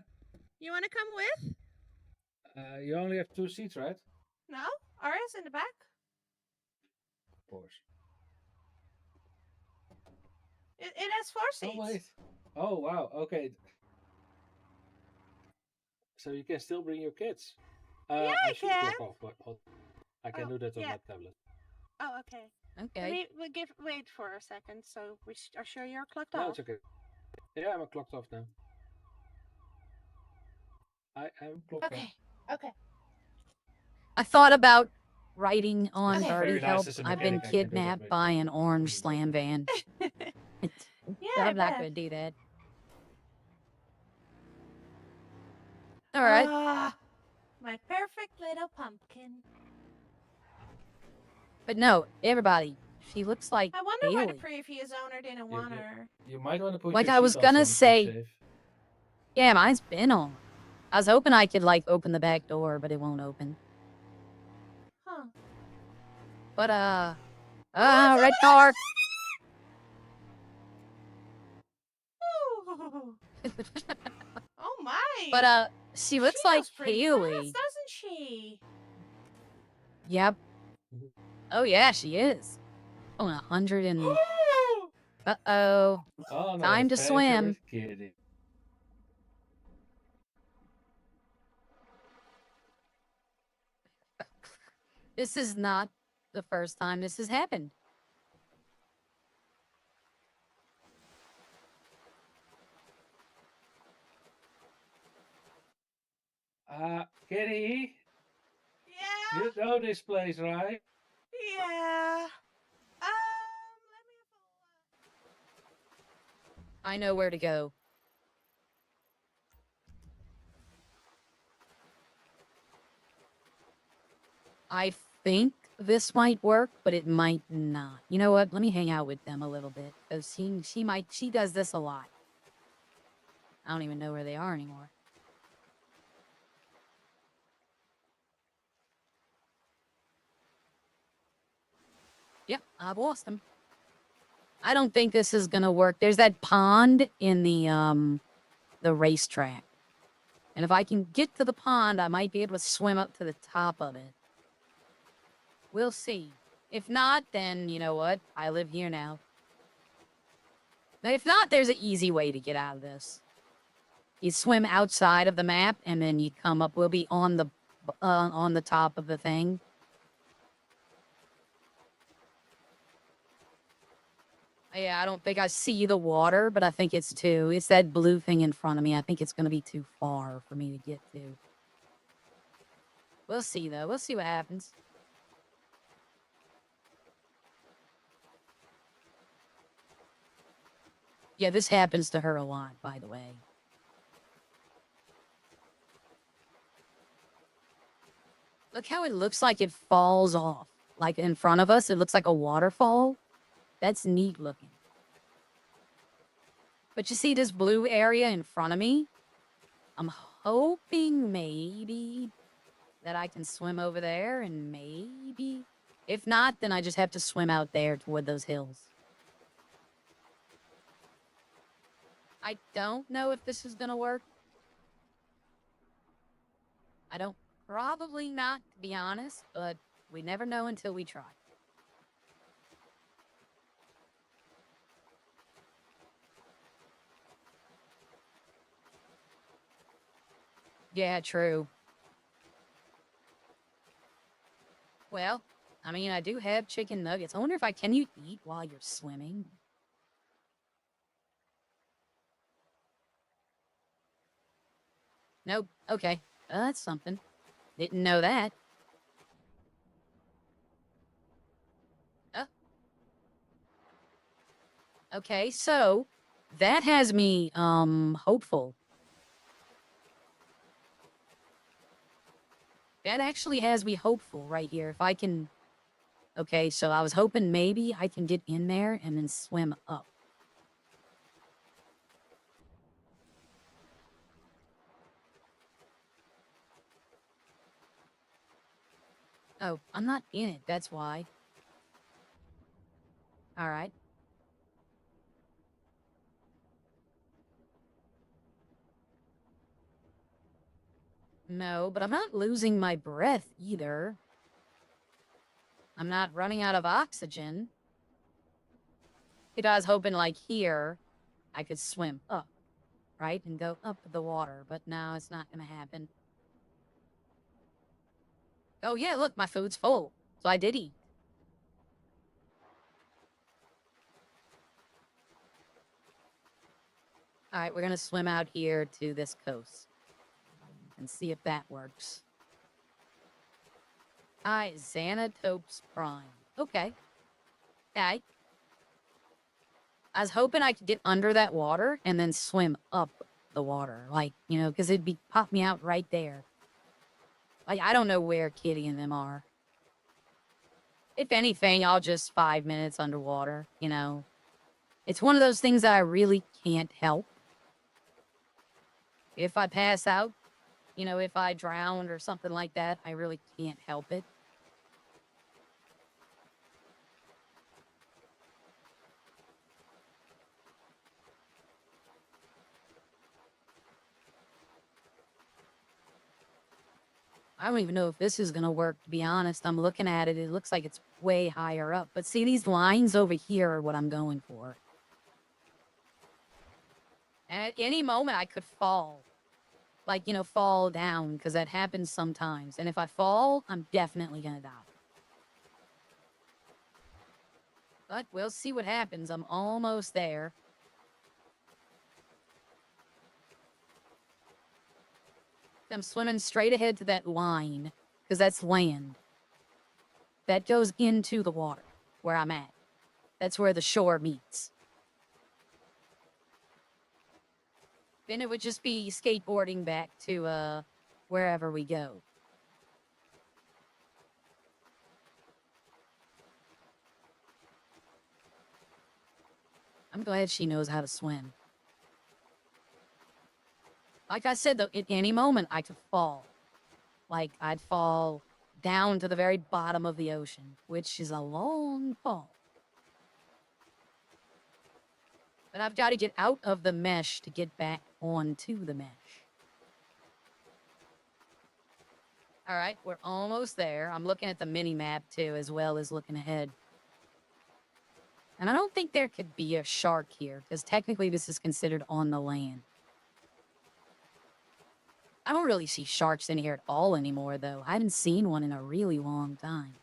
you want to come with? You only have 2 seats, right? No, Aria's in the back. Of course. It has 4 seats. Oh, wait. Oh, wow. Okay. So you can still bring your kids. Yeah, I should can. clock off, but I can do that on my tablet. Oh, okay. Okay. Wait for a second. So we are sure you're clocked No, off. it's okay. Yeah, I'm clocked off now. I am clocked off. Okay. I thought about writing on Okay. Birdie Very nice Help. as a I've been mechanic, I can do that kidnapped with- by an orange slam van. Yeah, I'm not bet. gonna do that. All right. Ah, my perfect little pumpkin. But no, everybody. She looks like I wonder why the Haley. previous owner didn't want her. You might want to put Like your I was seatbelts gonna on to be say- safe. Yeah, mine's been on. I was hoping I could like open the back door, but it won't open. Huh. But red car. Ooh. Oh my. But she looks She like goes pretty Haley. fast, doesn't she? Yep. Mhm. Oh yeah, she is. Oh, 100 and. Uh-oh. Oh, no, Time to thanks, swim. I was kidding. This is not the first time this has happened. Kitty, Yeah. you know this place, right? Yeah. Let me have a I know where to go. I think this might work, but it might not. You know what? Let me hang out with them a little bit. Because she does this a lot. I don't even know where they are anymore. Yep, I've lost them. I don't think this is gonna work. There's that pond in the racetrack. And if I can get to the pond, I might be able to swim up to the top of it. We'll see. If not, then you know what? I live here now. Now, if not, there's an easy way to get out of this. You swim outside of the map, and then you come up. We'll be on the top of the thing. Yeah, I don't think I see the water, but I think it's that blue thing in front of me. I think it's going to be too far for me to get to. We'll see, though. We'll see what happens. Yeah, this happens to her a lot, by the way. Look how it looks like it falls off. Like in front of us, it looks like a waterfall. That's neat looking. But you see this blue area in front of me? I'm hoping maybe that I can swim over there and maybe... If not, then I just have to swim out there toward those hills. I don't know if this is gonna work. I don't... Probably not, to be honest, but we never know until we try. Yeah, true. Well, I mean, I do have chicken nuggets. I wonder if can you eat while you're swimming? Nope. Okay. That's something. Didn't know that. Okay, so that has me hopeful. That actually has me hopeful right here. If I can... Okay, so I was hoping maybe I can get in there and then swim up. Oh, I'm not in it, that's why. Alright. No, but I'm not losing my breath either. I'm not running out of oxygen. I was hoping, like, here, I could swim up, right? And go up the water, but no, it's not gonna happen. Oh, yeah, look, my food's full. So I did eat. Alright, we're gonna swim out here to this coast. And see if that works. Xanatopes Prime. Okay. Okay. I was hoping I could get under that water and then swim up the water. Like, you know, because it'd be pop me out right there. Like, I don't know where Kitty and them are. If anything, I'll just 5 minutes underwater, you know. It's one of those things that I really can't help. If I pass out, you know, if I drown or something like that, I really can't help it. I don't even know if this is going to work, to be honest. I'm looking at it. It looks like it's way higher up. But see, these lines over here are what I'm going for. And at any moment, I could fall. Like, you know, fall down, because that happens sometimes. And if I fall, I'm definitely going to die. But we'll see what happens. I'm almost there. I'm swimming straight ahead to that line, because that's land. That goes into the water, where I'm at. That's where the shore meets. Then it would just be skateboarding back to, wherever we go. I'm glad she knows how to swim. Like I said, though, at any moment, I could fall. Like, I'd fall down to the very bottom of the ocean, which is a long fall. But I've got to get out of the mesh to get back onto the mesh. All right, we're almost there. I'm looking at the mini-map, too, as well as looking ahead. And I don't think there could be a shark here, because technically this is considered on the land. I don't really see sharks in here at all anymore, though. I haven't seen one in a really long time.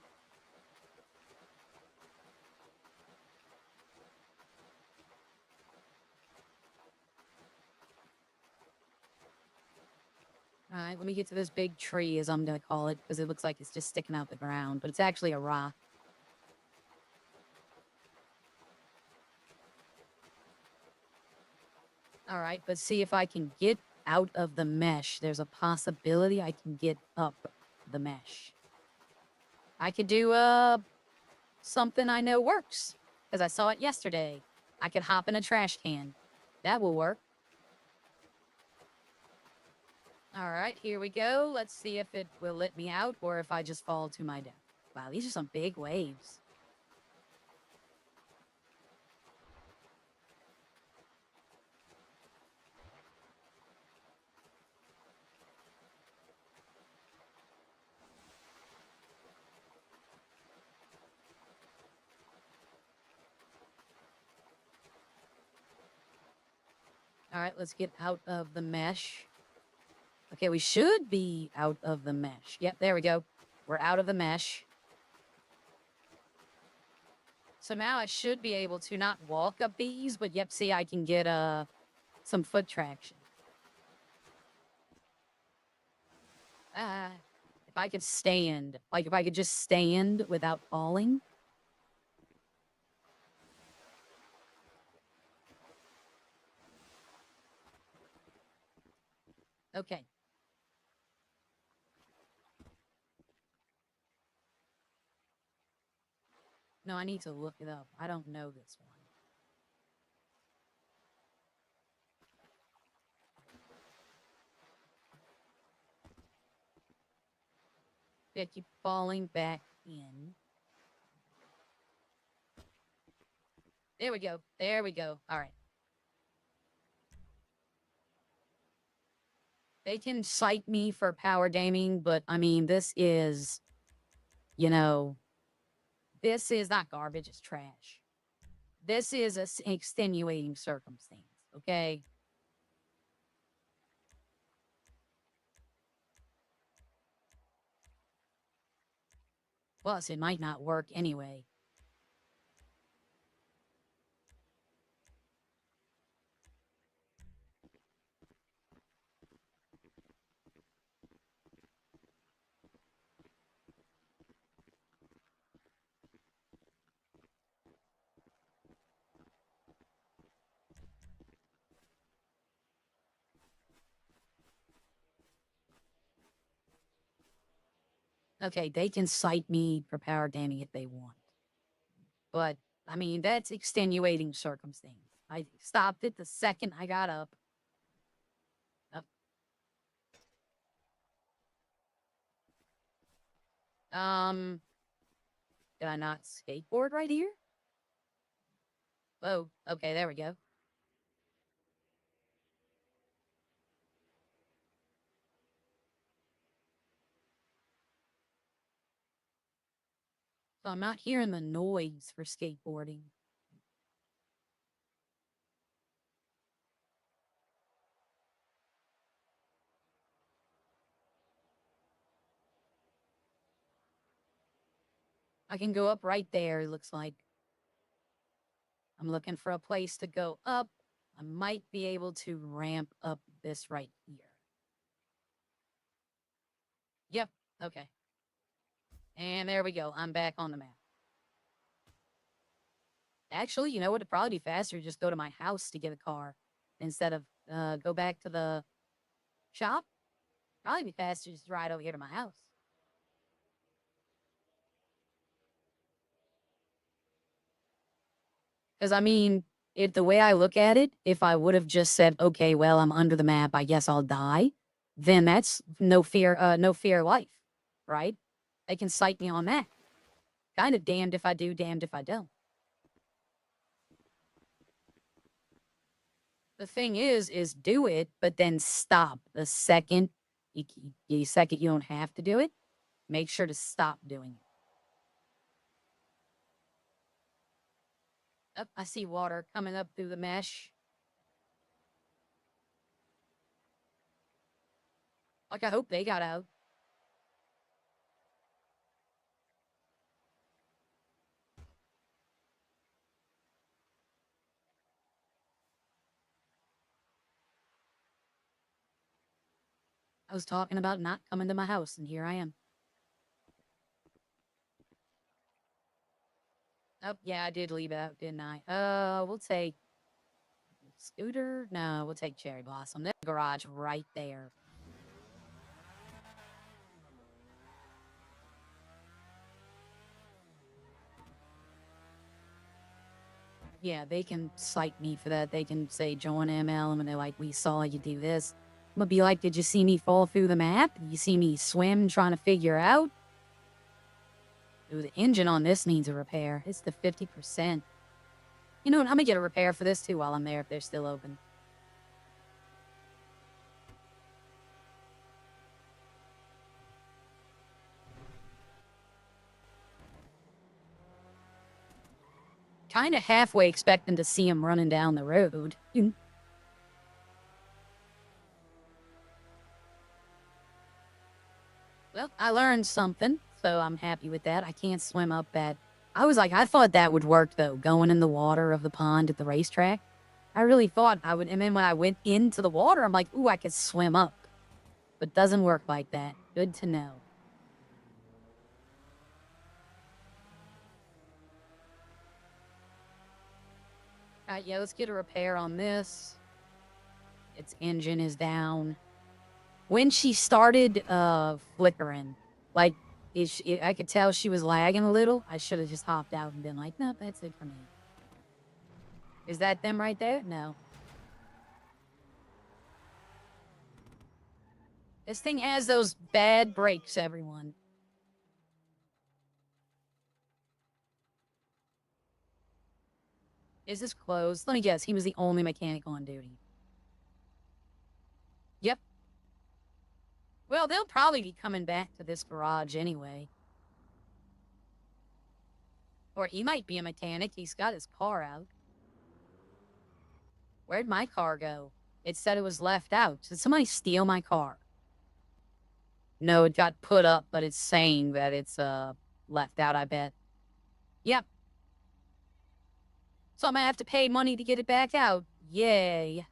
All right, let me get to this big tree, as I'm going to call it, because it looks like it's just sticking out the ground, but it's actually a rock. All right, but see if I can get out of the mesh. There's a possibility I can get up the mesh. I could do, something I know works, because I saw it yesterday. I could hop in a trash can. That will work. All right, here we go. Let's see if it will let me out or if I just fall to my death. Wow, these are some big waves. All right, let's get out of the mesh. Okay, we should be out of the mesh. Yep, there we go. We're out of the mesh. So now I should be able to not walk up these, but yep, see, I can get some foot traction. If I could stand, like if I could just stand without falling. Okay. No, I need to look it up. I don't know this one. Yeah, keep falling back in. There we go. There we go. All right. They can cite me for power damning, but I mean, this is, you know, this is not garbage, it's trash. This is an extenuating circumstance, okay? Plus, it might not work anyway. Okay, they can cite me for power damning if they want. But, I mean, that's extenuating circumstance. I stopped it the second I got up. Did I not skateboard right here? Oh, okay, there we go. So I'm not hearing the noise for skateboarding. I can go up right there, it looks like. I'm looking for a place to go up. I might be able to ramp up this right here. Yep, okay. And there we go. I'm back on the map. Actually, you know what? It'd probably be faster to just go to my house to get a car instead of go back to the shop. Probably be faster to just ride over here to my house. Because, I mean, the way I look at it, if I would have just said, okay, well, I'm under the map, I guess I'll die, then that's no fear life, right? They can cite me on that. Kind of damned if I do, damned if I don't. The thing is do it, but then stop the second you don't have to do it. Make sure to stop doing it. Oh, I see water coming up through the mesh. Like, I hope they got out. I was talking about not coming to my house, and here I am. Oh, yeah, I did leave it out, didn't I? We'll take Scooter. No, we'll take Cherry Blossom. There's a garage right there. Yeah, they can cite me for that. They can say join ML, and they're like, we saw you do this. I'm gonna be like, did you see me fall through the map? Did you see me swim trying to figure out? Ooh, the engine on this needs a repair. It's the 50%. You know what? I'm gonna get a repair for this too while I'm there if they're still open. Kind of halfway expecting to see him running down the road. Well, I learned something, so I'm happy with that. I can't swim up that. I thought that would work, though, going in the water of the pond at the racetrack. I really thought I would, and then when I went into the water, I'm like, ooh, I could swim up. But it doesn't work like that. Good to know. Alright, yeah, let's get a repair on this. Its engine is down. when she started flickering, like I could tell she was lagging a little. I should have just hopped out and been like, no, that's it for me. Is that them right there? No. This thing has those bad brakes, everyone. Is this closed? Let me guess. He was the only mechanic on duty. Yep. Well, they'll probably be coming back to this garage anyway. Or he might be a mechanic. He's got his car out. Where'd my car go? It said it was left out. Did somebody steal my car? No, it got put up, but it's saying that it's left out, I bet. Yep. So I'm gonna have to pay money to get it back out. Yay.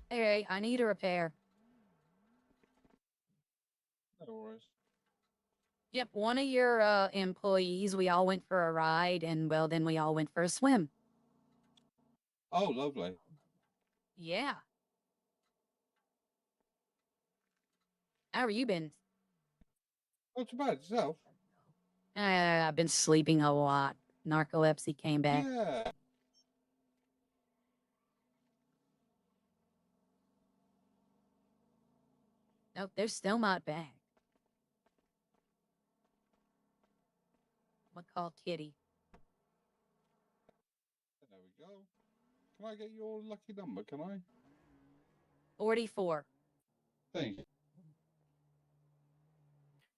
Hey, I need a repair. No worries. Yep, one of your employees, we all went for a ride, and, well, then we all went for a swim. Oh, lovely. Yeah. How have you been? Not too bad yourself. I've been sleeping a lot. Narcolepsy came back. Yeah. Nope, they're still not back. What call Kitty? There we go. Can I get your lucky number? Can I? 44. Thank you.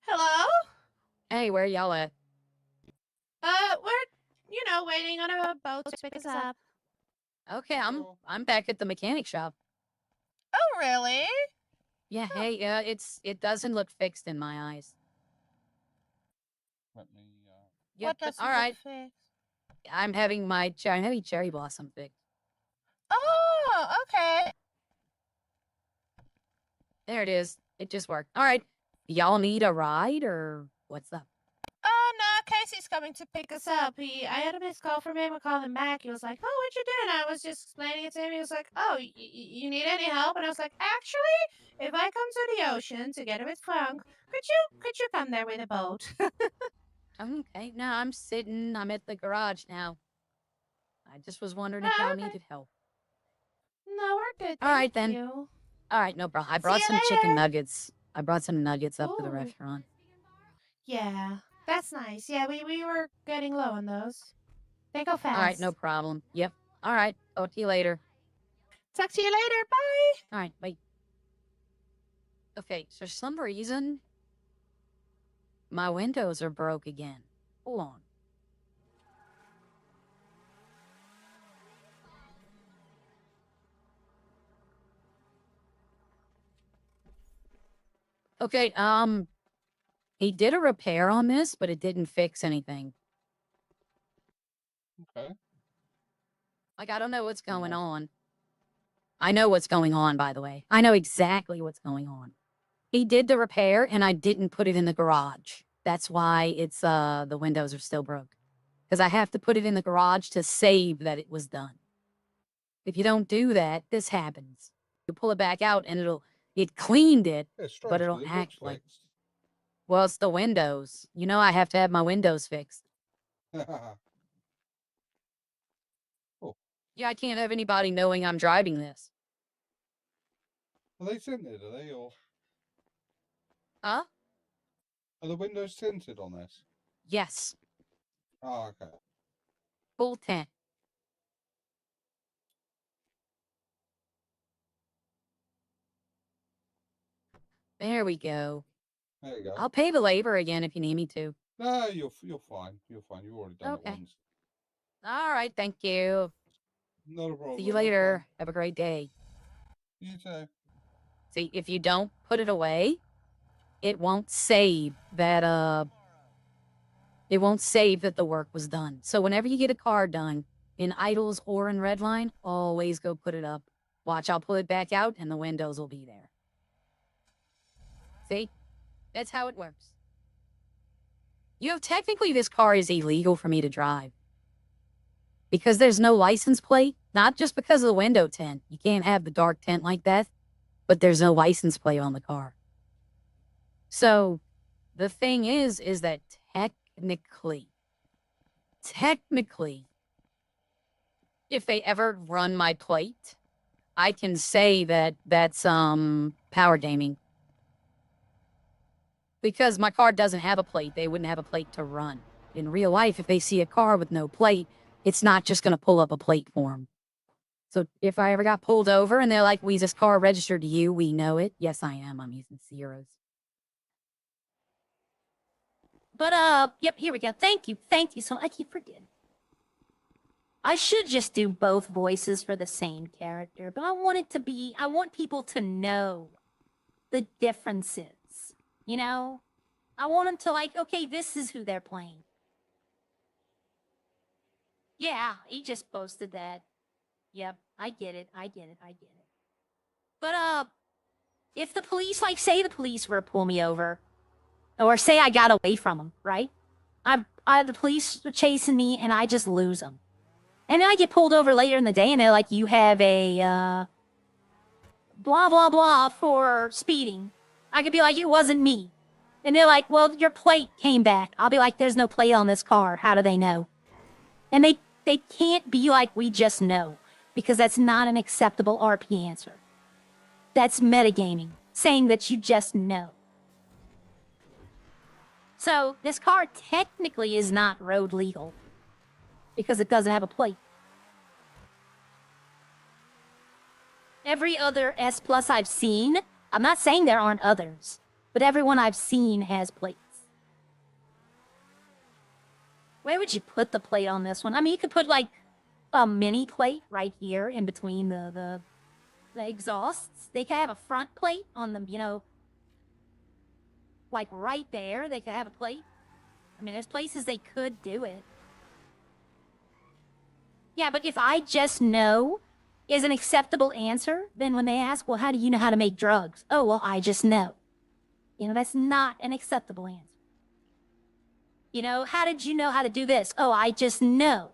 Hello? Hey, where y'all at? We're, waiting on a boat to pick us up. Okay, Sure. I'm back at the mechanic shop. Oh, really? Yeah, hey, it doesn't look fixed in my eyes. Let me. Yep, What but doesn't all look right. fixed? I'm having cherry blossom fixed. Oh, okay. There it is. It just worked. All right. Y'all need a ride or what's up? Oh, no, Casey's coming to pick us up. I had a missed call from him. I called him back. He was like, oh, what you doing? I was just explaining it to him. He was like, oh, you need any help? And I was like, actually, if I come to the ocean together with Frank, could you come there with a boat? Okay, no, I'm sitting. I'm at the garage now. I just was wondering if Oh, y'all okay. needed help. No, we're good. All right, thank then. you. All right, no problem. I brought you some chicken later. nuggets. I brought some nuggets up to the Ooh. restaurant. Yeah, that's nice. Yeah, we were getting low on those. They go fast. All right, no problem. Yep. All right. Talk to you later. Talk to you later. Bye. All right, bye. Okay, so for some reason, my windows are broke again. Hold on. Okay, he did a repair on this, but it didn't fix anything. Okay. Like, I don't know what's going Nice. on. I know what's going on, by the way. I know exactly what's going on. He did the repair, and I didn't put it in the garage. That's why it's, the windows are still broke. Because I have to put it in the garage to save that it was done. If you don't do that, this happens. You pull it back out, and it cleaned it, Yeah, strange, but it'll it act looks like, fixed. well, it's the windows. You know I have to have my windows fixed. Cool. Yeah, I can't have anybody knowing I'm driving this. Are they tinted? Are they or Huh? are the windows tinted on this? Yes. Oh, okay. Full tint. There we go. There you go. I'll pay the labor again if you need me to. No, you're fine. You're fine. You've already done Okay. it once. All right, thank you. Not a problem. See you no problem. later. Have a great day. You too. See, if you don't put it away, it won't save that the work was done. So whenever you get a car done in Idols or in Redline, always go put it up. Watch, I'll pull it back out and the windows will be there. See? That's how it works. You know, technically this car is illegal for me to drive. Because there's no license plate, not just because of the window tint. You can't have the dark tint like that, but there's no license plate on the car. So, the thing is that technically, if they ever run my plate, I can say that that's power gaming. Because my car doesn't have a plate, they wouldn't have a plate to run. In real life, if they see a car with no plate, it's not just going to pull up a plate for them. So if I ever got pulled over and they're like, "Was this car registered to you?" We know it. Yes, I am. I'm using zeros. But, yep, here we go. Thank you so much. I keep forgetting. I should just do both voices for the same character, but I want people to know the differences, you know? I want them to like, okay, this is who they're playing. Yeah, he just posted that. Yep, I get it. But, if the police, like, say the police were to pull me over, or say I got away from them, right? The police were chasing me and I just lose them. And then I get pulled over later in the day and they're like, "You have a, blah, blah, blah for speeding." I could be like, "It wasn't me." And they're like, "Well, your plate came back." I'll be like, "There's no plate on this car. How do they know?" And they can't be like, "We just know," because that's not an acceptable RP answer. That's metagaming, saying that you just know. So this car technically is not road legal because it doesn't have a plate. Every other S Plus I've seen, I'm not saying there aren't others, but everyone I've seen has plates. Where would you put the plate on this one? I mean, you could put like a mini plate right here in between the exhausts. They could have a front plate on them, you know, like right there. They could have a plate. I mean, there's places they could do it. Yeah, but if "I just know" is an acceptable answer, then when they ask, "Well, how do you know how to make drugs?" "Oh, well, I just know." You know, that's not an acceptable answer. You know, "How did you know how to do this?" "Oh, I just know."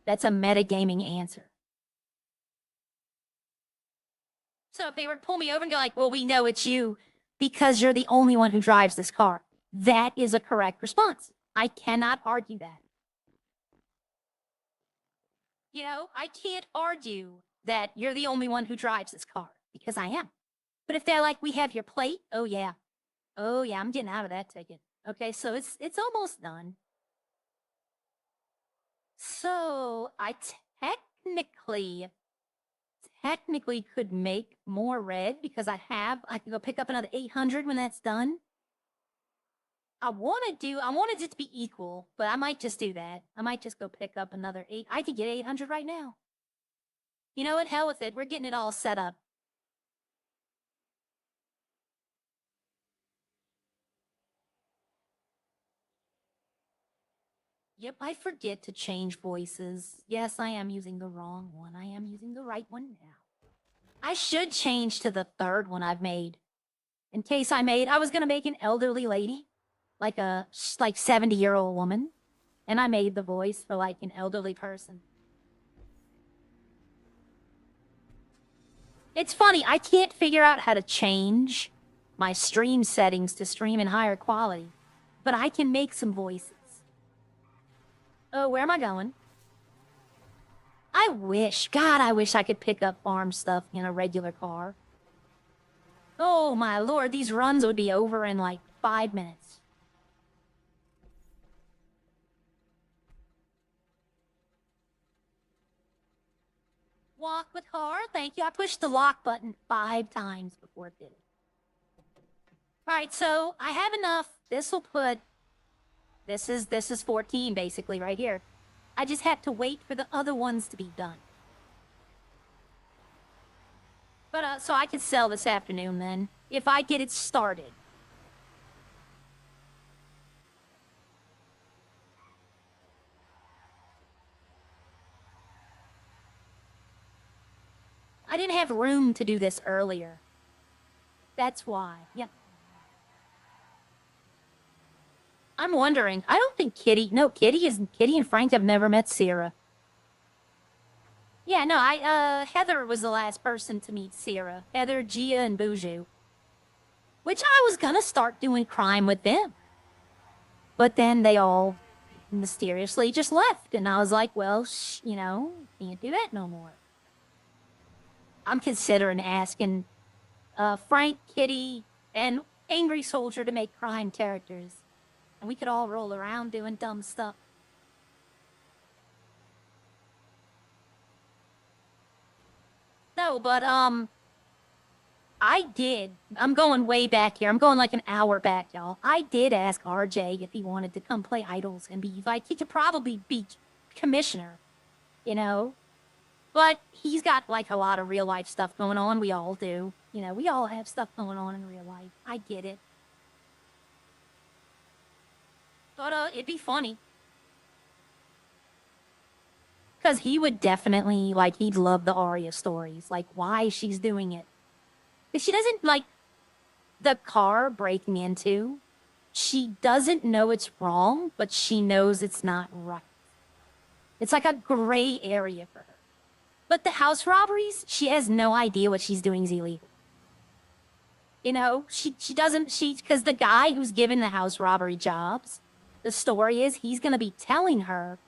That's a metagaming answer. So if they were to pull me over and go like, "Well, we know it's you because you're the only one who drives this car," that is a correct response. I cannot argue that. You know, I can't argue that you're the only one who drives this car because I am. But if they're like, "We have your plate," "Oh yeah, I'm getting out of that ticket." Okay, so it's almost done. So I technically could make more red because I can go pick up another 800 when that's done. I wanted it to be equal, but I might just do that. I might just go pick up another 8. I could get 800 right now. You know what? Hell with it. We're getting it all set up. Yep, I forget to change voices. Yes, I am using the wrong one. I am using the right one now. I should change to the third one I've made. In case I was gonna make an elderly lady, like a 70-year-old woman, and I made the voice for like an elderly person. It's funny, I can't figure out how to change my stream settings to stream in higher quality, but I can make some voices. Oh, where am I going? I wish I could pick up farm stuff in a regular car. Oh my lord, these runs would be over in like 5 minutes. Walk with car, thank you. I pushed the lock button 5 times before it did it. Alright, so I have enough. This is 14 basically right here. I just have to wait for the other ones to be done. But, so I could sell this afternoon then, if I get it started. I didn't have room to do this earlier. That's why. Yeah. I'm wondering. I don't think Kitty and Frank have never met Sierra. Yeah, no, Heather was the last person to meet Sierra. Heather, Gia, and Buju. Which I was gonna start doing crime with them. But then they all mysteriously just left. And I was like, well, you know, can't do that no more. I'm considering asking Frank, Kitty, and Angry Soldier to make crime characters. And we could all roll around doing dumb stuff. No, but, I did. I'm going way back here. I'm going like an hour back, y'all. I did ask RJ if he wanted to come play Idols and be like, he could probably be commissioner, you know? But he's got like a lot of real life stuff going on. We all do. You know, we all have stuff going on in real life. I get it. But, it'd be funny. Because he would definitely, like, he'd love the Arya stories. Like, why she's doing it. If she doesn't, like, the car breaking into, she doesn't know it's wrong, but she knows it's not right. It's like a gray area for her. But the house robberies, she has no idea what she's doing is illegal. You know, she doesn't, because the guy who's given the house robbery jobs, the story is he's going to be telling her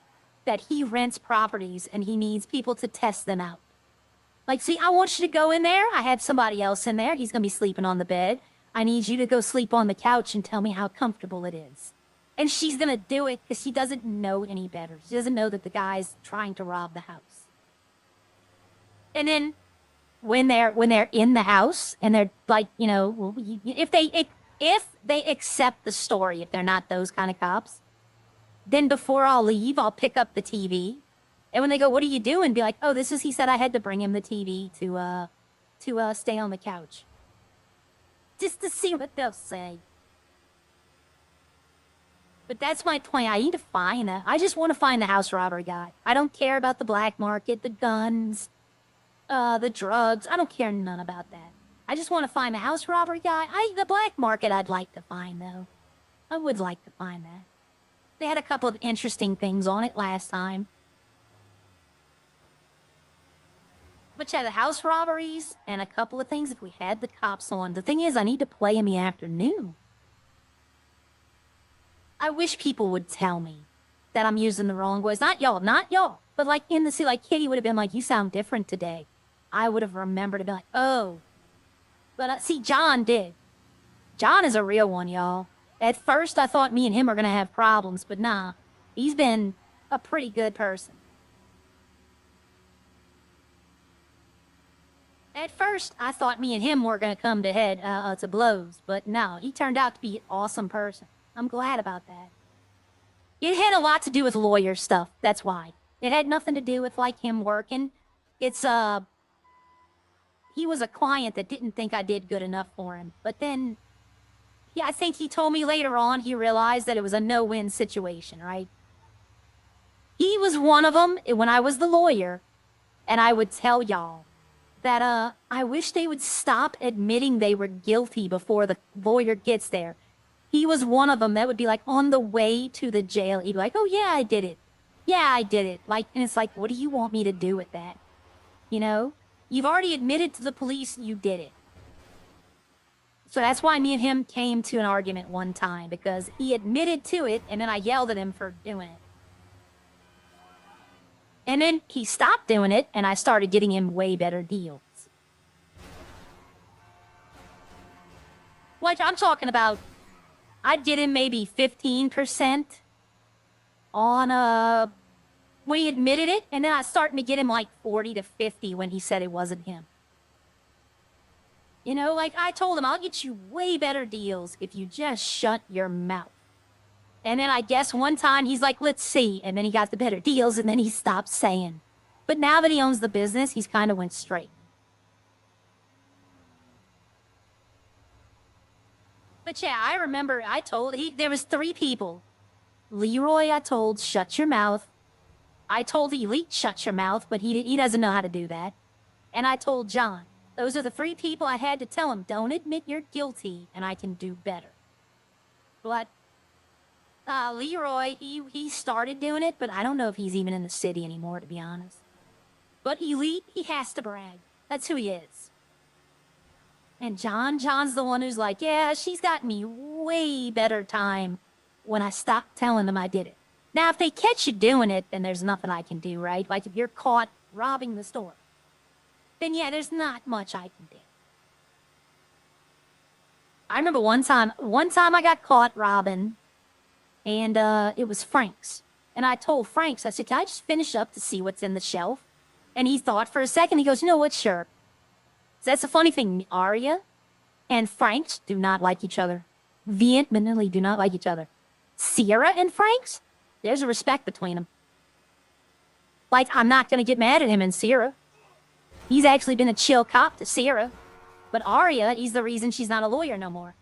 that he rents properties and he needs people to test them out. Like, see, I want you to go in there. I have somebody else in there. He's going to be sleeping on the bed. I need you to go sleep on the couch and tell me how comfortable it is. And she's going to do it because she doesn't know any better. She doesn't know that the guy's trying to rob the house. And then when they're in the house and they're like, you know, well, if they accept the story, if they're not those kind of cops, then before I'll leave, I'll pick up the TV. And when they go, what are you doing? Be like, oh, he said I had to bring him the TV to stay on the couch. Just to see what they'll say. But that's my point. I need to find that. I just want to find the house robbery guy. I don't care about the black market, the guns, the drugs. I don't care none about that. I just want to find the house robbery guy. The black market I'd like to find, though. I would like to find that. They had a couple of interesting things on it last time. But yeah, the house robberies and a couple of things if we had the cops on. The thing is, I need to play in the afternoon. I wish people would tell me that I'm using the wrong words. Not y'all. But like in the sea, like Kitty would have been like, you sound different today. I would have remembered to be like, oh. But see, John did. John is a real one, y'all. At first, I thought me and him were going to have problems, but nah. He's been a pretty good person. At first, I thought me and him were going to come to blows, but no, he turned out to be an awesome person. I'm glad about that. It had a lot to do with lawyer stuff, that's why. It had nothing to do with, like, him working. It's, he was a client that didn't think I did good enough for him, but then... Yeah, I think he told me later on he realized that it was a no-win situation, right? He was one of them when I was the lawyer, and I would tell y'all that, I wish they would stop admitting they were guilty before the lawyer gets there. He was one of them that would be like on the way to the jail. He'd be like, oh yeah, I did it. Yeah, I did it. Like, and it's like, what do you want me to do with that? You know? You've already admitted to the police you did it. So that's why me and him came to an argument one time, because he admitted to it, and then I yelled at him for doing it. And then he stopped doing it, and I started getting him way better deals. Like, I'm talking about, I did him maybe 15% on, when he admitted it, and then I started to get him like 40 to 50 when he said it wasn't him. You know, like I told him, I'll get you way better deals if you just shut your mouth. And then I guess one time he's like, let's see. And then he got the better deals and then he stopped saying. But now that he owns the business, he's kind of went straight. But yeah, I remember I told, there was 3 people. Leroy, I told, shut your mouth. I told Elite, shut your mouth, but he doesn't know how to do that. And I told John, those are the 3 people I had to tell him, don't admit you're guilty and I can do better. But Leroy, he started doing it, but I don't know if he's even in the city anymore, to be honest. But Elite, he has to brag. That's who he is. And John's the one who's like, yeah, she's got me way better time when I stopped telling them I did it. Now, if they catch you doing it, then there's nothing I can do, right? Like if you're caught robbing the store, then yeah, there's not much I can do. I remember one time I got caught robbing, and it was Frank's. And I told Frank's, I said, can I just finish up to see what's in the shelf? And he thought for a second, he goes, you know what, sure. So that's the funny thing, Arya and Frank's do not like each other. Vehemently do not like each other. Sierra and Frank's, there's a respect between them. Like, I'm not going to get mad at him and Sierra. He's actually been a chill cop to Sierra. But Arya, he's the reason she's not a lawyer no more.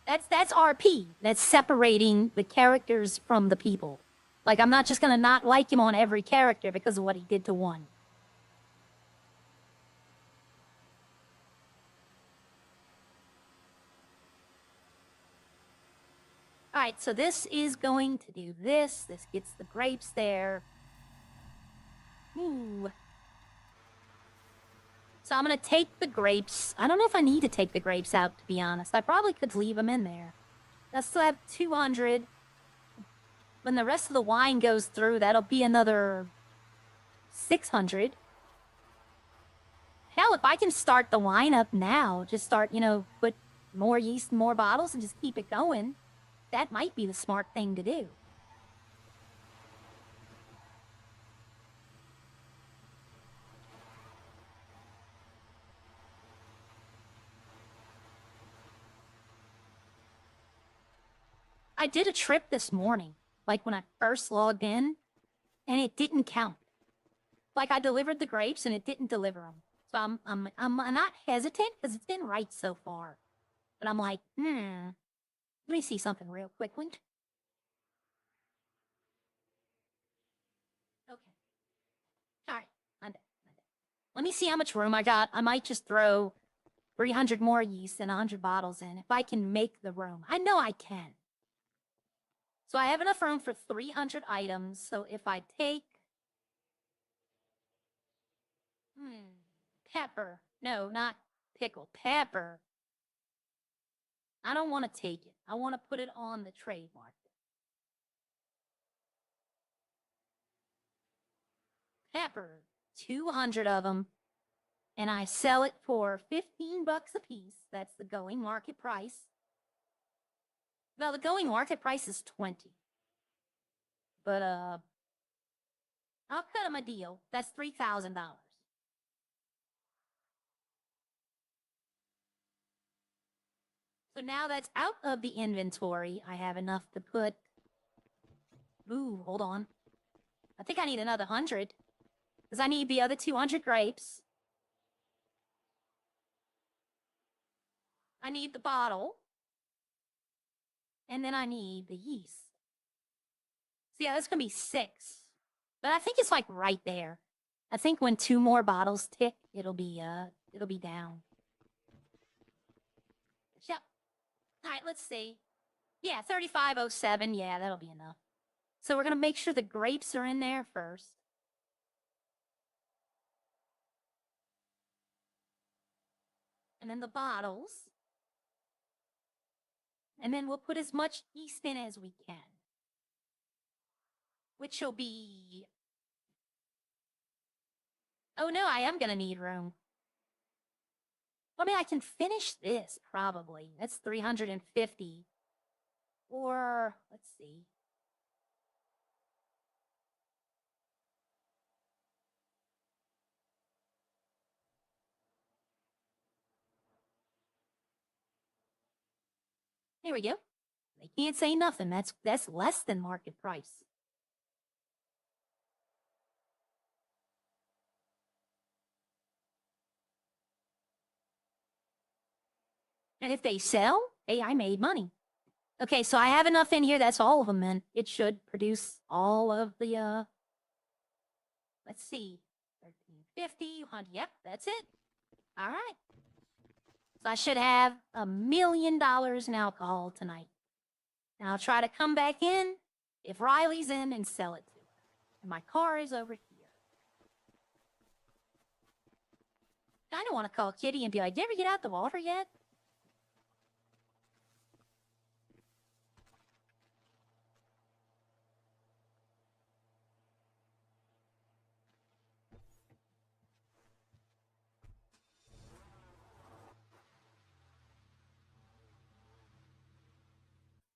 That's RP. That's separating the characters from the people. Like, I'm not just going to not like him on every character because of what he did to one. Alright, so this is going to do this. This gets the grapes there. Ooh. So I'm going to take the grapes. I don't know if I need to take the grapes out, to be honest. I probably could leave them in there. I still have 200. When the rest of the wine goes through, that'll be another 600. Hell, if I can start the wine up now, just start, put more yeast in more bottles and just keep it going, that might be the smart thing to do. I did a trip this morning, like when I first logged in, and it didn't count. Like I delivered the grapes and it didn't deliver them. So I'm not hesitant because it's been right so far. But I'm like, let me see something real quickly. Okay. All right, I'm done. Let me see how much room I got. I might just throw 300 more yeast and 100 bottles in if I can make the room. I know I can. So I have enough room for 300 items. So if I take pepper. No, not pickle. Pepper. I don't want to take it. I want to put it on the trade market. Pepper. 200 of them. And I sell it for 15 bucks a piece. That's the going market price. Well, the going market price is 20. But, I'll cut him a deal. That's $3,000. So now that's out of the inventory. I have enough to put... Ooh, hold on. I think I need another 100. Because I need the other 200 grapes. I need the bottle. And then I need the yeast. So yeah, that's going to be 6. But I think it's like right there. I think when 2 more bottles tick, it'll be down. Yep. All right, let's see. Yeah, 3507. Yeah, that'll be enough. So we're going to make sure the grapes are in there first. And then the bottles. And then we'll put as much yeast in as we can. Which will be... Oh no, I am going to need room. I mean, I can finish this, probably. That's 350. Or, let's see. There we go. They can't say nothing. That's less than market price. And if they sell, hey, I made money. Okay, so I have enough in here. That's all of them, then. It should produce all of the, let's see. 13. 50, 100. Yep, that's it. All right. So I should have $1 million in alcohol tonight. Now I'll try to come back in if Riley's in and sell it to her. And my car is over here. I don't want to call Kitty and be like, did you ever get out the water yet?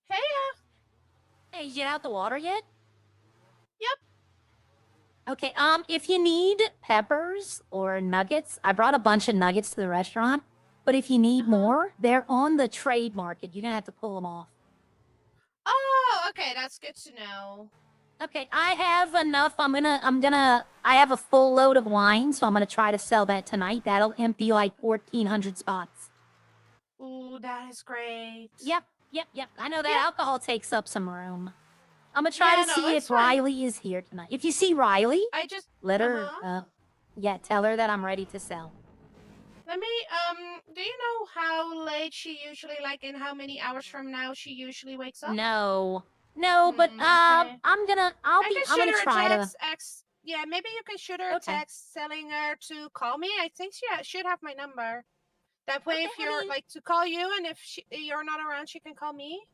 Hey, Hey, you get out the water yet? Yep. Okay, if you need peppers or nuggets, I brought a bunch of nuggets to the restaurant. But if you need more, they're on the trade market. You're gonna have to pull them off. Oh, okay, that's good to know. Okay, I have enough. I have a full load of wine, so I'm gonna try to sell that tonight. That'll empty like 1,400 spots. Ooh, that is great. Yep. I know that Yep. alcohol takes up some room. I'm gonna try Yeah, to no, see it's if fine. Riley is here tonight. If you see Riley, I just let her, tell her that I'm ready to sell. let me do you know how late she usually, like in how many hours from now she usually wakes up? No, but Okay. I'm I gonna can shoot her try a to. text. Yeah, maybe you can shoot her a Okay. text telling her to call me. I think she should have my number. That way, Okay, if I you're mean- like to call you, and if you're not around, she can call me.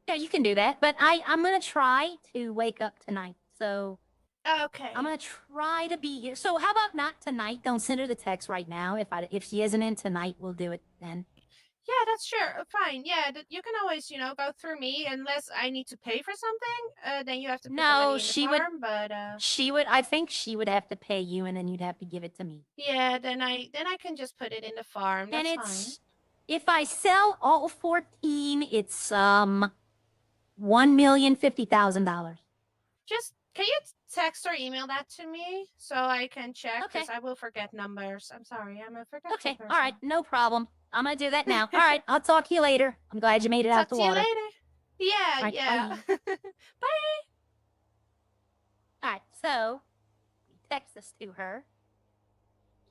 Yeah, you can do that. But I'm gonna try to wake up tonight. So Okay. I'm gonna try to be here. So how about not tonight? Don't send her the text right now. If she isn't in tonight, we'll do it then. Yeah, that's sure. Fine. Yeah, you can always, go through me unless I need to pay for something. Then you have to put the No, money in the she would- farm. But I think she would have to pay you, and then you'd have to give it to me. yeah, then I can just put it in the farm. That's And fine. it's if I sell all 14, it's $1,050,000. Just can you text or email that to me so I can check? Okay. Because I will forget numbers. I'm sorry, I'm a forgetful Okay, person. all right, no problem. I'm gonna do that now. All right, I'll talk to you later. I'm glad you made it out Talk the to you water. later. Yeah, All right, yeah. Bye. All right, so we text this to her.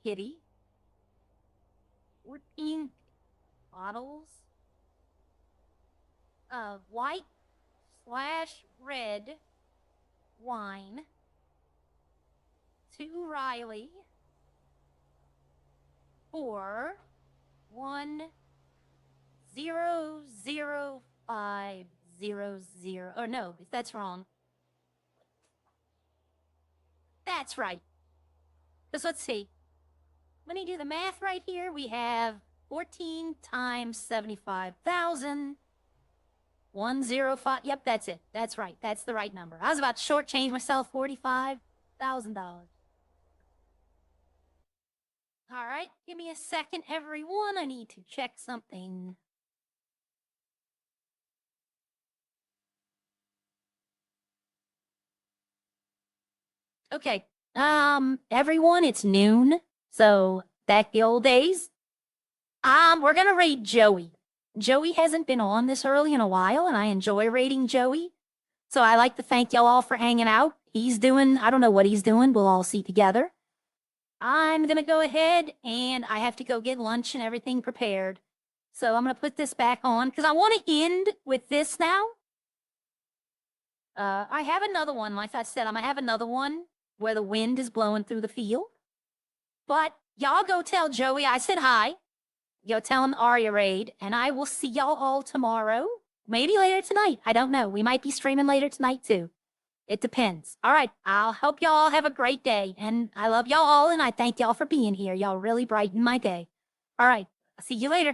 Kitty. 14 bottles of white/red wine to Riley for 1,00500. Oh no, that's wrong. That's right. Because let's see. Let me do the math right here. We have 14 times 75,000. 105. Yep, that's it. That's right. That's the right number. I was about to shortchange myself $45,000. All right, give me a second, everyone. I need to check something. Okay, everyone, it's noon. So back the old days. We're gonna raid Joey. Joey hasn't been on this early in a while, and I enjoy raiding Joey. So I like to thank y'all all for hanging out. He's doing, I don't know what he's doing. We'll all see together. I'm gonna go ahead and I have to go get lunch and everything prepared. So I'm gonna put this back on because I want to end with this now. I have another one, like I said, I'm gonna have another one where the wind is blowing through the field. But y'all go tell Joey I said hi. Go tell him Aria raid, and I will see y'all all tomorrow. Maybe later tonight. I don't know. We might be streaming later tonight too. It depends. All right. I'll help y'all have a great day. And I love y'all all, and I thank y'all for being here. Y'all really brighten my day. All right. I'll see you later.